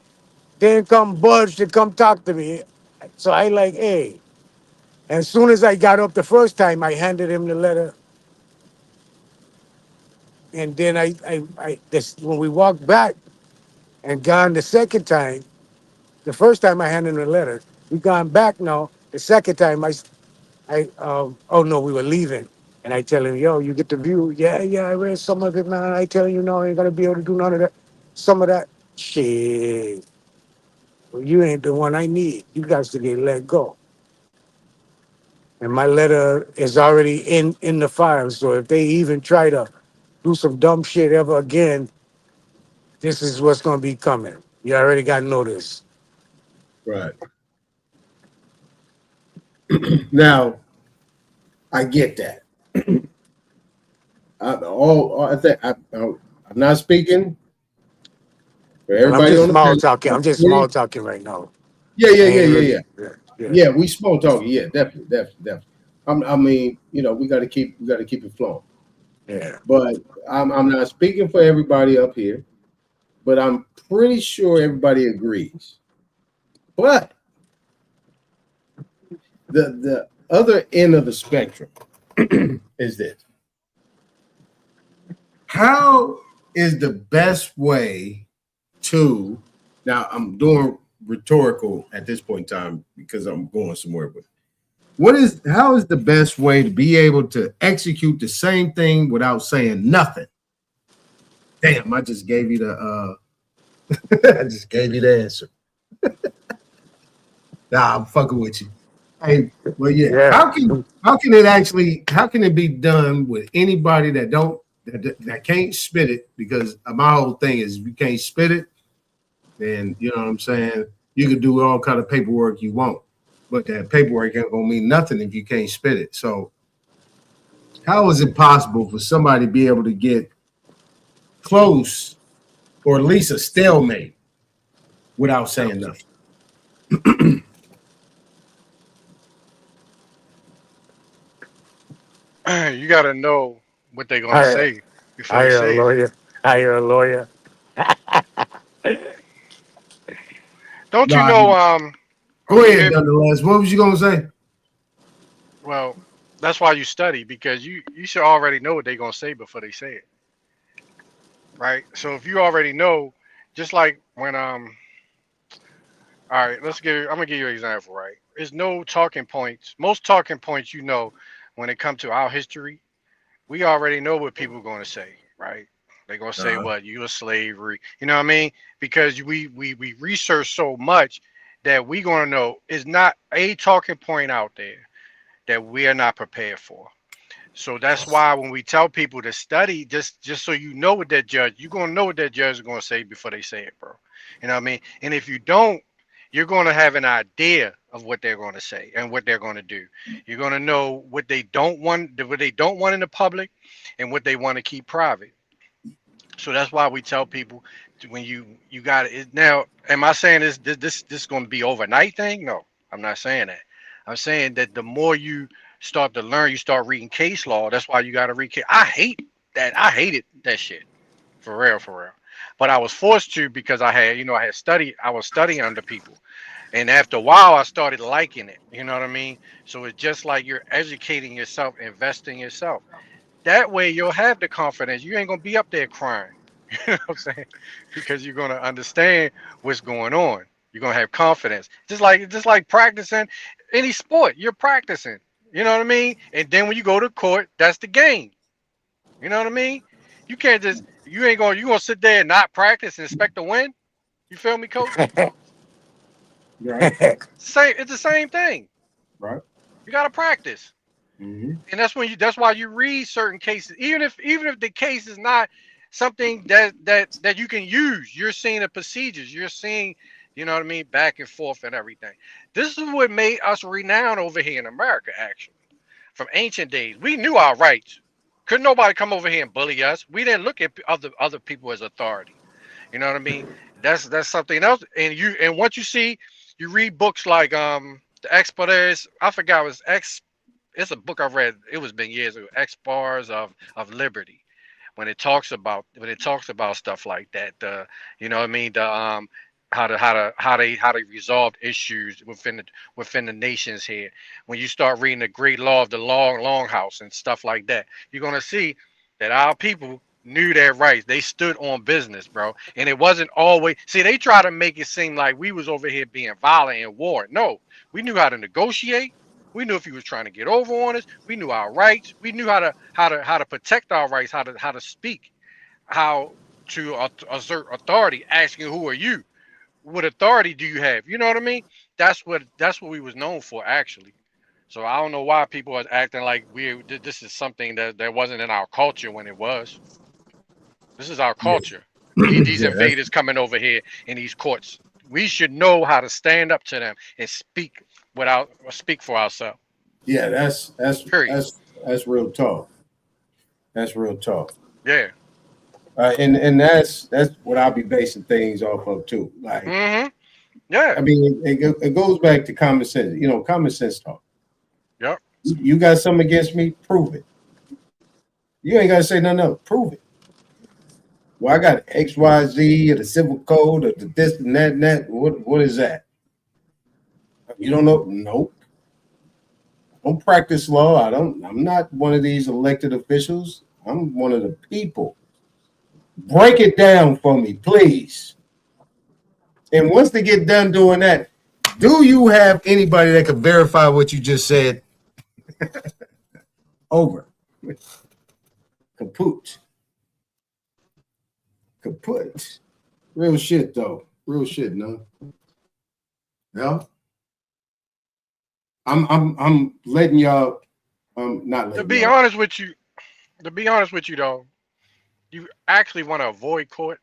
didn't come budge to come talk to me. So I like, hey. As soon as I got up the first time, I handed him the letter. And then when we walked back and gone the second time, the first time I handed him the letter, we gone back now. The second time oh no, we were leaving. And I tell him, "Yo, you get the view." "Yeah, yeah, I read some of it, man. I tell you, no, I ain't gonna be able to do none of that. Some of that shit. Well, you ain't the one I need. You guys to get let go." And my letter is already in the file. So if they even try to do some dumb shit ever again, this is what's gonna be coming. You already got notice. Right. Now, I get that. I'm not speaking for Well, I'm everybody just on the small panel. talking. I'm just small talking right now. Yeah, I ain't really, yeah. yeah. We small talking. Yeah, definitely. I mean, we got to keep it flowing. Yeah. But I'm not speaking for everybody up here, but I'm pretty sure everybody agrees. But the other end of the spectrum is this: how is the best way to? Now I'm doing rhetorical at this point in time because I'm going somewhere. But how is the best way to be able to execute the same thing without saying nothing? Damn, I just gave you the I just gave you the answer. Nah, I'm fucking with you. Hey, well, yeah. Yeah. How can it be done with anybody that can't spit it? Because my whole thing is, if you can't spit it, then you know what I'm saying. You could do all kind of paperwork you want, but that paperwork ain't gonna mean nothing if you can't spit it. So, how is it possible for somebody to be able to get close or at least a stalemate without saying nothing? You got to know what they're gonna Hire, say before you hire a say it. lawyer. Hire a lawyer. Don't you Nah, know? go You ahead, hear me? nonetheless. What was you gonna say? Well, that's why you study, because you should already know what they're gonna say before they say it, right? So if you already know, just like when all right, I'm gonna give you an example, right? There's no talking points. Most talking points, when it comes to our history, we already know what people are gonna say, right? They're gonna say Uh-huh. what you a slavery, you know what I mean? Because we research so much that we gonna know is not a talking point out there that we are not prepared for. So that's why when we tell people to study, just so you know what that judge, you're gonna know what that judge is gonna say before they say it, bro. You know what I mean? And if you don't, you're gonna have an idea of what they're gonna say and what they're gonna do. You're gonna know what they don't want in the public, and what they want to keep private. So that's why we tell people when you got it now. Am I saying this going to be overnight thing? No, I'm not saying that. I'm saying that the more you start to learn, you start reading case law. That's why you got to read case. I hate that. I hated that shit for real, for real. But I was forced to because I was studying under people, and after a while, I started liking it. You know what I mean? So it's just like you're educating yourself, investing yourself. That way, you'll have the confidence. You ain't gonna be up there crying. You know what I'm saying? Because you're gonna understand what's going on. You're gonna have confidence. Just like practicing any sport, you're practicing. You know what I mean? And then when you go to court, that's the game. You know what I mean? You can't just you gonna sit there and not practice and expect to win. You feel me, coach? Right. It's the same thing. Right. You gotta practice. Mm-hmm. And that's why you read certain cases, even if the case is not something that you can use. You're seeing the procedures, you're seeing, you know what I mean, back and forth and everything. This is what made us renowned over here in America, actually. From ancient days, we knew our rights. Couldn't nobody come over here and bully us. We didn't look at other people as authority. You know what I mean? That's something else. And once you read books like the Exporters, I forgot, it was X, it's a book I read. It was been years ago. X bars of liberty. When it talks about stuff like that, you know what I mean, the how they resolved issues within the nations here. When you start reading the Great Law of the Longhouse and stuff like that, you're gonna see that our people knew their rights. They stood on business, bro. And it wasn't always, see, they try to make it seem like we was over here being violent in war. No, we knew how to negotiate. We knew if he was trying to get over on us. We knew our rights. We knew how to protect our rights, how to speak, how to assert authority, asking who are you? What authority do you have? You know what I mean? That's what we was known for, actually. So I don't know why people are acting like this is something that wasn't in our culture when it was. This is our Yeah. culture. These Yeah. That's invaders coming over here in these courts. We should know how to stand up to them and speak for ourselves. yeah. That's that's Period. that's that's real talk. That's real talk. Yeah. And that's what I'll be basing things off of too. Like, Mm-hmm. Yeah. I mean, it goes back to common sense. You know, common sense talk. Yep. You got something against me? Prove it. You ain't got to say nothing else. Prove it. Well, I got X, Y, Z, or the civil code, or the this and that and that. What is that? You don't know? Nope. I don't practice law. I'm not one of these elected officials. I'm one of the people. Break it down for me, please. And once they get done doing that, do you have anybody that can verify what you just said? Over. Kaput. Kaput. Real shit, though. Real shit, no? Yeah. I'm letting y'all. Not letting To be y'all. honest with you, though, you actually want to avoid court.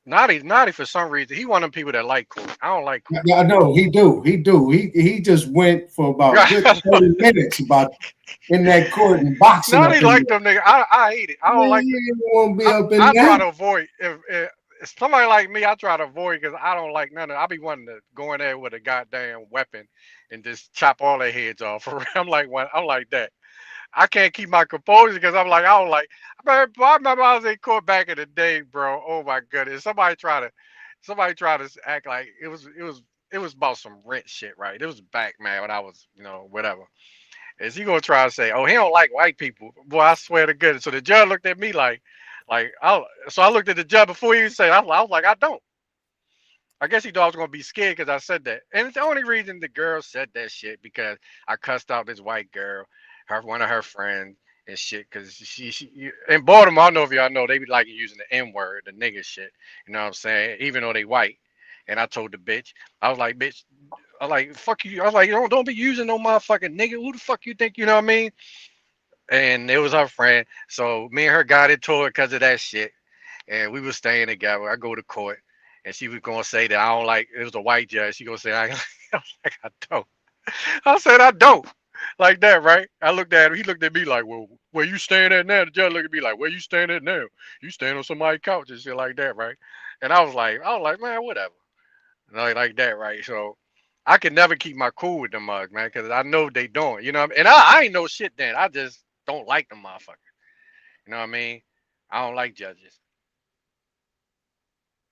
Naughty for some reason. He one of them people that like court. I don't like court. I know he do. He just went for about a good 30 minutes about in that court and boxing up Naughty in like there. them nigga. I hate it. I don't like. You won't be up in I try there. to avoid if somebody like me. I try to avoid because I don't like none of. I be wanting to go in there with a goddamn weapon and just chop all their heads off. I'm like that. I can't keep my composure because I'm like I don't like. I remember I was in court back in the day, bro. Oh my goodness, somebody try to act like it was about some rent shit, right? It was back, man, when I was whatever. Is he gonna try to say, oh, he don't like white people? Boy, I swear to goodness. So the judge looked at me so I looked at the judge before he said, I was like, I don't. I guess he thought I was gonna be scared because I said that. And it's the only reason the girl said that shit because I cussed out this white girl, one of her friends and shit. Because in Baltimore, I don't know if y'all know, they be like using the N word, the nigga shit. You know what I'm saying? Even though they white. And I told the bitch, I was like, bitch, I was like, fuck you. I was like, don't be using no motherfucking nigga. Who the fuck you think? You know what I mean? And it was her friend. So me and her got into it because of that shit. And we were staying together. I go to court, and she was gonna say that I don't like. It was a white judge. She gonna say I was like I don't. I said I don't. Like that, right? I looked at him. He looked at me like, well, where you staying at now? The judge looked at me like, where you staying at now? You staying on somebody's couch and shit like that, right? And I was like, man, whatever. Like that, right? So I can never keep my cool with them mugs, man, because I know they don't. You know what I mean? And I ain't no shit then. I just don't like them motherfuckers. You know what I mean? I don't like judges.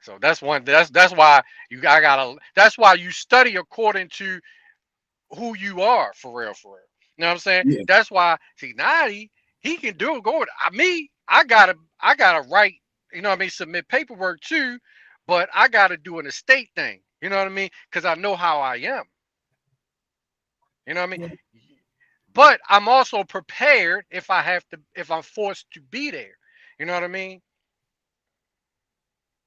So that's one. That's why I gotta. That's why you study according to who you are for real, for real. You know what I'm saying? Yeah. That's why. See, now he can do it. Go with me. I gotta write. You know what I mean? Submit paperwork too, but I gotta do an estate thing. You know what I mean? Because I know how I am. You know what I mean? But I'm also prepared if I'm forced to be there. You know what I mean?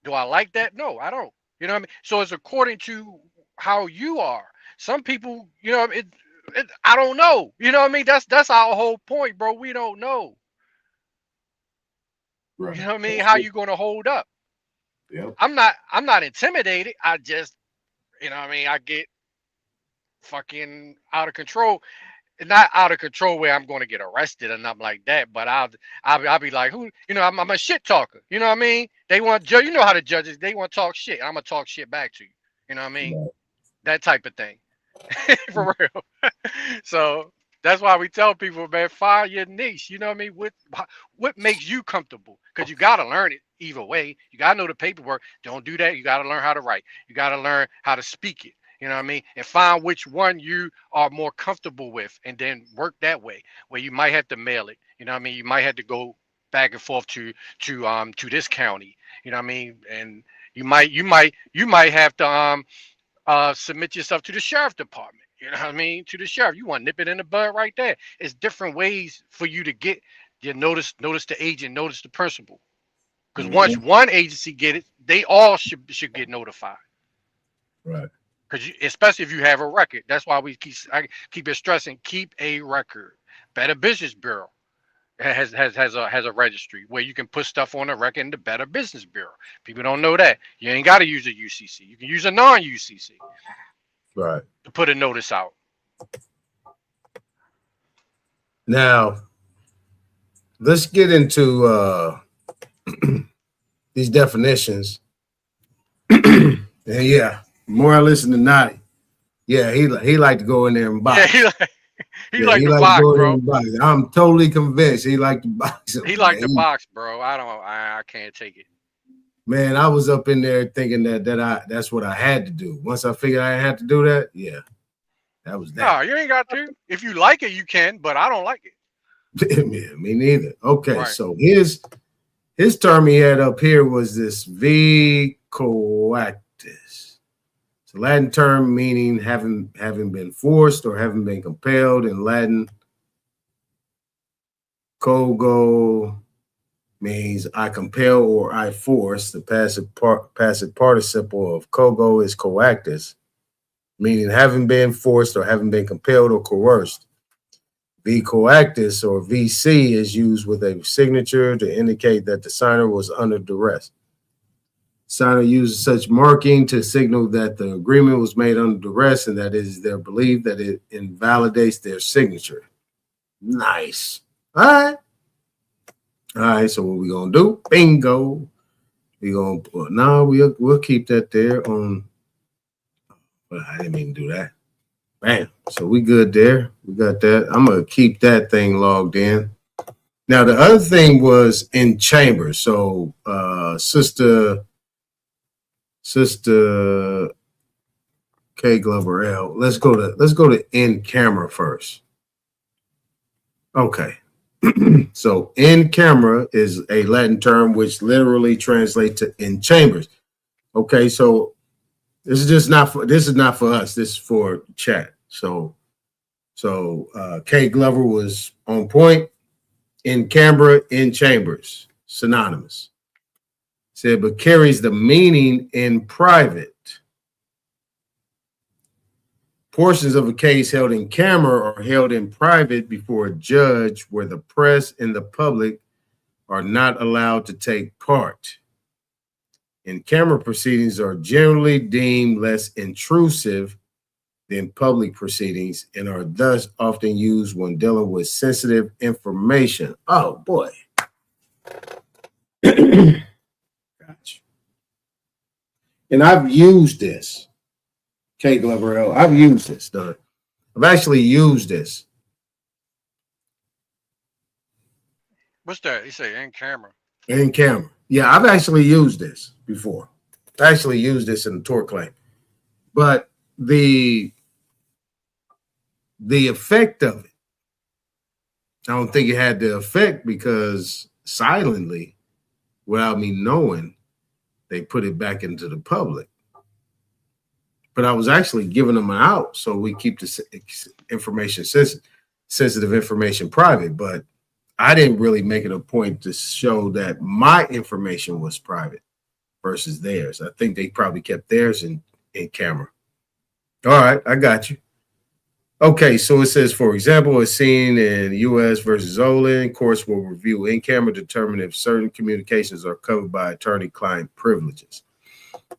Do I like that? No, I don't. You know what I mean? So it's according to how you are. Some people, I don't know. You know what I mean? That's our whole point, bro. We don't know. Right. You know what I mean? How you gonna hold up? Yep. I'm not intimidated. I just, you know what I mean? I get fucking out of control. Not out of control where I'm going to get arrested and nothing like that, but I'll be like, who, I'm a shit talker. You know what I mean? They want judge. You know how the judges, they want to talk shit. I'm gonna talk shit back to you. You know what I mean? Right. That type of thing. For real. So that's why we tell people, man, find your niche. You know what I mean? What makes you comfortable? Because you got to learn it either way. You got to know the paperwork. Don't do that. You got to learn how to write. You got to learn how to speak it. You know what I mean? And find which one you are more comfortable with and then work that way. Where you might have to mail it. You know what I mean? You might have to go back and forth to this county. You know what I mean? And you might have to submit yourself to the sheriff department. You know what I mean? To the sheriff. You want to nip it in the bud right there. It's different ways for you to get your notice the agent, notice the principal. Because once one agency get it, they all should get notified. Right. Because especially if you have a record. That's why I keep it stressing, keep a record. Better Business Bureau has a registry where you can put stuff on the record in the Better Business Bureau. People don't know that. You ain't got to use a UCC. You can use a non-UCC. Right. To put a notice out. Now, let's get into these definitions. And yeah, the more I listen to Naughty, yeah, he like to go in there and box. Yeah, he like to box, bro. I'm totally convinced he like to box. He like to box, bro. I can't take it. Man, I was up in there thinking that's what I had to do. Once I figured I had to do that, yeah, that was that. No, you ain't got to. If you like it, you can, but I don't like it. Yeah, me neither. Okay, right. So his term he had up here was this v coactus. It's a Latin term meaning having been forced or having been compelled. In Latin, cogo means I compel or I force. The passive participle of cogo is coactus, meaning having been forced or having been compelled or coerced. V coactus or VC is used with a signature to indicate that the signer was under duress. Signer uses such marking to signal that the agreement was made under duress and that it is their belief that it invalidates their signature. Nice. All right. All right. So what we gonna do? Bingo. We gonna we'll keep that there on. Well, I didn't mean to do that. Bam. So we good there. We got that. I'm gonna keep that thing logged in. Now the other thing was in chambers. So Sister K Glover L. Let's go to in camera first. Okay. So in camera is a Latin term which literally translates to in chambers. Okay, so this is not for us. This is for chat. So K Glover was on point. In camera, in chambers, synonymous. Said, but carries the meaning in private. Portions of a case held in camera or held in private before a judge where the press and the public are not allowed to take part. In-camera proceedings are generally deemed less intrusive than public proceedings and are thus often used when dealing with sensitive information. Oh, boy. Gotcha. And I've used this. K Glover L. I've used this, Don. I've actually used this. What's that? You say in camera. In camera. Yeah, I've actually used this before. I actually used this in the tort claim. But the effect of it, I don't think it had the effect because silently, without me knowing, they put it back into the public. But I was actually giving them an out, so we keep the information sensitive information private. But I didn't really make it a point to show that my information was private versus theirs. I think they probably kept theirs in camera. All right, I got you. Okay, so it says, for example, as seen in U.S. versus Olin, courts will review in camera, determine if certain communications are covered by attorney-client privileges.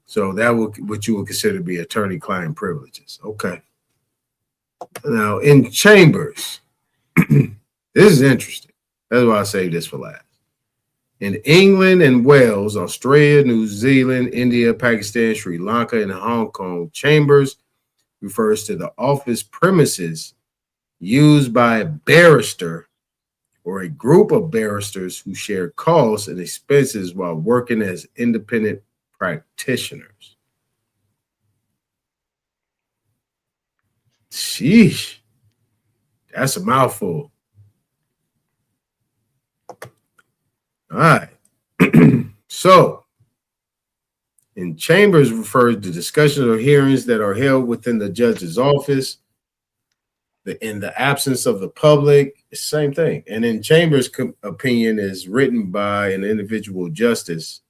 So that would what you would consider to be attorney-client privileges. Okay. Now, in chambers, this is interesting. That's why I saved this for last. In England and Wales, Australia, New Zealand, India, Pakistan, Sri Lanka, and Hong Kong, chambers refers to the office premises used by a barrister or a group of barristers who share costs and expenses while working as independent practitioners. Sheesh. That's a mouthful. All right. So, in chambers refers to discussions or hearings that are held within the judge's office in the absence of the public. Same thing. And in chambers, opinion is written by an individual justice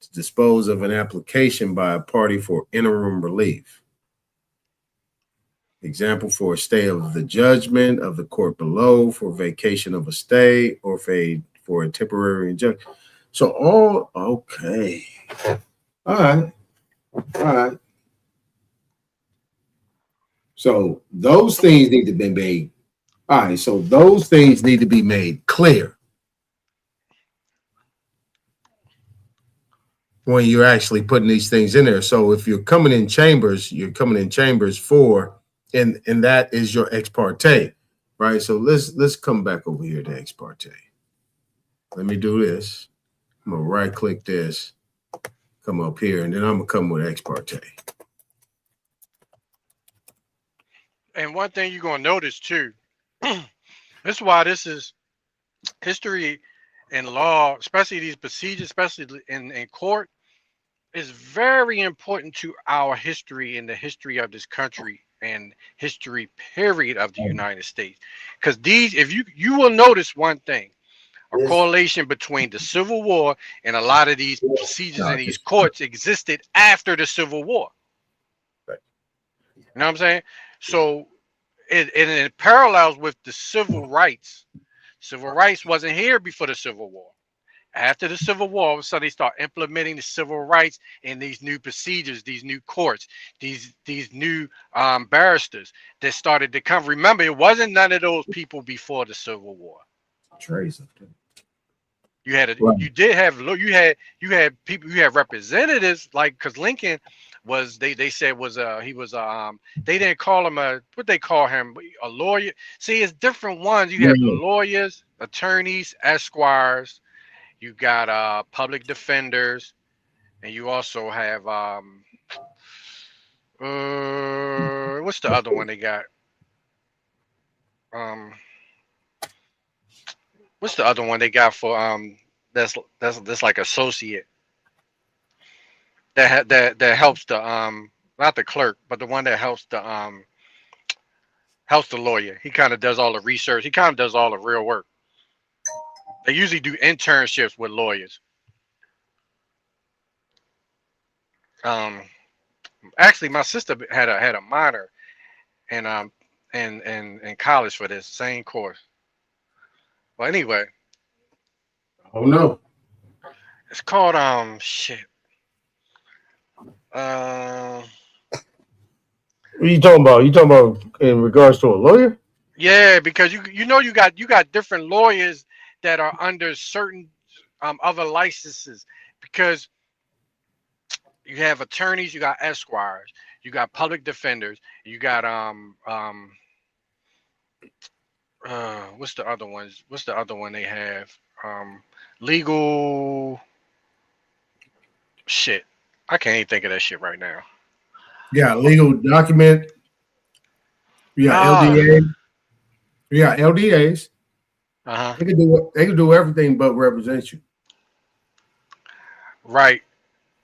to dispose of an application by a party for interim relief. Example, for a stay of the judgment of the court below, for vacation of a stay, or for a temporary injunction. So all, okay. All right. All right. So those things need to be made. All right. So those things need to be made clear when you're actually putting these things in there. So if you're coming in chambers, you're coming in chambers for, and that is your ex parte, right? So let's come back over here to ex parte. Let me do this. I'm gonna right click this, come up here, and then I'm gonna come with ex parte. And one thing you're gonna notice too, this is why this is history and law, especially these procedures, especially in court, is very important to our history and the history of this country and history period of the United States. Because these, if you will notice one thing, a correlation between the Civil War and a lot of these procedures in these courts existed after the Civil War. You know what I'm saying? So it parallels with the civil rights. Civil rights wasn't here before the Civil War. After the Civil War, all of a sudden they start implementing the civil rights in these new procedures, these new courts, these new barristers that started to come. Remember, it wasn't none of those people before the Civil War. Trace. You had Right. you had people, you had representatives, like, because Lincoln was, they said was he was they didn't call him what they call him, a lawyer. See, it's different ones. You have the lawyers, attorneys, esquires. You got public defenders, and you also have what's the other one they got? Um, what's the other one they got for that's like associate that helps the not the clerk, but the one that helps the lawyer. He kind of does all the research. He kind of does all the real work. They usually do internships with lawyers. Actually, my sister had a minor in college for this same course. Well, anyway, Oh no. it's called shit. What are you talking about? You talking about in regards to a lawyer? Yeah, because you know you got different lawyers that are under certain other licenses, because you have attorneys, you got esquires, you got public defenders, you got what's the other ones? What's the other one they have? Legal shit. I can't even think of that shit right now. Yeah, legal document. Yeah, LDA. Yeah, LDAs. Uh-huh. They can do everything but represent you. Right.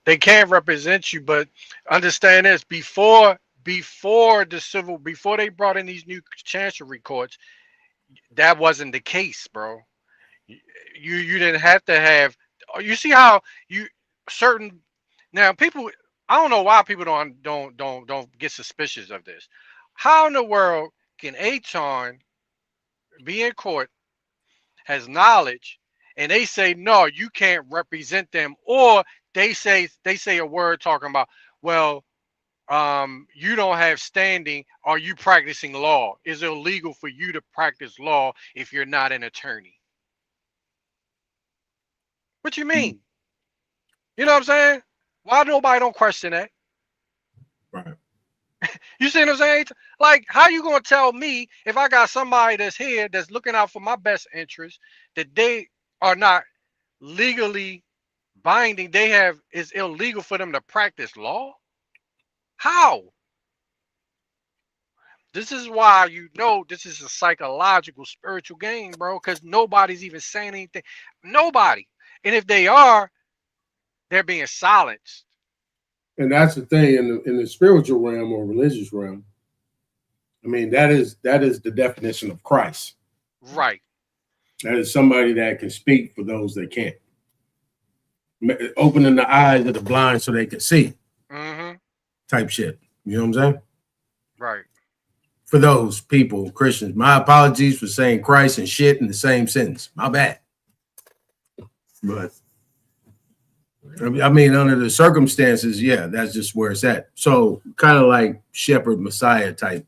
They can't represent you, but understand this: before they brought in these new chancery courts, that wasn't the case, bro. You didn't have to have. You see how you certain now people. I don't know why people don't get suspicious of this. How in the world can Aton be in court, has knowledge, and they say no, you can't represent them, or they say a word talking about, well, you don't have standing. Are you practicing law? Is it illegal for you to practice law if you're not an attorney? What you mean? You know what I'm saying? Why nobody don't question that? Right. You see what I'm saying? Like, how you gonna tell me if I got somebody that's here that's looking out for my best interest, that they are not legally binding? It's illegal for them to practice law? How? This is why this is a psychological, spiritual game, bro, because nobody's even saying anything. Nobody. And if they are, they're being silenced. And that's the thing in the spiritual realm or religious realm. I mean, that is the definition of Christ. Right. That is somebody that can speak for those that can't. Opening the eyes of the blind so they can see. Mm-hmm. Type shit. You know what I'm saying? Right. For those people, Christians, my apologies for saying Christ and shit in the same sentence. My bad. But I mean, under the circumstances, yeah, that's just where it's at. So kind of like shepherd Messiah type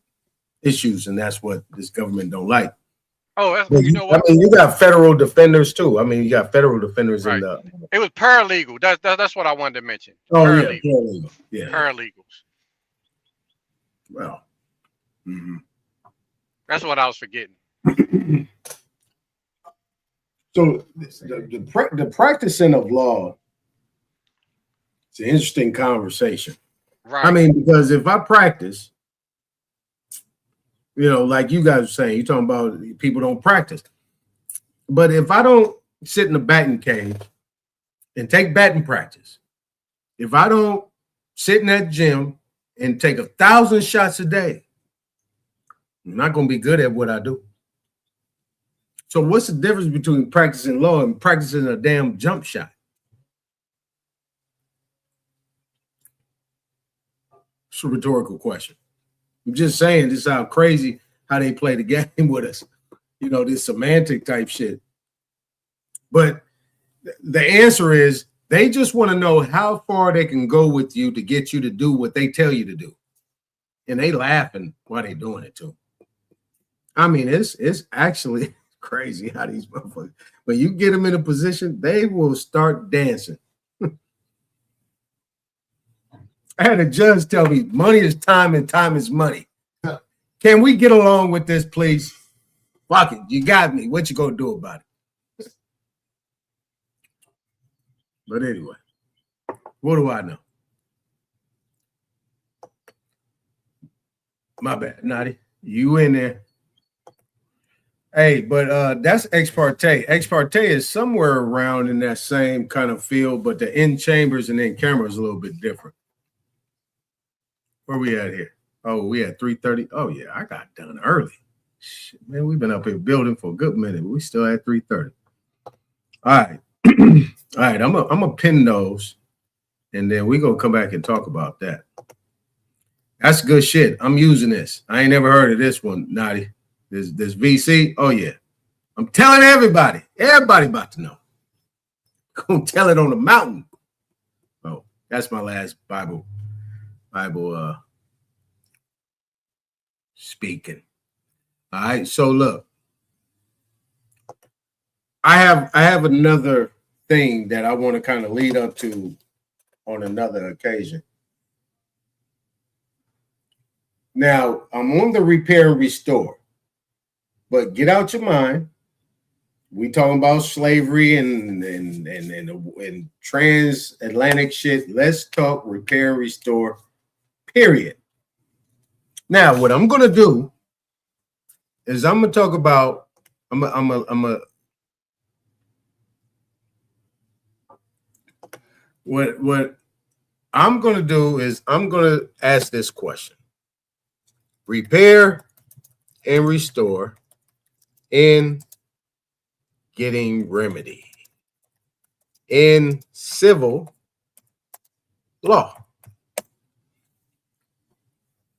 issues, and that's what this government don't like. Oh, you know what? I mean, you got federal defenders too. I mean, you got federal defenders in the. It was paralegal. That's what I wanted to mention. Oh paralegal. Yeah, paralegal. Yeah, paralegals. Well, mm-hmm. That's what I was forgetting. So the practicing of law, it's an interesting conversation. Right. I mean, because if I practice, you know, like you guys are saying, you're talking about people don't practice. But if I don't sit in the batting cage and take batting practice, if I don't sit in that gym and take 1,000 shots a day, I'm not going to be good at what I do. So what's the difference between practicing law and practicing a damn jump shot? It's a rhetorical question. I'm just saying, this is how crazy how they play the game with us. You know, this semantic type shit. But the answer is they just want to know how far they can go with you to get you to do what they tell you to do. And they laughing while they doing it too. I mean, it's actually crazy how these motherfuckers, when you get them in a position, they will start dancing. I had a judge tell me money is time and time is money. Can we get along with this, please? Fuck it, you got me. What you gonna do about it? But anyway, what do I know? My bad, Naughty. You in there. Hey, but that's ex parte. Ex parte is somewhere around in that same kind of field, but the in chambers and in camera is a little bit different. Where we at here? Oh, we at 3:30. Oh, yeah, I got done early. Shit, man, we've been up here building for a good minute, but we still at 3:30. All right. All right, I'm gonna pin those, and then we're gonna come back and talk about that. That's good shit. I'm using this. I ain't never heard of this one, Naughty. This VC. Oh, yeah. I'm telling everybody. Everybody about to know. Gonna tell it on the mountain. Oh, that's my last Bible speaking. All right. So look, I have another thing that I want to kind of lead up to on another occasion. Now, I'm on the repair and restore, but get out your mind. We talking about slavery and transatlantic shit. Let's talk repair and restore, period. Now, what I'm going to do is I'm going to talk about, what I'm going to do is I'm going to ask this question. Repair and restore in getting remedy in civil law.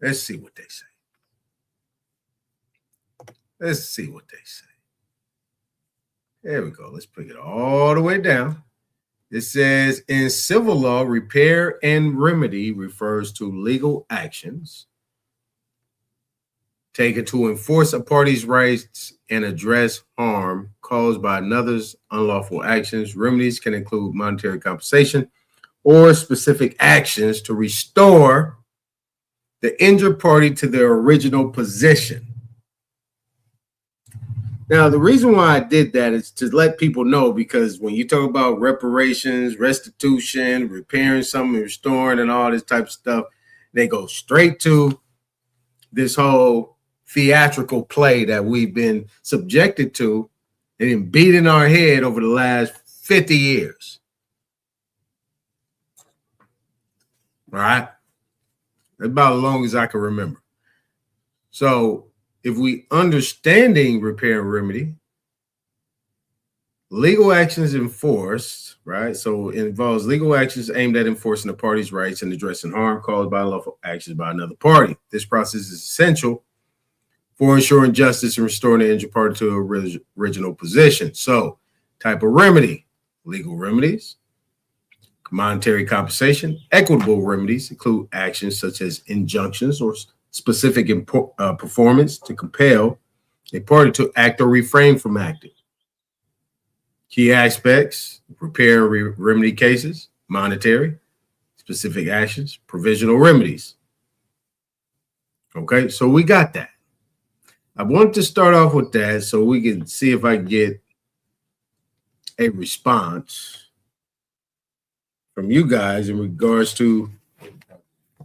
Let's see what they say. Let's see what they say. There we go. Let's bring it all the way down. It says in civil law, repair and remedy refers to legal actions taken to enforce a party's rights and address harm caused by another's unlawful actions. Remedies can include monetary compensation or specific actions to restore the injured party to their original position. Now, the reason why I did that is to let people know, because when you talk about reparations, restitution, repairing something, restoring, and all this type of stuff, they go straight to this whole theatrical play that we've been subjected to and beat in our head over the last 50 years. All right? That's about as long as I can remember. So if we understanding repair and remedy, legal actions enforced, right? So it involves legal actions aimed at enforcing the party's rights and addressing harm caused by unlawful actions by another party. This process is essential for ensuring justice and restoring the injured party to a original position. So, type of remedy: legal remedies, monetary compensation. Equitable remedies include actions such as injunctions or specific performance to compel a party to act or refrain from acting. Key aspects: repair and remedy cases, monetary, specific actions, provisional remedies. Okay, so we got that. I wanted to start off with that so we can see if I can get a response from you guys in regards to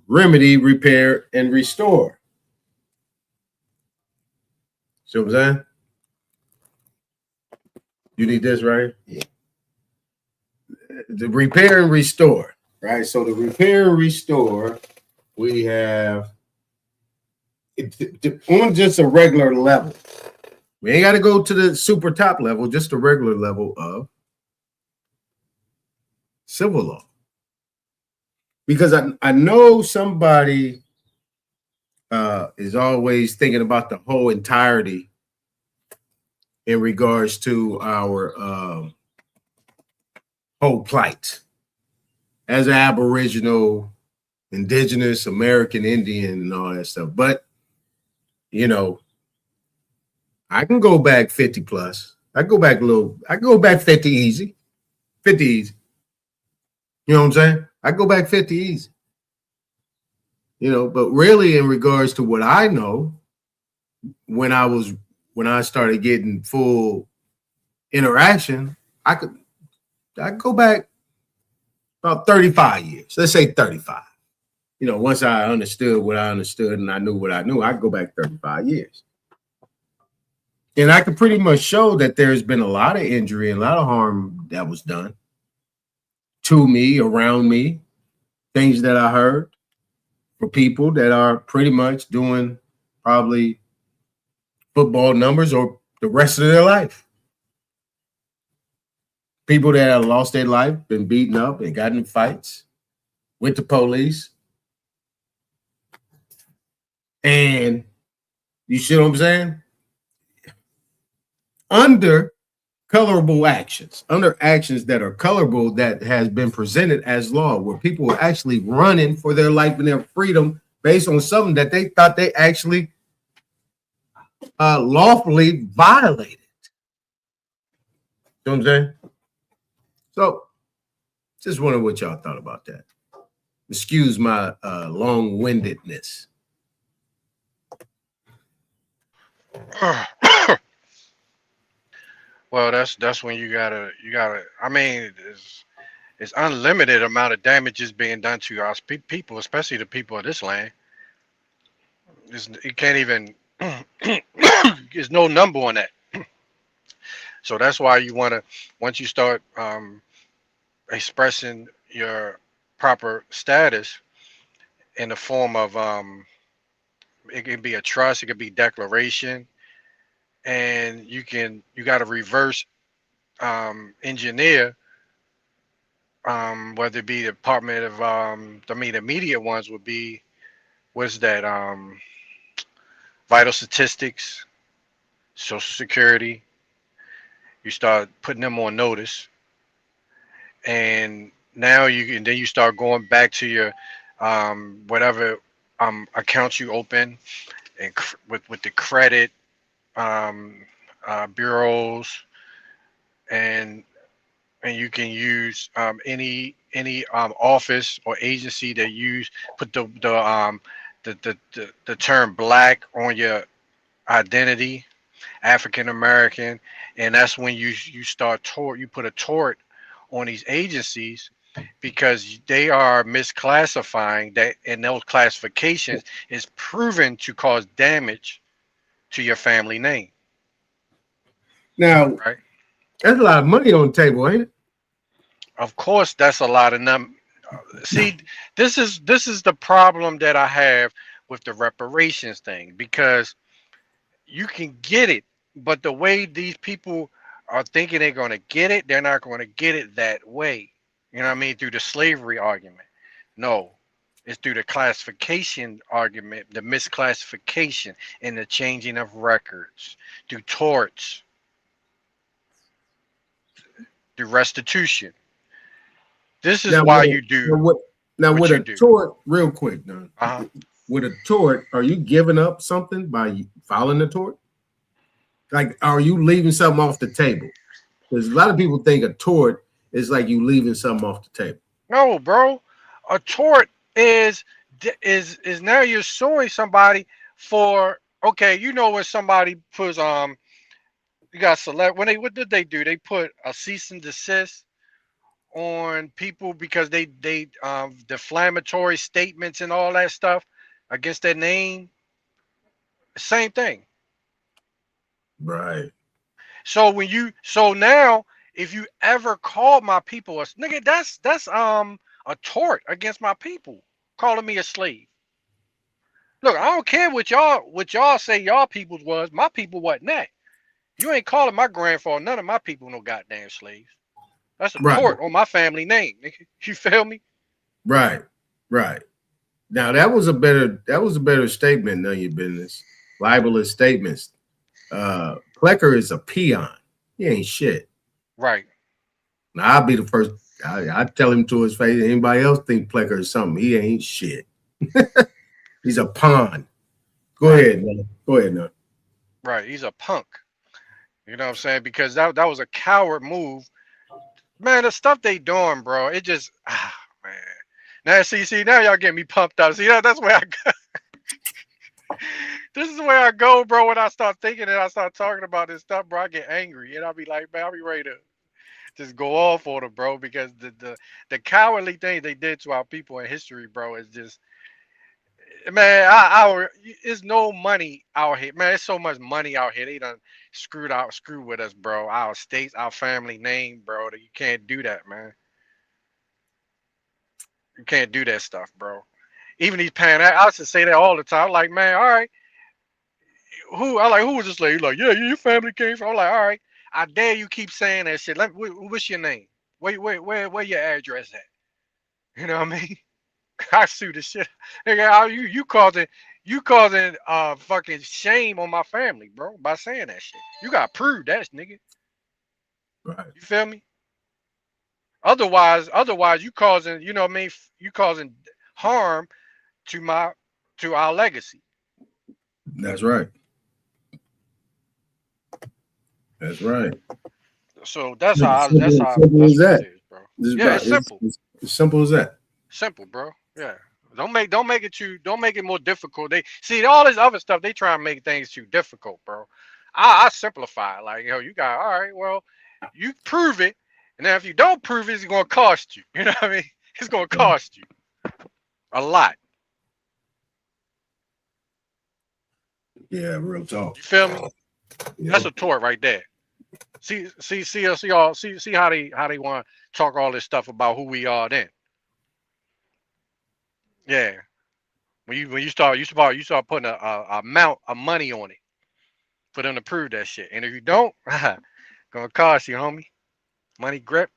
remedy, repair, and restore. See what I'm saying? You need this, right? Yeah. The repair and restore, right? So the repair and restore, we have on just a regular level. We ain't got to go to the super top level, just a regular level of civil law. Because I know somebody is always thinking about the whole entirety in regards to our whole plight as an Aboriginal, Indigenous, American Indian, and all that stuff. But, you know, I can go back 50 plus. I go back 50 easy. 50 easy. You know what I'm saying? I go back 50 easy. You know, but really in regards to what I know, when I started getting full interaction, I could go back about 35 years. Let's say 35. You know, once I understood what I understood and I knew what I knew, I could go back 35 years. And I could pretty much show that there's been a lot of injury and a lot of harm that was done to me, around me, things that I heard for people that are pretty much doing probably football numbers or the rest of their life. People that have lost their life, been beaten up and got in fights with the police. And you see what I'm saying? Under actions that are colorable, that has been presented as law, where people are actually running for their life and their freedom based on something that they thought they actually lawfully violated. You know what I'm saying? So just wondering what y'all thought about that. Excuse my long-windedness. Well, that's when you gotta. I mean, it's unlimited amount of damages being done to us people, especially the people of this land. It can't even. There's no number on that. So that's why you want to, once you start expressing your proper status in the form of it can be a trust, it could be declaration, and you got to reverse engineer, whether it be the Department of the immediate ones would be, what's that, vital statistics, Social Security. You start putting them on notice, and now then you start going back to your whatever accounts you open, and with the credit bureaus, and you can use any office or agency that put the term black on your identity, African American, and that's when you put a tort on these agencies, because they are misclassifying that, and those classifications is proven to cause damage to your family name. Now, right? That's a lot of money on the table, ain't it? Of course, that's a lot of See, this is the problem that I have with the reparations thing, because you can get it, but the way these people are thinking they're going to get it, they're not going to get it that way. You know what I mean? Through the slavery argument. No, it's through the classification argument, the misclassification and the changing of records, through torts, through restitution. This is Now, why with a- you do. Now, what with you a do. tort, real quick, now, with a tort, are you giving up something by filing a tort? Like, are you leaving something off the table? Because a lot of people think a tort is like you leaving something off the table. No, bro. A tort is now you're suing somebody for, okay, you know, when somebody puts you got select when what did they do? They put a cease and desist on people because they defamatory statements and all that stuff against their name. Same thing. Right. So now if you ever call my people a nigga, that's a tort against my people, calling me a slave. Look, I don't care what y'all say y'all people's was. My people wasn't that. You ain't calling my grandfather, none of my people no goddamn slaves. That's a Right. tort on my family name, nigga. You feel me? Right. Right. Now that was a better statement. None of your business. Libelous statements. Plecker is a peon. He ain't shit. Right. Now I'll be the first. I tell him to his face. Anybody else think Plecker is something? He ain't shit. He's a pawn. Go ahead, man. Go ahead, now. Right. He's a punk. You know what I'm saying? Because that was a coward move. Man, the stuff they doing, bro, it just man. Now see, now y'all get me pumped up. See, that's where I go. This is where I go, bro. When I start thinking and I start talking about this stuff, bro, I get angry. And I'll be like, man, I'll be ready to just go off on them, bro, because the cowardly thing they did to our people in history, bro, is just, man, it's no money out here, man. There's so much money out here. They done screwed with us, bro. Our states, our family name, bro. That you can't do that, man. You can't do that stuff, bro. Even these I used to say that all the time. I'm like, man, all right. Who was this lady? Like, yeah, your family came from. I'm like, all right. I dare you keep saying that shit. What's your name? Where your address at? You know what I mean? I sue the shit. Nigga, you causing fucking shame on my family, bro, by saying that shit. You gotta prove that, nigga. Right. You feel me? Otherwise, you causing, you know what I mean? You causing harm to our legacy. That's right. That's right. So that's Simple how as that. bro. Yeah, it's simple. It's simple as that. Simple, bro. Yeah. Don't make it more difficult. They see all this other stuff. They try and make things too difficult, bro. I simplify it. Like, you got, all right, well, you prove it, and then if you don't prove it, it's gonna cost you. You know what I mean? It's gonna cost you a lot. Yeah, real talk. You feel me? Yeah. That's a tort right there. See how they want to talk all this stuff about who we are then. Yeah. When you start putting a amount of money on it for them to prove that shit. And if you don't, gonna cost you, homie. Money grip.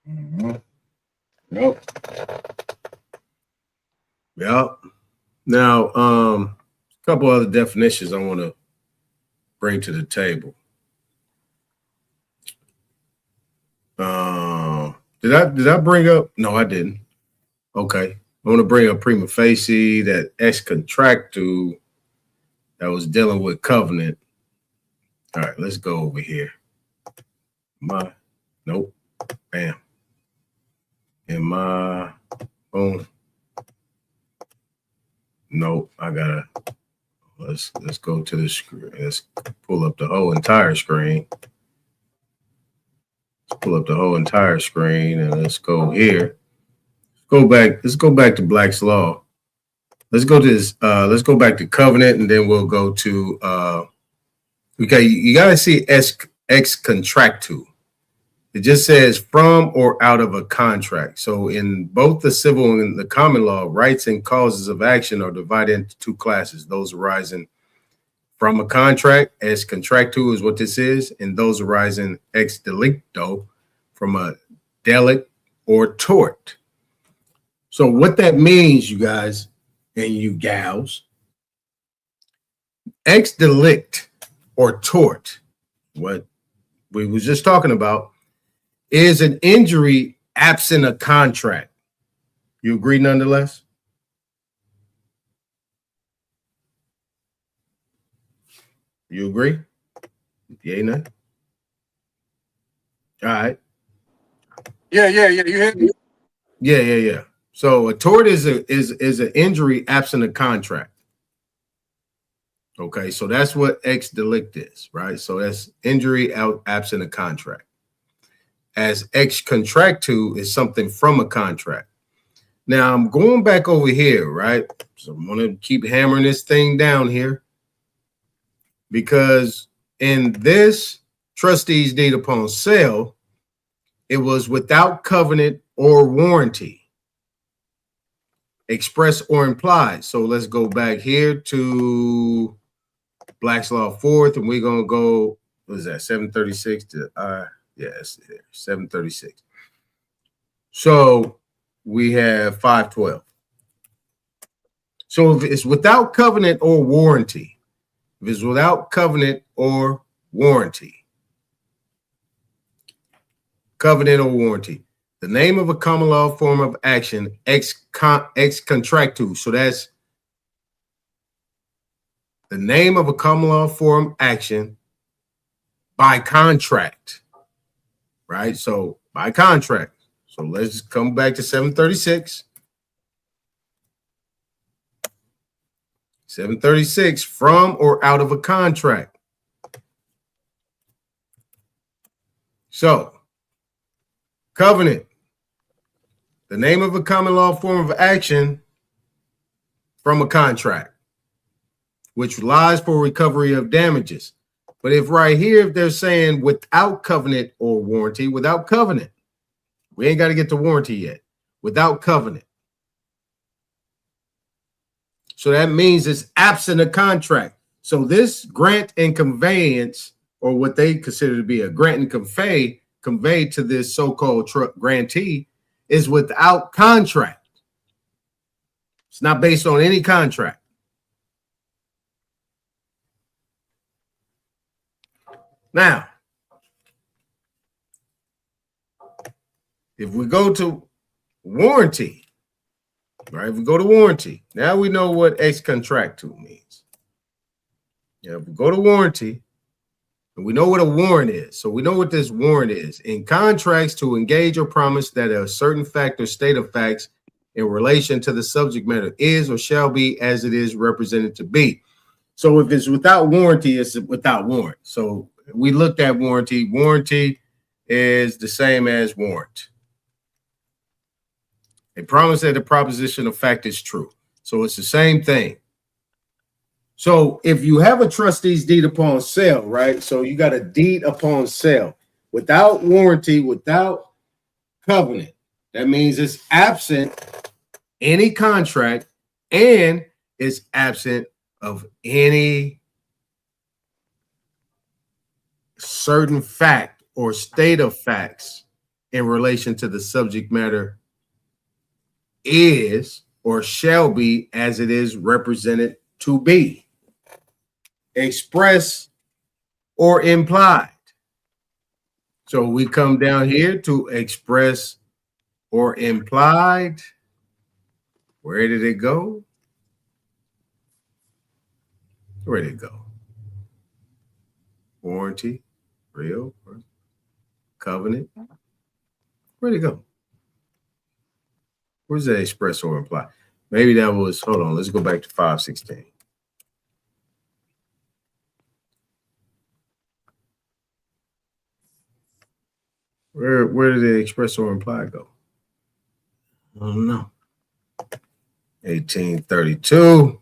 Mm-hmm. Yep. Now, a couple other definitions I want to bring to the table. Did I bring up? No, I didn't. Okay. I want to bring up prima facie, that ex contractu that was dealing with covenant. All right, let's go over here. Nope. Bam. In my phone. Nope. I gotta. Let's go to the screen. Let's pull up the whole entire screen. Let's pull up the whole entire screen, and let's go here. Let's go back to Black's Law. Let's go to this. Let's go back to covenant, and then we'll go to. Okay, you gotta see ex contractu. It just says from or out of a contract. So in both the civil and the common law, rights and causes of action are divided into two classes: those arising from a contract, ex contractu is what this is, and those arising ex delicto, from a delict or tort. So what that means, you guys and you gals, ex delict or tort, what we was just talking about, is an injury absent a contract. You agree nonetheless? You agree? Yeah, no? All right. Yeah. You hear me? Yeah. So a tort is an injury absent a contract. Okay, so that's what ex delict is, right? So that's injury absent a contract. As ex contractu is something from a contract. Now I'm going back over here, right? So I'm going to keep hammering this thing down here, because in this trustee's deed upon sale, it was without covenant or warranty, express or implied. So let's go back here to Black's Law 4th, and we're going to go, what is that, 736 to, yes, 736. So we have 512. So if it's without covenant or warranty, if it's without covenant or warranty, covenant or warranty, the name of a common law form of action, ex contractu. So that's the name of a common law form action by contract, right? So by contract. So let's come back to 736. 736, from or out of a contract. So, covenant, the name of a common law form of action from a contract, which relies for recovery of damages. But if right here, if they're saying without covenant or warranty, without covenant, we ain't got to get to warranty yet, without covenant. So that means it's absent a contract. So this grant and conveyance, or what they consider to be a grant and conveyed to this so-called grantee, is without contract. It's not based on any contract. Now, if we go to warranty, right? If we go to warranty, now we know what ex contractu means. Yeah, if we go to warranty, and we know what a warrant is. So we know what this warrant is. In contracts, to engage or promise that a certain fact or state of facts in relation to the subject matter is or shall be as it is represented to be. So if it's without warranty, it's without warrant. So we looked at warranty. Warranty is the same as warrant. A promise that the proposition of fact is true. So it's the same thing. So if you have a trustee's deed upon sale, right? So you got a deed upon sale without warranty, without covenant. That means it's absent any contract and it's absent of any certain fact or state of facts in relation to the subject matter is or shall be as it is represented to be, express or implied. So we come down here to express or implied. Where did it go? Where did it go? Warranty, real, covenant. Where'd it go? Where's that express or imply? Maybe that was, hold on, let's go back to 516. Where did the express or imply go? I don't know. 1832.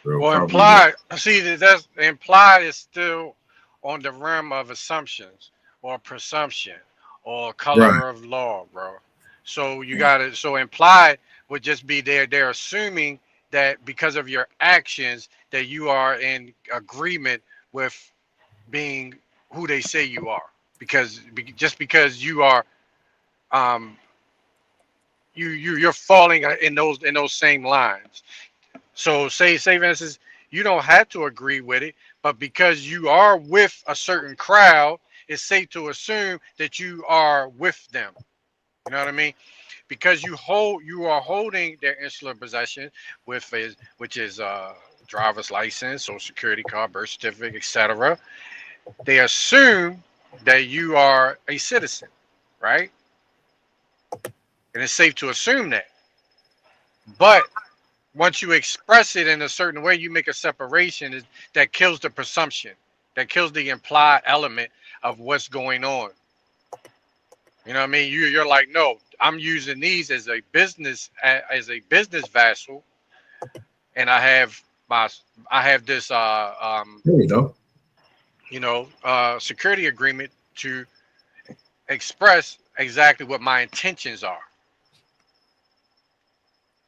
Well, implied, see, that's implied is still on the realm of assumptions or presumption or color of law, bro. So you got to, so implied would just be they're assuming that because of your actions that you are in agreement with being who they say you are, because just because you are you're falling in those same lines. So say for instance, you don't have to agree with it, but because you are with a certain crowd, it's safe to assume that you are with them. You know what I mean? Because you are holding their insular possession which is driver's license, social security card, birth certificate, etc. They assume that you are a citizen, right? And it's safe to assume that. But once you express it in a certain way, you make a separation that kills the presumption, that kills the implied element of what's going on. You know what I mean? You're like, no, I'm using these as a business vessel, and I have this there you go. Security agreement to express exactly what my intentions are.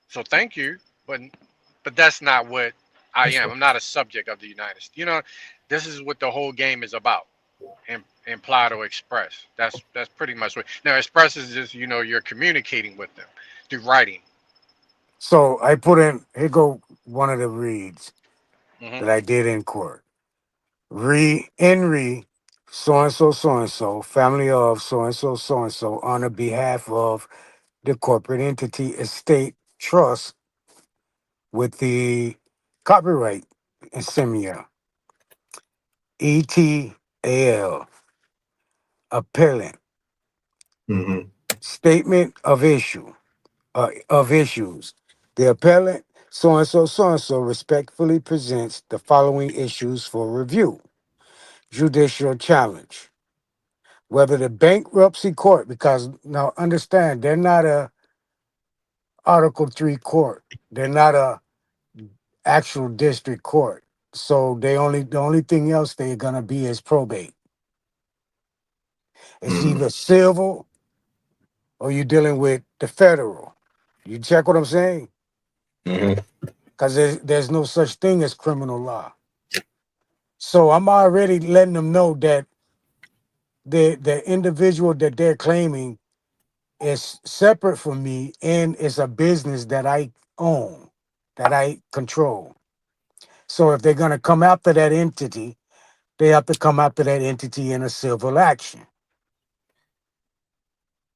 So thank you, but that's not what I am. I'm not a subject of the United States. You know, This is what the whole game is about. Implied or express. That's pretty much what. Now, express is just you're communicating with them through writing. So I put in here go one of the reads Hmm. that I did in court. Re so and so, family of so and so, on the behalf of the corporate entity estate trust with the copyright insignia ETAL appellant Mm-hmm. statement of issues. The appellant so and so respectfully presents the following issues for review. Judicial challenge. Whether the bankruptcy court, because now understand they're not a Article 3 court. They're not a actual district court. So the only thing else they're gonna be is probate. It's Mm-hmm. either civil or you're dealing with the federal. You check what I'm saying? Mm-hmm. Because there's no such thing as criminal law. So I'm already letting them know that the individual that they're claiming is separate from me and it's a business that I own, that I control. So if they're gonna come after that entity, they have to come after that entity in a civil action.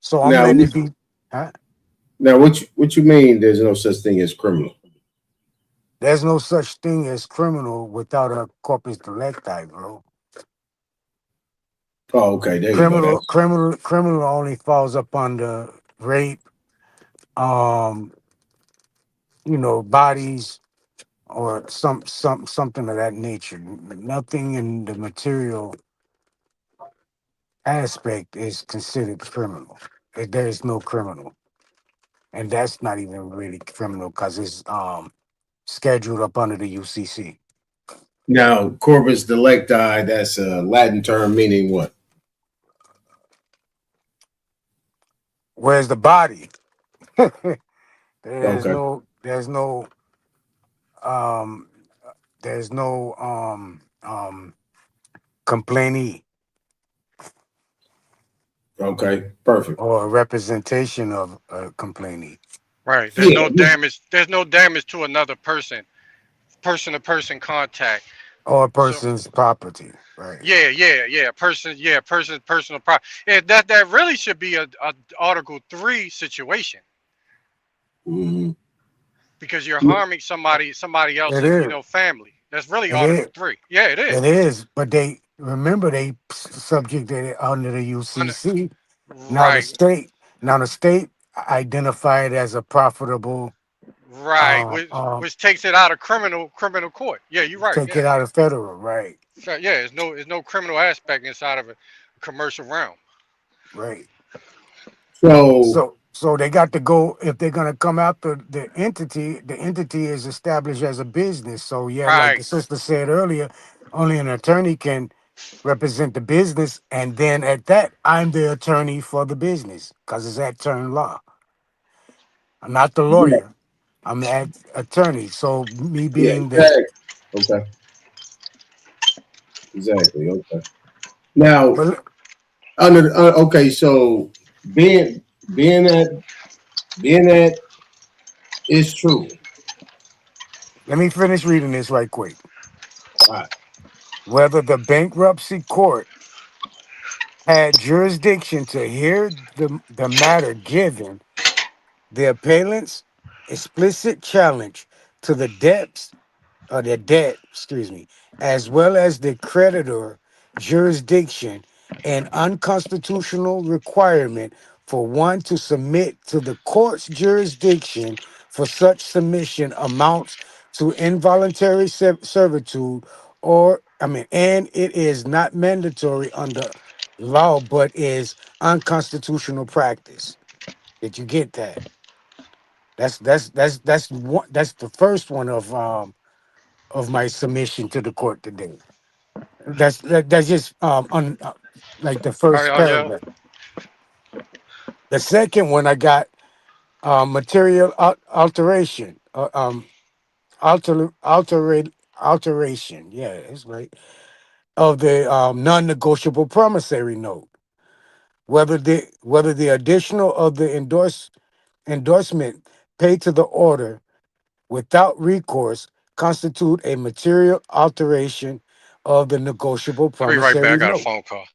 So I'm Now, letting it be. Huh? what you mean? There's no such thing as criminal. There's no such thing as criminal without a corpus delicti, bro. Oh, okay. There you go. That's Criminal only falls up under rape, um, bodies or something of that nature. Nothing in the material aspect is considered criminal. There is no criminal, and that's not even really criminal because it's scheduled up under the UCC. now corpus delicti. That's a Latin term meaning what? Where's the body? there's Okay. no there's no um there's no complainee Okay. Perfect. or representation of a complainee Right. There's Yeah. no damage. There's no damage to another person. Person to person contact. or a So person's property, right? yeah. Personal property. Yeah, that really should be a Article 3 situation Mm-hmm. because you're harming somebody It else's is. family. That's really It is. Article 3. Yeah, it is. It is. But they remember they subjected it under the Under, UCC. Now the right. state. Now the state identify it as a profitable. Right. Which takes it out of criminal court. Yeah, you're right. Take Yeah. it out of federal, right? So, yeah, there's no criminal aspect inside of a commercial realm. Right. So So they got to go if they're gonna come after the entity. The entity is established as a business. So yeah, like the Right. sister said earlier, only an attorney can represent the business, and then at that, I'm the attorney for the business because it's at turn law. I'm not the yeah, lawyer. I'm the attorney. So me yeah, being the exactly. Okay. Exactly. Okay. Now but okay, so being being that is true. let me finish reading this right quick. All right. Whether the bankruptcy court had jurisdiction to hear the matter given the appellant's explicit challenge to the debts or the debt, excuse me, as well as the creditor jurisdiction and unconstitutional requirement for one to submit to the court's jurisdiction for such submission amounts to involuntary servitude and it is not mandatory under law but is unconstitutional practice. Did you get that? That's the first one of my submission to the court today. That's just like the All right. first Oh, yeah. paragraph. The second one I got material alteration, alteration. Yeah, that's right. of the non-negotiable promissory note. Whether the additional of the endorsement paid to the order without recourse constitute a material alteration of the negotiable I'll be right back. I promissory got a note phone call.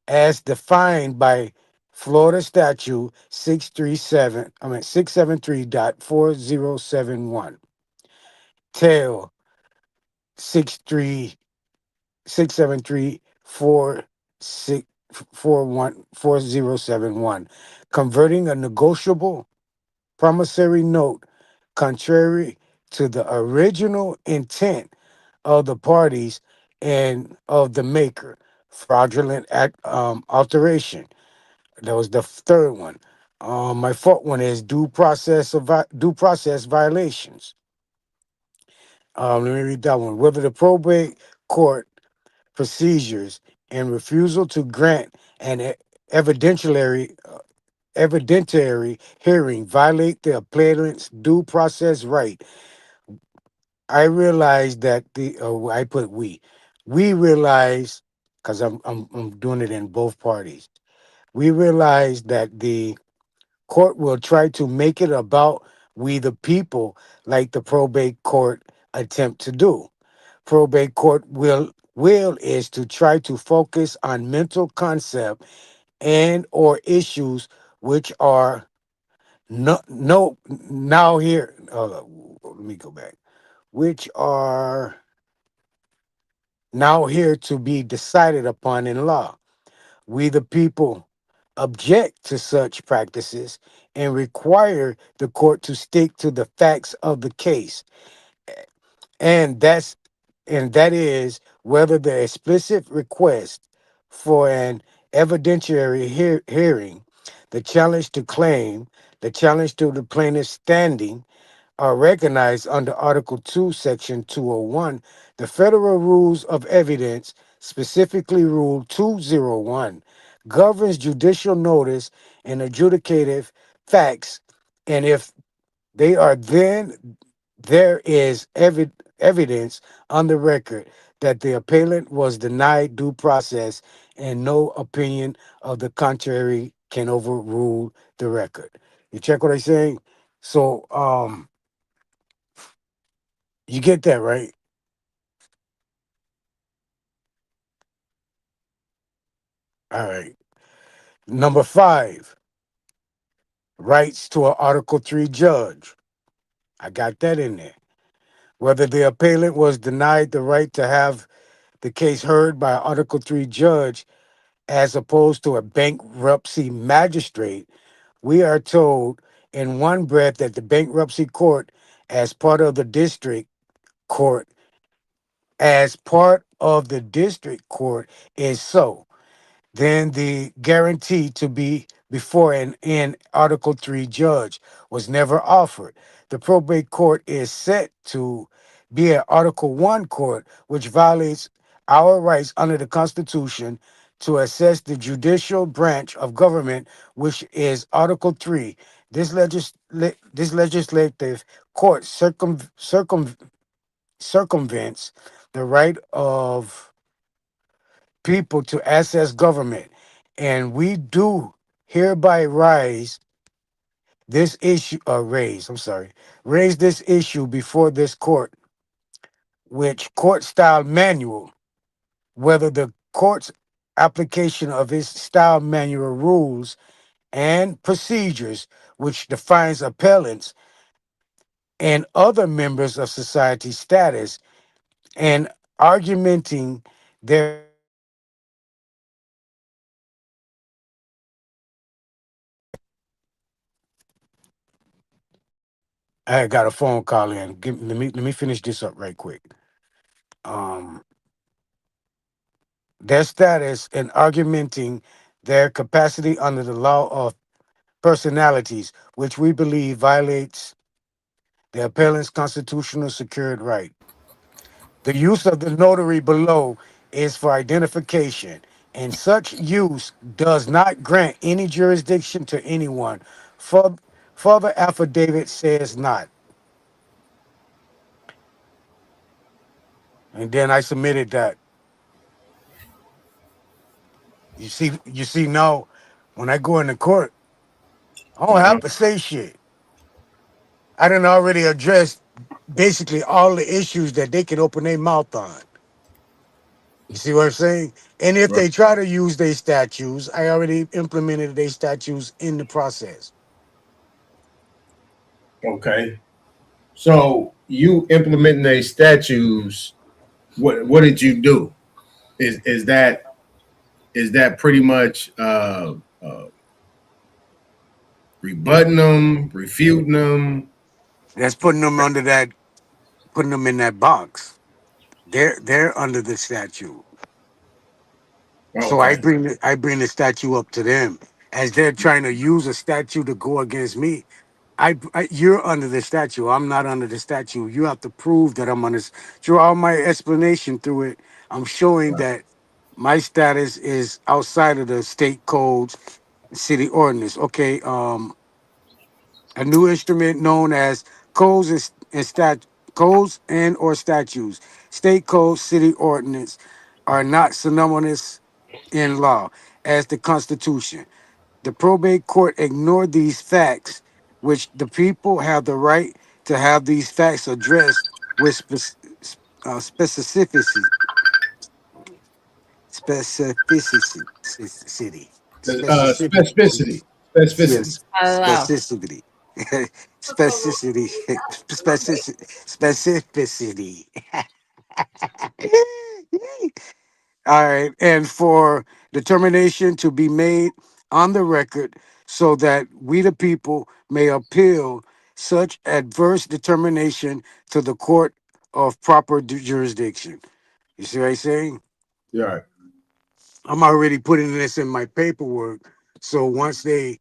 as defined by Florida Statute 673.4071. Tail 63 673 4071, converting a negotiable promissory note contrary to the original intent of the parties and of the maker. Fraudulent alteration. That was the third one. My fourth one is due process violations. Let me read that one. Whether the probate court procedures and refusal to grant an evidentiary evidentiary hearing violate the appellant's due process right. I realize that I put we realize, because I'm doing it in both parties. We realize that the court will try to make it about we the people, like the probate court attempt to do. Probate court will is to try to focus on mental concept and or issues which are no now here. Let me go back. Which are now here to be decided upon in law. We the people object to such practices and require the court to stick to the facts of the case. And that is whether the explicit request for an evidentiary hearing, the challenge to claim, the challenge to the plaintiff's standing are recognized under Article 2, Section 201, the Federal Rules of Evidence, specifically Rule 201, governs judicial notice and adjudicative facts. And if they are then, there is evidence on the record that the appellant was denied due process and no opinion of the contrary can overrule the record. You check what I'm saying? So, you get that, right? All right. Number 5, rights to an Article 3 judge. I got that in there. Whether the appellant was denied the right to have the case heard by an Article 3 judge as opposed to a bankruptcy magistrate, we are told in one breath that the bankruptcy court, as part of the district court, is so. Then the guarantee to be before an in Article 3 judge was never offered. The probate court is set to be an Article 1 court, which violates our rights under the Constitution to assess the judicial branch of government, which is Article 3. This legislative court circumvents the right of people to access government. And we do hereby raise this issue before this court, which court style manual, whether the court's application of its style manual rules and procedures, which defines appellants and other members of society status, and argumenting their I got a phone call in. Let me finish this up right quick. Um, their status and augmenting their capacity under the law of personalities, which we believe violates the appellant's constitutional secured right. The use of the notary below is for identification, and such use does not grant any jurisdiction to anyone. Further affidavit says not. And then I submitted that. You see now, when I go into court, I don't have to say shit. I done already addressed basically all the issues that they can open their mouth on. You see what I'm saying? And if Right. they try to use their statues, I already implemented their statues in the process. Okay. So you implementing these statues, what did you do? Is that pretty much rebutting them, refuting them? That's putting them under that, putting them in that box. They're under the statue. So Okay. I bring the statue up to them as they're trying to use a statue to go against me. You're under the statue. I'm not under the statue. You have to prove that I'm under. Through all my explanation through it, I'm showing that my status is outside of the state codes, city ordinance. Okay. A new instrument known as codes codes and or statutes. State codes, city ordinance are not synonymous in law as the Constitution. The probate court ignored these facts, which the people have the right to have these facts addressed with specificity. Specificity. Specificity. Specificity. Specificity. Yes, specificity. Specificity. Specificity. All right. And for determination to be made on the record so that we, the people, may appeal such adverse determination to the court of proper jurisdiction. You see what I'm saying? Yeah. I'm already putting this in my paperwork. So once we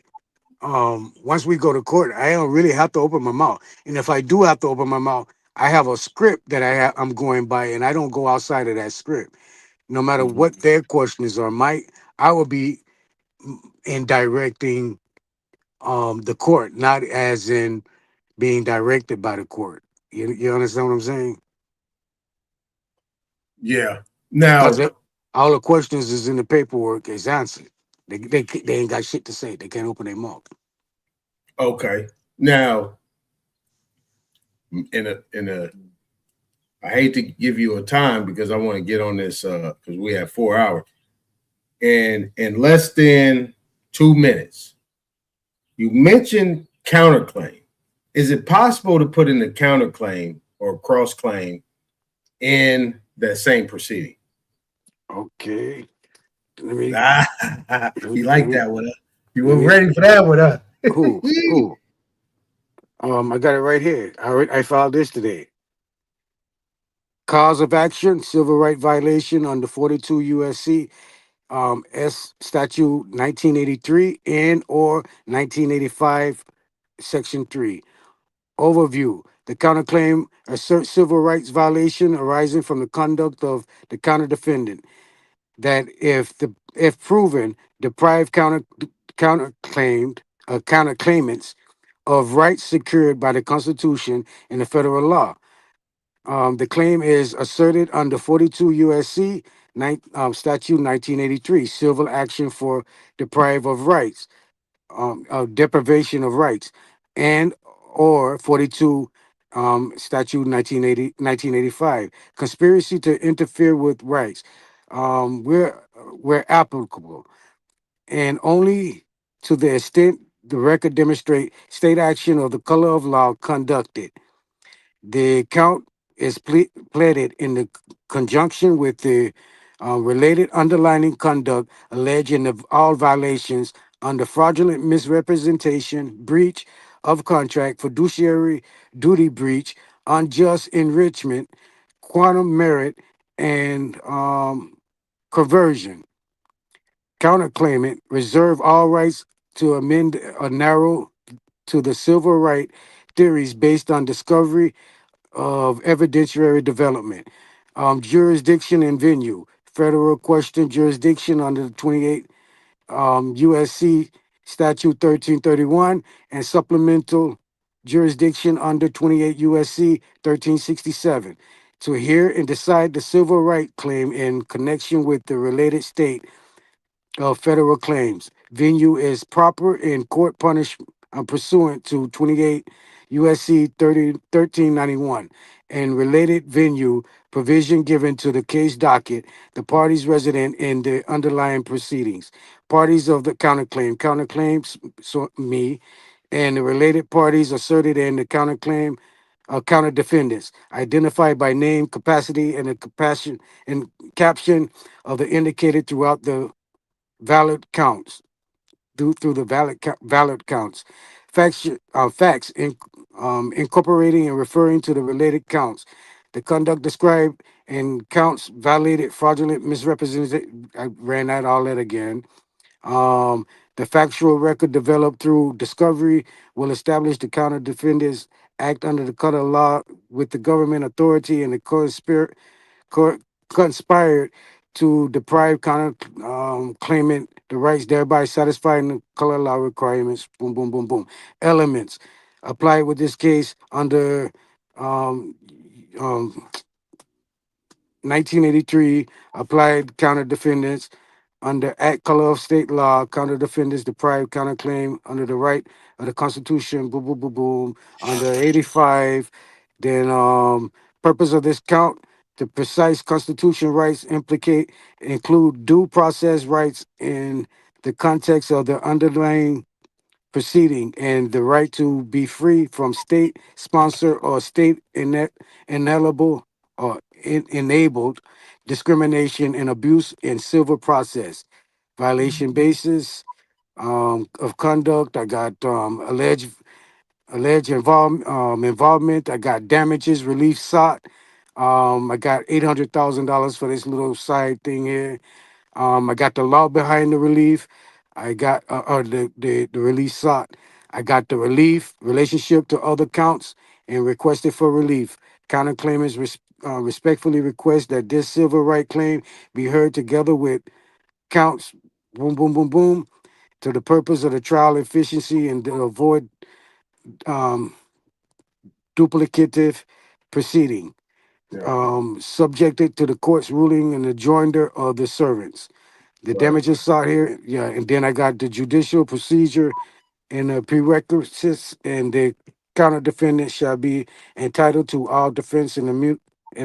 go to court, I don't really have to open my mouth. And if I do have to open my mouth, I have a script that I'm going by, and I don't go outside of that script. No matter what their questions are, I will be in directing the court, not as in being directed by the court. You understand what I'm saying? Yeah. Because Now, all the questions is in the paperwork is answered. They ain't got shit to say. They can't open their mouth. okay. Now, in a I hate to give you a time because I want to get on this because we have 4 hours. And in less than 2 minutes, you mentioned counterclaim. Is it possible to put in a counterclaim or cross claim in that same proceeding? Okay. You like that one, huh? You were ready for that one, huh? Cool. I got it right here. I filed this today. Cause of action, civil right violation under 42 USC S statute 1983 and or 1985 section 3. Overview. The counterclaim asserts civil rights violation arising from the conduct of the counter defendant that if proven deprive counterclaimants of rights secured by the Constitution and the federal law. The claim is asserted under 42 USC statute 1983, civil action for deprive of rights, deprivation of rights, and or 42 statute 1985, conspiracy to interfere with rights. Where applicable, and only to the extent the record demonstrate state action or the color of law conducted. The count is pleaded in the conjunction with the related underlying conduct alleging of all violations under fraudulent misrepresentation, breach of contract, fiduciary duty breach, unjust enrichment, quantum merit, and conversion. Counterclaimant reserve all rights to amend or narrow to the civil right theories based on discovery of evidentiary development. Jurisdiction and venue. Federal question jurisdiction under the 28 USC Statute 1331 and supplemental jurisdiction under 28 USC 1367 to hear and decide the civil right claim in connection with the related state of federal claims. Venue is proper in court punishment pursuant to 28 USC 1391 and related venue provision given to the case docket, the parties resident in the underlying proceedings. Parties of the counterclaims, so me, and the related parties asserted in the counterclaim, counter defendants, identified by name, capacity, and the capacity and caption of the indicated throughout the valid counts through the valid counts. Facts incorporating and referring to the related counts. The conduct described in counts validated fraudulent misrepresentation. I ran that all that again. The factual record developed through discovery will establish the counter defendants act under the color of law with the government authority and the co- conspired to deprive counter claimant the rights, thereby satisfying the color law requirements. Boom, boom, boom, boom. Elements applied with this case under um, um, 1983 applied counter defendants under Act Color of State Law, counter defendants deprived counterclaim under the right of the Constitution, boom, boom, boom, boom, under 85. Then purpose of this count, the precise Constitution rights include due process rights in the context of the underlying proceeding and the right to be free from state sponsor or state ineligible or enabled discrimination and abuse in civil process violation basis of conduct. I got alleged involvement. I got damages relief sought. I got $800,000 for this little side thing here. I got the law behind the relief. I got the release sought. I got the relief, relationship to other counts, and requested for relief. Counterclaimants respectfully request that this civil right claim be heard together with counts, boom, boom, boom, boom, to the purpose of the trial efficiency and to avoid um, duplicative proceeding. Subjected to the court's ruling and the joinder of the servants. The damages sought here, yeah, and then I got the judicial procedure and the prerequisites, and the counter defendant shall be entitled to all defense and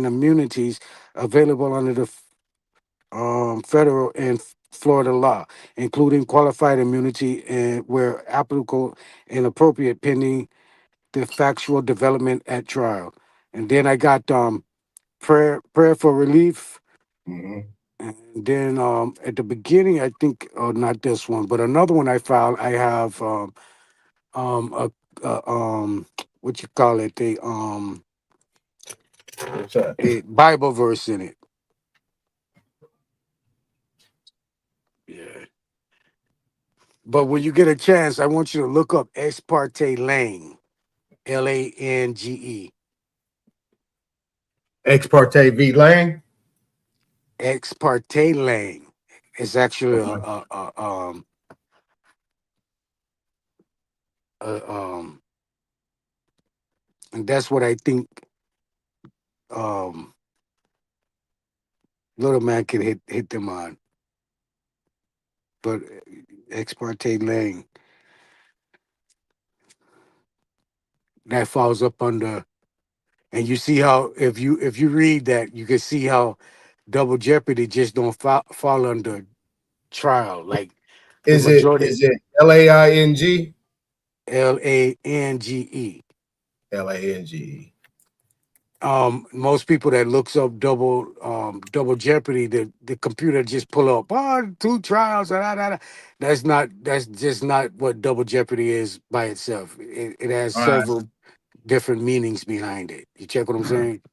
immunities available under the federal and Florida law, including qualified immunity and where applicable and appropriate pending the factual development at trial. And then I got prayer for relief. And then at the beginning, I think, not this one, but another one I filed. I have what you call it, What's that? a Bible verse in it. Yeah. But when you get a chance, I want you to look up Ex parte Lange, Lange. Ex parte v. Lang. Ex parte Lange. It's actually and that's what I think little man can hit them on. But Ex parte Lange, that falls up under, and you see how if you read that, you can see how double jeopardy just don't fall under trial. Like the Is it majority Laing? Lange. Lange. Most people that looks up double jeopardy, the computer just pull up two trials. That's just not what double jeopardy is by itself. It has All right. several different meanings behind it. You check what I'm saying?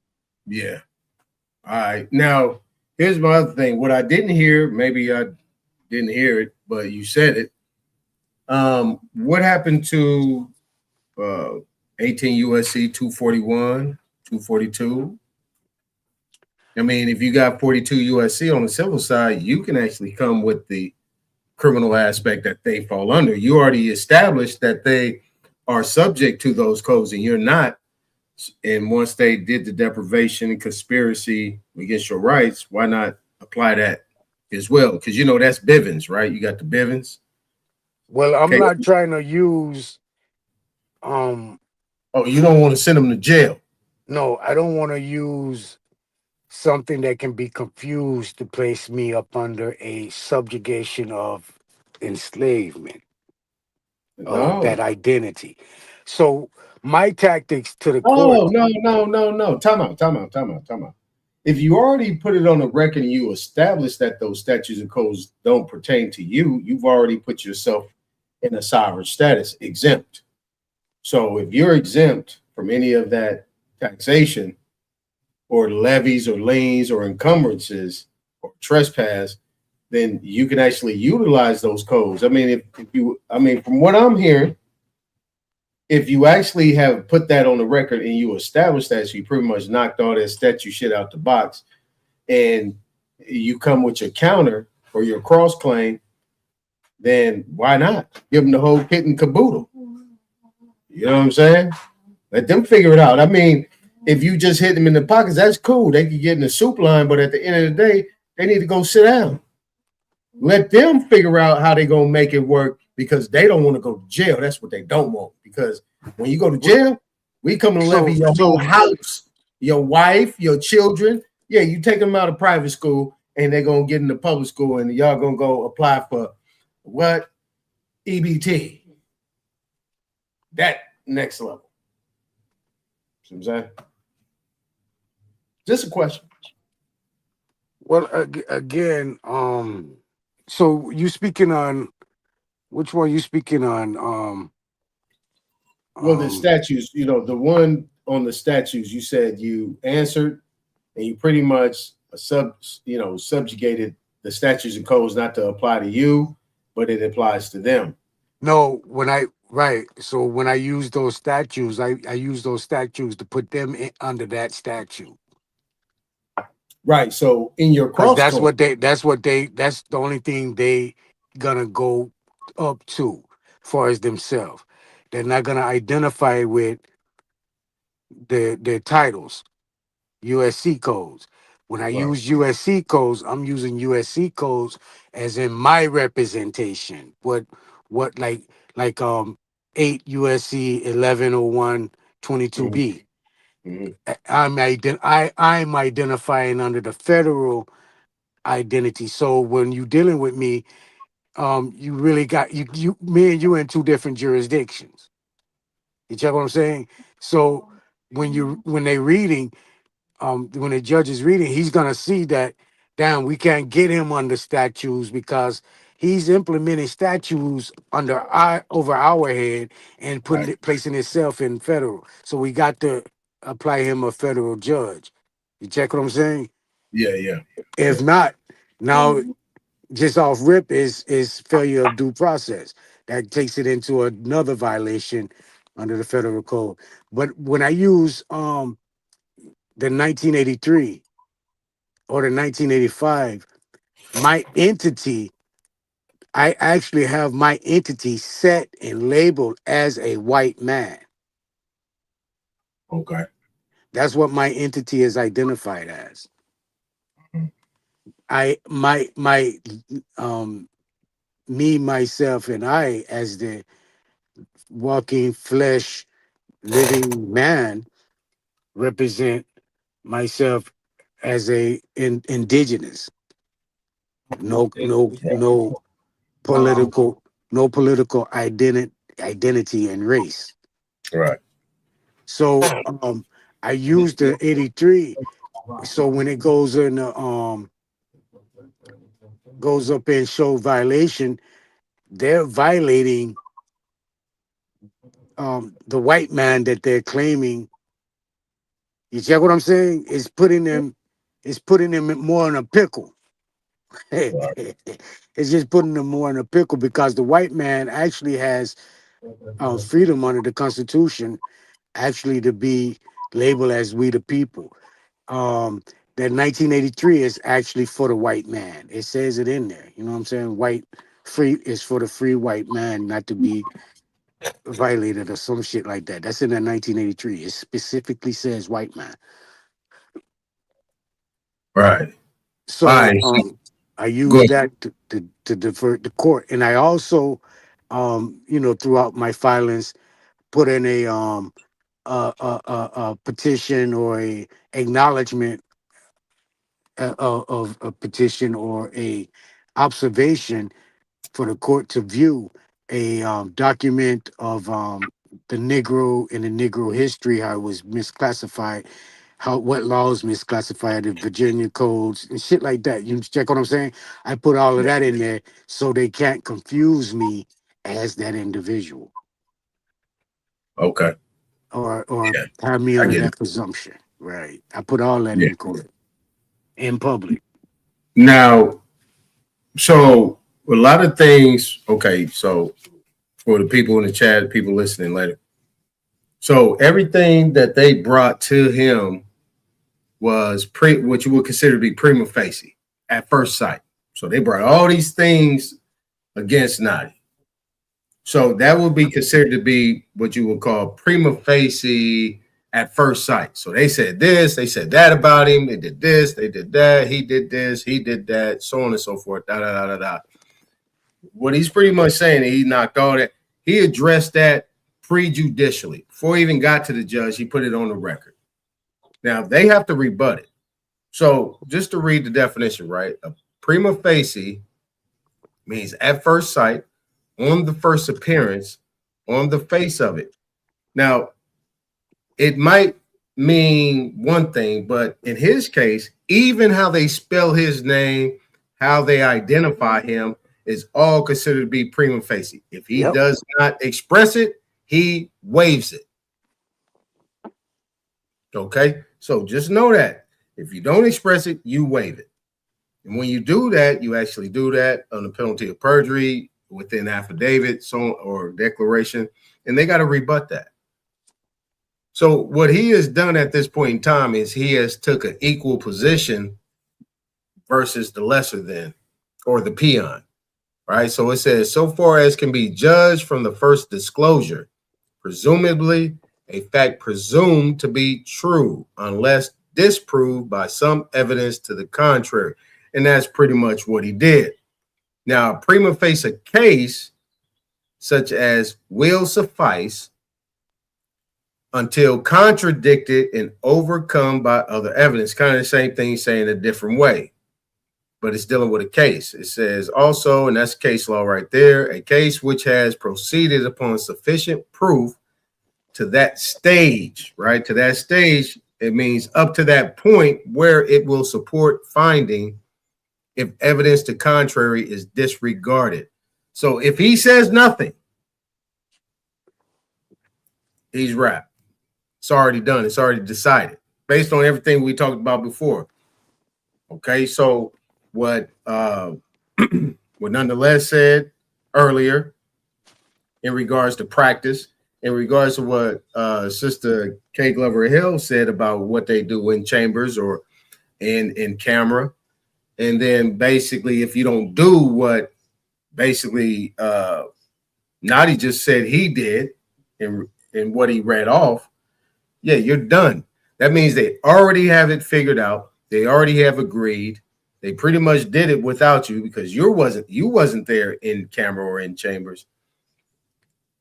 Yeah. All right. Now, here's my other thing. What I didn't hear, maybe I didn't hear it, but you said it. What happened to 18 USC 241, 242? I mean, if you got 42 USC on the civil side, you can actually come with the criminal aspect that they fall under. You already established that they are subject to those codes and you're not. And once they did the deprivation and conspiracy against your rights, why not apply that as well, because you know that's Bivens, right? You got the Bivens. Well, I'm Okay. not trying to use. Oh, you don't want to send them to jail? No, I don't want to use something that can be confused to place me up under a subjugation of enslavement of No. that identity. So my tactics to the court. Oh, no. Time out. If you already put it on the record and you establish that those statutes and codes don't pertain to you, you've already put yourself in a sovereign status, exempt. So if you're exempt from any of that taxation or levies or liens or encumbrances or trespass, then you can actually utilize those codes. I mean, from what I'm hearing, if you actually have put that on the record and you establish that, so you pretty much knocked all that statute shit out the box, and you come with your counter or your cross claim, then why not give them the whole kit and caboodle? You know what I'm saying? Let them figure it out. I mean, if you just hit them in the pockets, that's cool. They can get in the soup line, but at the end of the day, they need to go sit down. Let them figure out how they're gonna make it work, because they don't want to go to jail. That's what they don't want. Because when you go to jail, we come and levy your whole house, your wife, your children. Yeah, you take them out of private school and they're gonna get into public school, and y'all gonna go apply for what? EBT. That next level. See what I'm saying? Just a question. Well, again, so you speaking on which one? You speaking on? Well, the statutes, you know, the one on the statutes, you said you answered, and you pretty much subjugated the statutes and codes not to apply to you, but it applies to them. No, so when I use those statutes, I use those statutes to put them under that statute. Right. So in your cross, that's the only thing they gonna go up to, far as themselves. They're not gonna identify with their titles, USC codes. When I use USC codes, I'm using USC codes as in my representation. What like 8 USC 1101 22B. I'm identifying under the federal identity. So when you're dealing with me, you really got me and you in two different jurisdictions. You check what I'm saying? So when they reading, when the judge is reading, he's gonna see that, damn, we can't get him under statutes because he's implementing statutes over our head and placing himself in federal. So we got to apply him a federal judge. You check what I'm saying? Yeah. If not, now just off rip is failure of due process. That takes it into another violation under the federal code. But when I use the 1983 or the 1985, my entity, I actually have my entity set and labeled as a white man. Okay. That's what my entity is identified as. Me, myself, and I, as the walking flesh living man, represent myself as a indigenous. No political identity and race. Right. So I used the 83. So when it goes up in show violation, they're violating the white man that they're claiming. You check what I'm saying? It's putting them more in a pickle. It's just putting them more in a pickle because the white man actually has freedom under the Constitution, actually to be labeled as we the people. That 1983 is actually for the white man. It says it in there. You know what I'm saying? White free is for the free white man not to be violated or some shit like that. That's in that 1983. It specifically says white man. Right. So I use that to divert the court, and I also, throughout my filings, put in a petition or a acknowledgement of a petition or a observation for the court to view a document of the Negro and the Negro history, how it was misclassified, what laws misclassified the Virginia codes and shit like that. You check what I'm saying? I put all of that in there so they can't confuse me as that individual. Okay. Or have me under that presumption. Right. I put all that in court. In public. Now, so a lot of things, okay, so for the people in the chat, people listening later. So everything that they brought to him was what you would consider to be prima facie at first sight. So they brought all these things against Nadi. So that would be considered to be what you would call prima facie at first sight. So they said this, they said that about him, they did this, they did that, he did this, he did that, so on and so forth. What he's pretty much saying, he knocked all that. He addressed that prejudicially. Before he even got to the judge, he put it on the record. Now, they have to rebut it. So just to read the definition, right? A prima facie means at first sight, on the first appearance, on the face of it. Now, it might mean one thing, but in his case, even how they spell his name, how they identify him is all considered to be prima facie. If he does not express it, he waives it. Okay, so just know that if you don't express it, you waive it. And when you do that, you actually do that on the penalty of perjury within affidavit or declaration, and they got to rebut that. So what he has done at this point in time is he has took an equal position versus the lesser than, or the peon, right? So it says, so far as can be judged from the first disclosure, presumably a fact presumed to be true unless disproved by some evidence to the contrary. And that's pretty much what he did. Now, a prima facie case such as will suffice until contradicted and overcome by other evidence. Kind of the same thing, saying a different way, but it's dealing with a case. It says also, and that's case law right there, a case which has proceeded upon sufficient proof to that stage, right? To that stage, it means up to that point where it will support finding if evidence to contrary is disregarded. So if he says nothing, he's wrapped. It's already done. It's already decided based on everything we talked about before. Okay, so what Nonetheless said earlier in regards to practice, in regards to what Sister Kay Glover Hill said about what they do in chambers or in camera, and then basically if you don't do what basically Nadi just said he did in what he read off, yeah, you're done. That means they already have it figured out. They already have agreed. They pretty much did it without you because you wasn't there in camera or in chambers.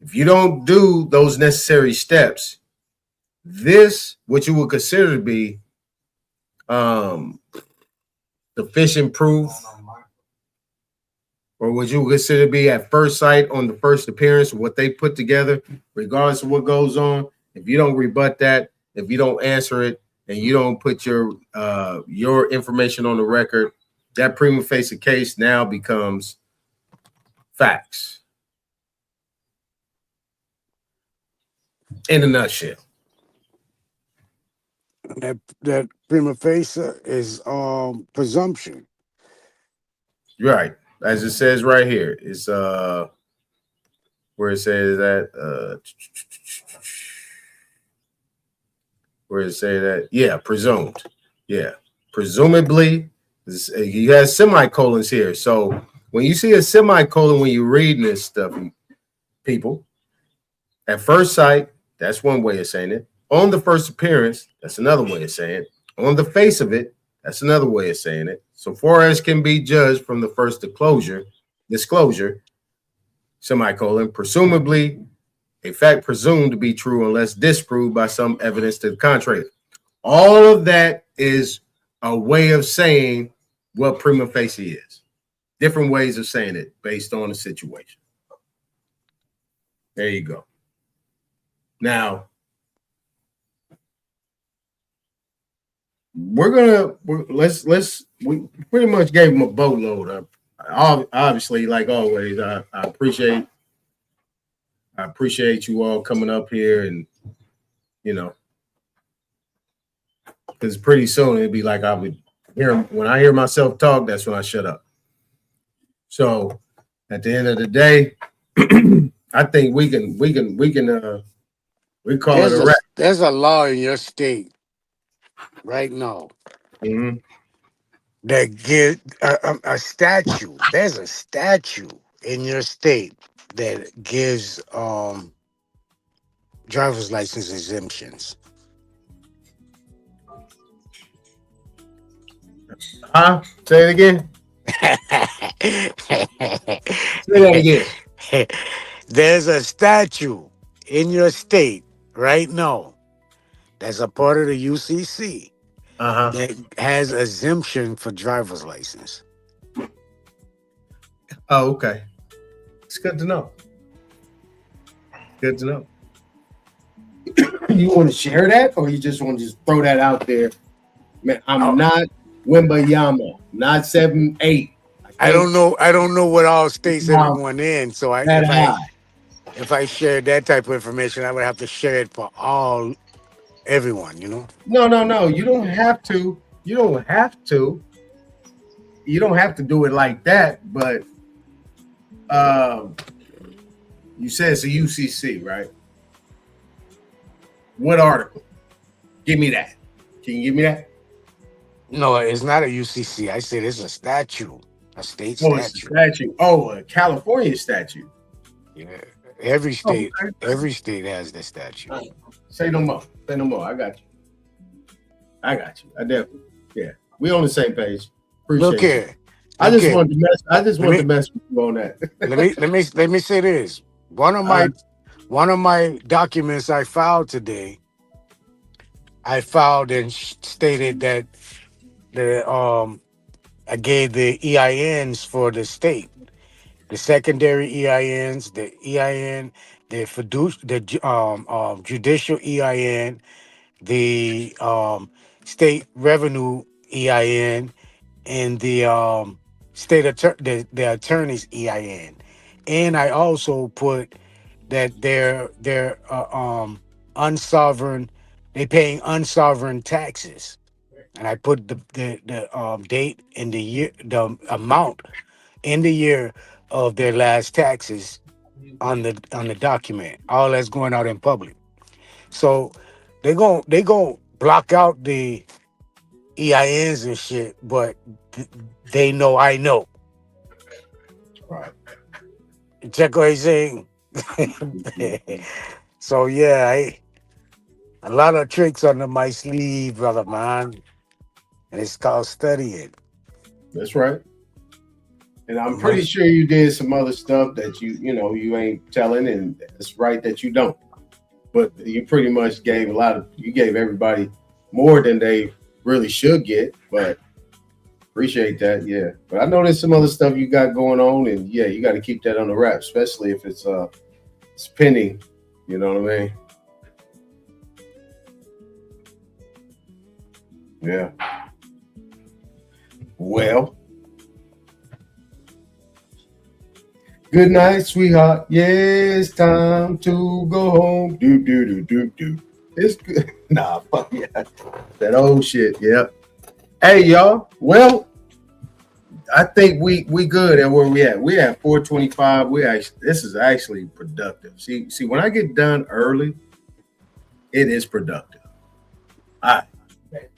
If you don't do those necessary steps, this, what you would consider to be sufficient proof, or what you would consider to be at first sight on the first appearance, what they put together, regardless of what goes on, if you don't rebut that, if you don't answer it, and you don't put your information on the record, that prima facie case now becomes facts. In a nutshell. That prima facie is presumption. Right. As it says right here. It's where it says that where it say that, yeah, presumed. Yeah. Presumably, you have semicolons here. So when you see a semicolon when you're reading this stuff, people, at first sight, that's one way of saying it. On the first appearance, that's another way of saying it. On the face of it, that's another way of saying it. so far as can be judged from the first disclosure, semicolon, presumably a fact presumed to be true unless disproved by some evidence to the contrary. All of that is a way of saying what prima facie is. Different ways of saying it based on the situation. There you go. Now, we pretty much gave him a boatload. Obviously, like always, I appreciate you all coming up here, and because pretty soon it'd be like I would hear when I hear myself talk. That's when I shut up. So at the end of the day, I think we call it a wrap. There's a law in your state right now that gives a statute. There's a statute in your state that gives driver's license exemptions. Say it again. Say that again. There's a statute in your state right now that's a part of the UCC that has exemption for driver's license. Oh, okay. It's good to know. Good to know. You want to share that, or you just want to just throw that out there? Man, I'm not Wimbayama, not 7-8. I don't know what all states everyone in. So if I shared that type of information, I would have to share it for everyone, No. You don't have to. You don't have to do it like that, but you said it's a UCC, right? What article? Give me that. Can you give me that? No, it's not a UCC. I said it's a statute, a state statute. It's a statute. Oh, a California statute. Yeah, every state has the statute. Say no more. I got you. I definitely. Yeah, we on the same page. Appreciate Look here. I just wanted to mess with you on that. let me say this. One of my documents I filed today, I filed and stated that I gave the EINs for the state, the secondary EINs, the EIN, the judicial EIN, the state revenue EIN, and the the attorney's EIN, and I also put that they're unsovereign, they paying unsovereign taxes, and I put the date and the year, the amount in the year of their last taxes on the document. All that's going out in public. So they gon' block out the EINs and shit, but they know I know. Right. Check what he's saying. So yeah, a lot of tricks under my sleeve, brother man, and it's called studying. That's right. And I'm pretty sure you did some other stuff that you ain't telling, and it's right that you don't. But you pretty much gave everybody more than they really should get. But appreciate that, yeah. But I know there's some other stuff you got going on, and yeah, you got to keep that on the wrap, especially if it's pending. You know what I mean? Yeah. Well, good night, sweetheart. Yeah, it's time to go home. Do. It's good. Nah, fuck yeah. That old shit. Yep. Hey, y'all. Well, I think we good at where we at. We at 425. This is actually productive. See, when I get done early, it is productive. All right.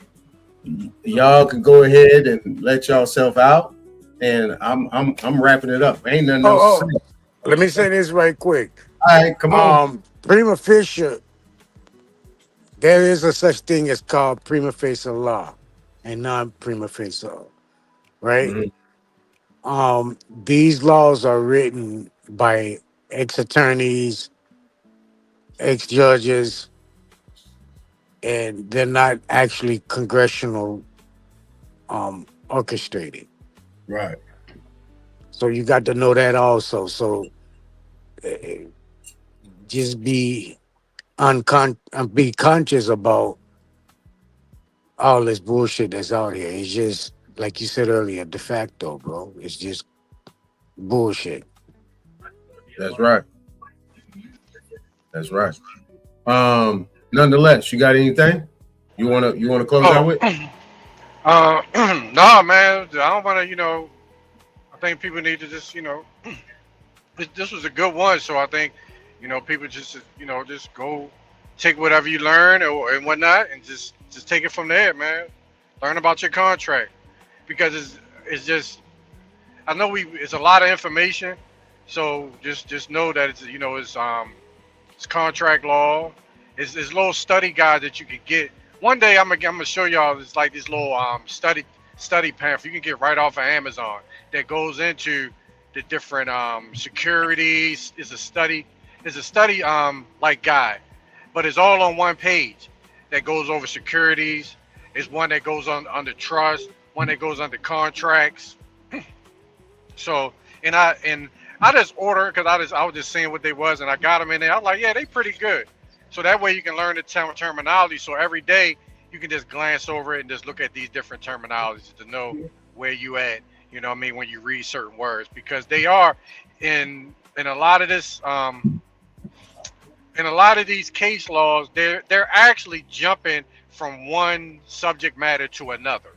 Y'all can go ahead and let yourself out, and I'm wrapping it up. Ain't nothing else to say. Let me say this right quick. All right, come on. Prima facie, there is a such thing as called prima facie law and non-prima facie right? Mhm. These laws are written by ex-attorneys, ex-judges, and they're not actually congressional orchestrated. Right. So you got to know that also. So just be be conscious about all this bullshit that's out here. It's just like you said earlier, de facto, bro. It's just bullshit. That's right. That's right. Nonetheless, you got anything you wanna close out with? Nah, man. I don't want to. I think people need to just, this was a good one. So I think, people just, just go take whatever you learn and whatnot, and just take it from there, man. Learn about your contract, because it's just, I know it's a lot of information. So just know that it's contract law. It's this little study guide that you can get. One day I'm gonna show y'all. It's like this little study pamphlet you can get right off of Amazon that goes into the different securities. It's a study like guide, but it's all on one page that goes over securities. It's one that goes on under trust, one that goes under contracts. So I just ordered because I was just seeing what they was, and I got them in there. I'm like, yeah, they pretty good. So that way you can learn the terminology. So every day you can just glance over it and just look at these different terminologies to know where you at. You know what I mean, when you read certain words, because they are in a lot of this in a lot of these case laws, they're actually jumping from one subject matter to another.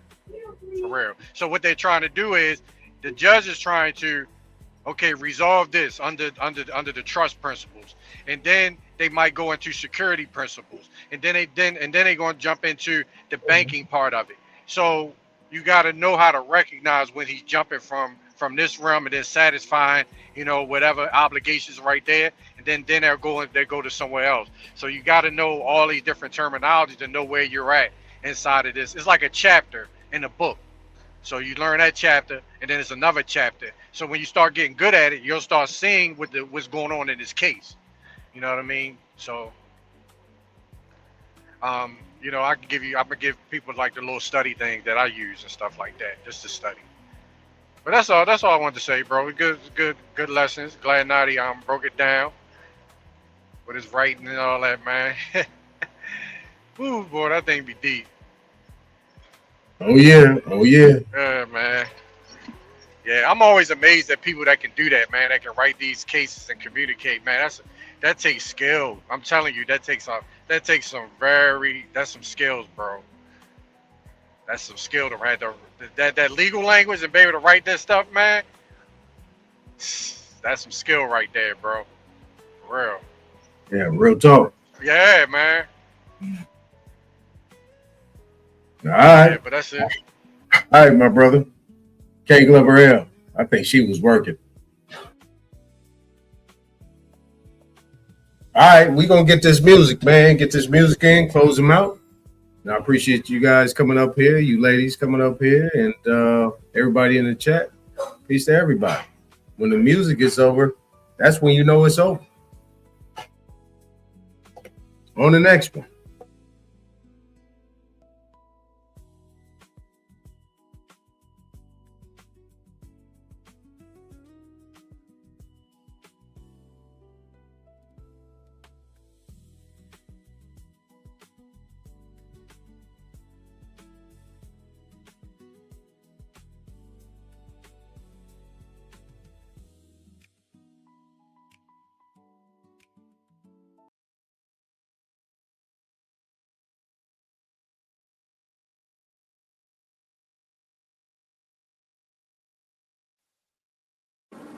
For real. So what they're trying to do is the judge is trying to resolve this under the trust principles, and then they might go into security principles, and then they going to jump into the banking part of it. So you got to know how to recognize when he's jumping from this realm and then satisfying whatever obligations right there, and then they go to somewhere else. So you got to know all these different terminologies to know where you're at inside of this. It's like a chapter in a book. So you learn that chapter, and then it's another chapter. So when you start getting good at it, you'll start seeing what's going on in this case. You know what I mean? So, I'm gonna give people like the little study thing that I use and stuff like that, just to study. But that's all I wanted to say, bro. Good lessons. Glad Naughty broke it down with his writing and all that, man. Ooh, boy, that thing be deep. Oh yeah. Yeah, man. Yeah, I'm always amazed at people that can do that, man. That can write these cases and communicate, man. That takes skill. I'm telling you, that's some skills, bro. That's some skill to write that legal language and be able to write that stuff, man. That's some skill right there, bro. For real. Yeah, real talk. Yeah, man. All right. Yeah, but that's it. All right, my brother. K Glover L. I think she was working. All right, we're going to get this music, man. Get this music in, close them out. And I appreciate you guys coming up here, you ladies coming up here, and everybody in the chat. Peace to everybody. When the music is over, that's when you know it's over. On the next one.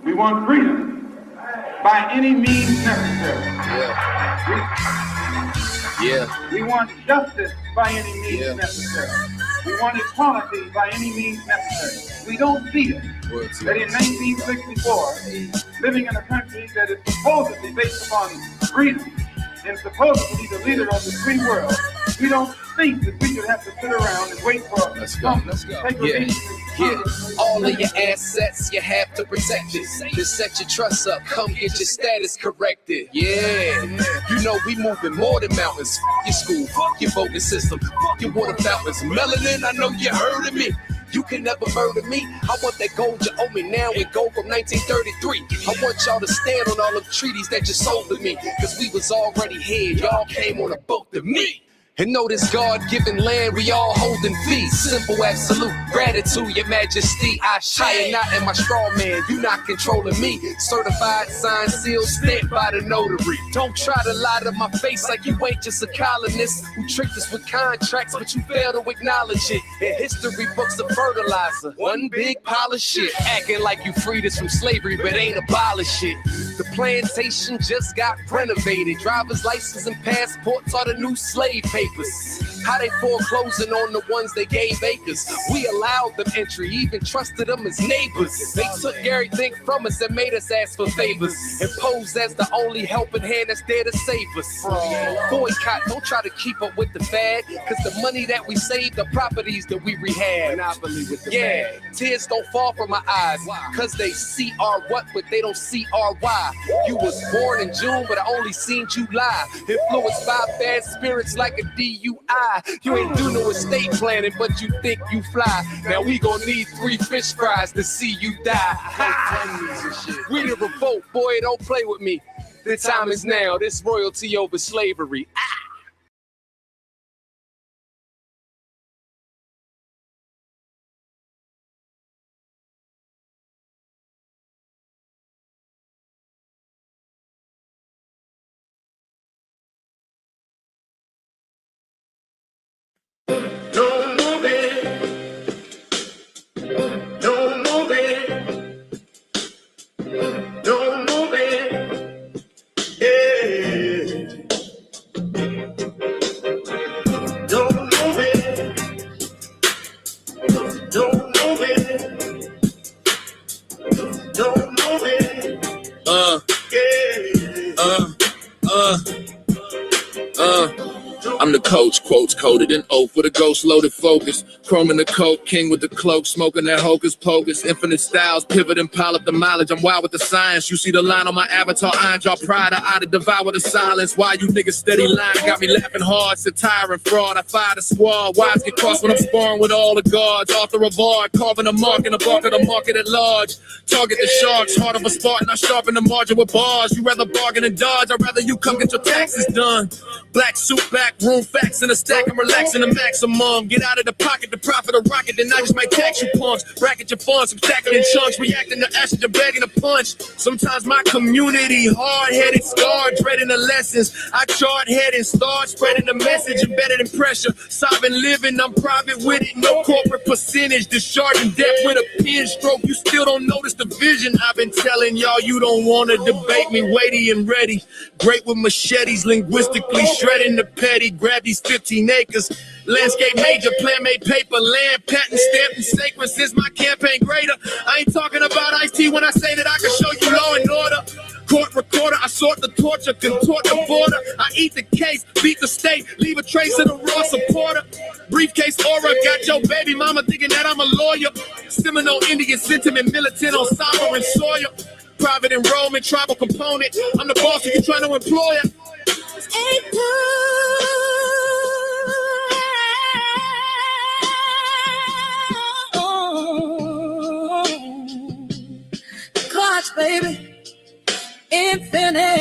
We want freedom by any means necessary. We want justice by any means necessary. We want equality by any means necessary. We don't see it. That in 1964, living in a country that is supposedly based upon freedom and supposedly the leader of the free world, We don't think that we should have to sit around and wait for Let's go. Yeah. All of your assets, you have to protect it. Just set your trust up, come get your status corrected. Yeah, you know we moving more than mountains. F your school, fuck your voting system, fuck your water fountains. Melanin, I know you heard of me. You can never murder me. I want that gold you owe me now and gold from 1933. I want y'all to stand on all the treaties that you sold to me. Cause we was already here, y'all came on a boat to me. And know this God-given land we all holding fee. Simple, absolute gratitude, your majesty. I shine not in my straw man, you not controlling me. Certified, signed, sealed, stamped by the notary. Don't try to lie to my face like you ain't just a colonist who tricked us with contracts, but you fail to acknowledge it. In history books of fertilizer, one big pile of shit. Acting like you freed us from slavery, but ain't abolished it. The plantation just got renovated. Driver's license and passports are the new slave papers. How they foreclosing on the ones they gave acres. We allowed them entry, even trusted them as neighbors. They took everything from us and made us ask for favors, and posed as the only helping hand that's there to save us. Boycott, don't try to keep up with the fad, cause the money that we save, the properties that we rehab. And I believe with the fad. Tears don't fall from my eyes, cause they see our what, but they don't see our why. You was born in June, but I only seen July. Influenced by bad spirits like a DUI. You ain't do no estate planning, but you think you fly. Now we gon' need 3 fish fries to see you die. We the revolt, boy, don't play with me. The time is now, this royalty over slavery. Don't move it. Don't move it. Don't move it. Yeah. Don't move it. Don't move it. Don't move it. I'm the coach, quotes coded in oath with a ghost loaded focus. Chrome in the coat, king with the cloak, smoking that hocus pocus. Infinite styles, pivot and pile up the mileage. I'm wild with the science. You see the line on my avatar, iron jaw pride. I to devour the silence. Why you niggas steady lying? Got me laughing hard, satire and fraud. I fire the squad. Wise get crossed when I'm sparring with all the guards. Author of art, carving a mark in the bark of the market at large. Target the sharks, heart of a Spartan. I sharpen the margin with bars. You rather bargain and dodge. I'd rather you come get your taxes done. Black suit, back room, facts in a stack. I'm relaxing the maximum. Get out of the pocket, the profit of rocket. Then I just might tax you punks. Racket your funds, I'm stacking in chunks. Reacting to ashes, you're begging to punch. Sometimes my community hard-headed, scarred, dreading the lessons. I chart head and start spreading the message, embedded in pressure. Sovereign living, I'm private with it. No corporate percentage. Discharging debt with a pen stroke. You still don't notice the vision. I've been telling y'all you don't want to debate me. Weighty and ready. Great with machetes, linguistically shredding the petty. Grab these 15 acres. Landscape major, plan made paper. Land patent stamped and sacred since my campaign greater. I ain't talking about Ice-T when I say that I can show you law and order. Court recorder, I sort the torture, contort the border. I eat the case, beat the state, leave a trace of the raw supporter. Briefcase aura, got your baby mama thinking that I'm a lawyer. Seminole Indian sentiment, militant on sovereign soil. Private enrollment, tribal component. I'm the boss, you trying to employ it. Clutch, baby. Infinite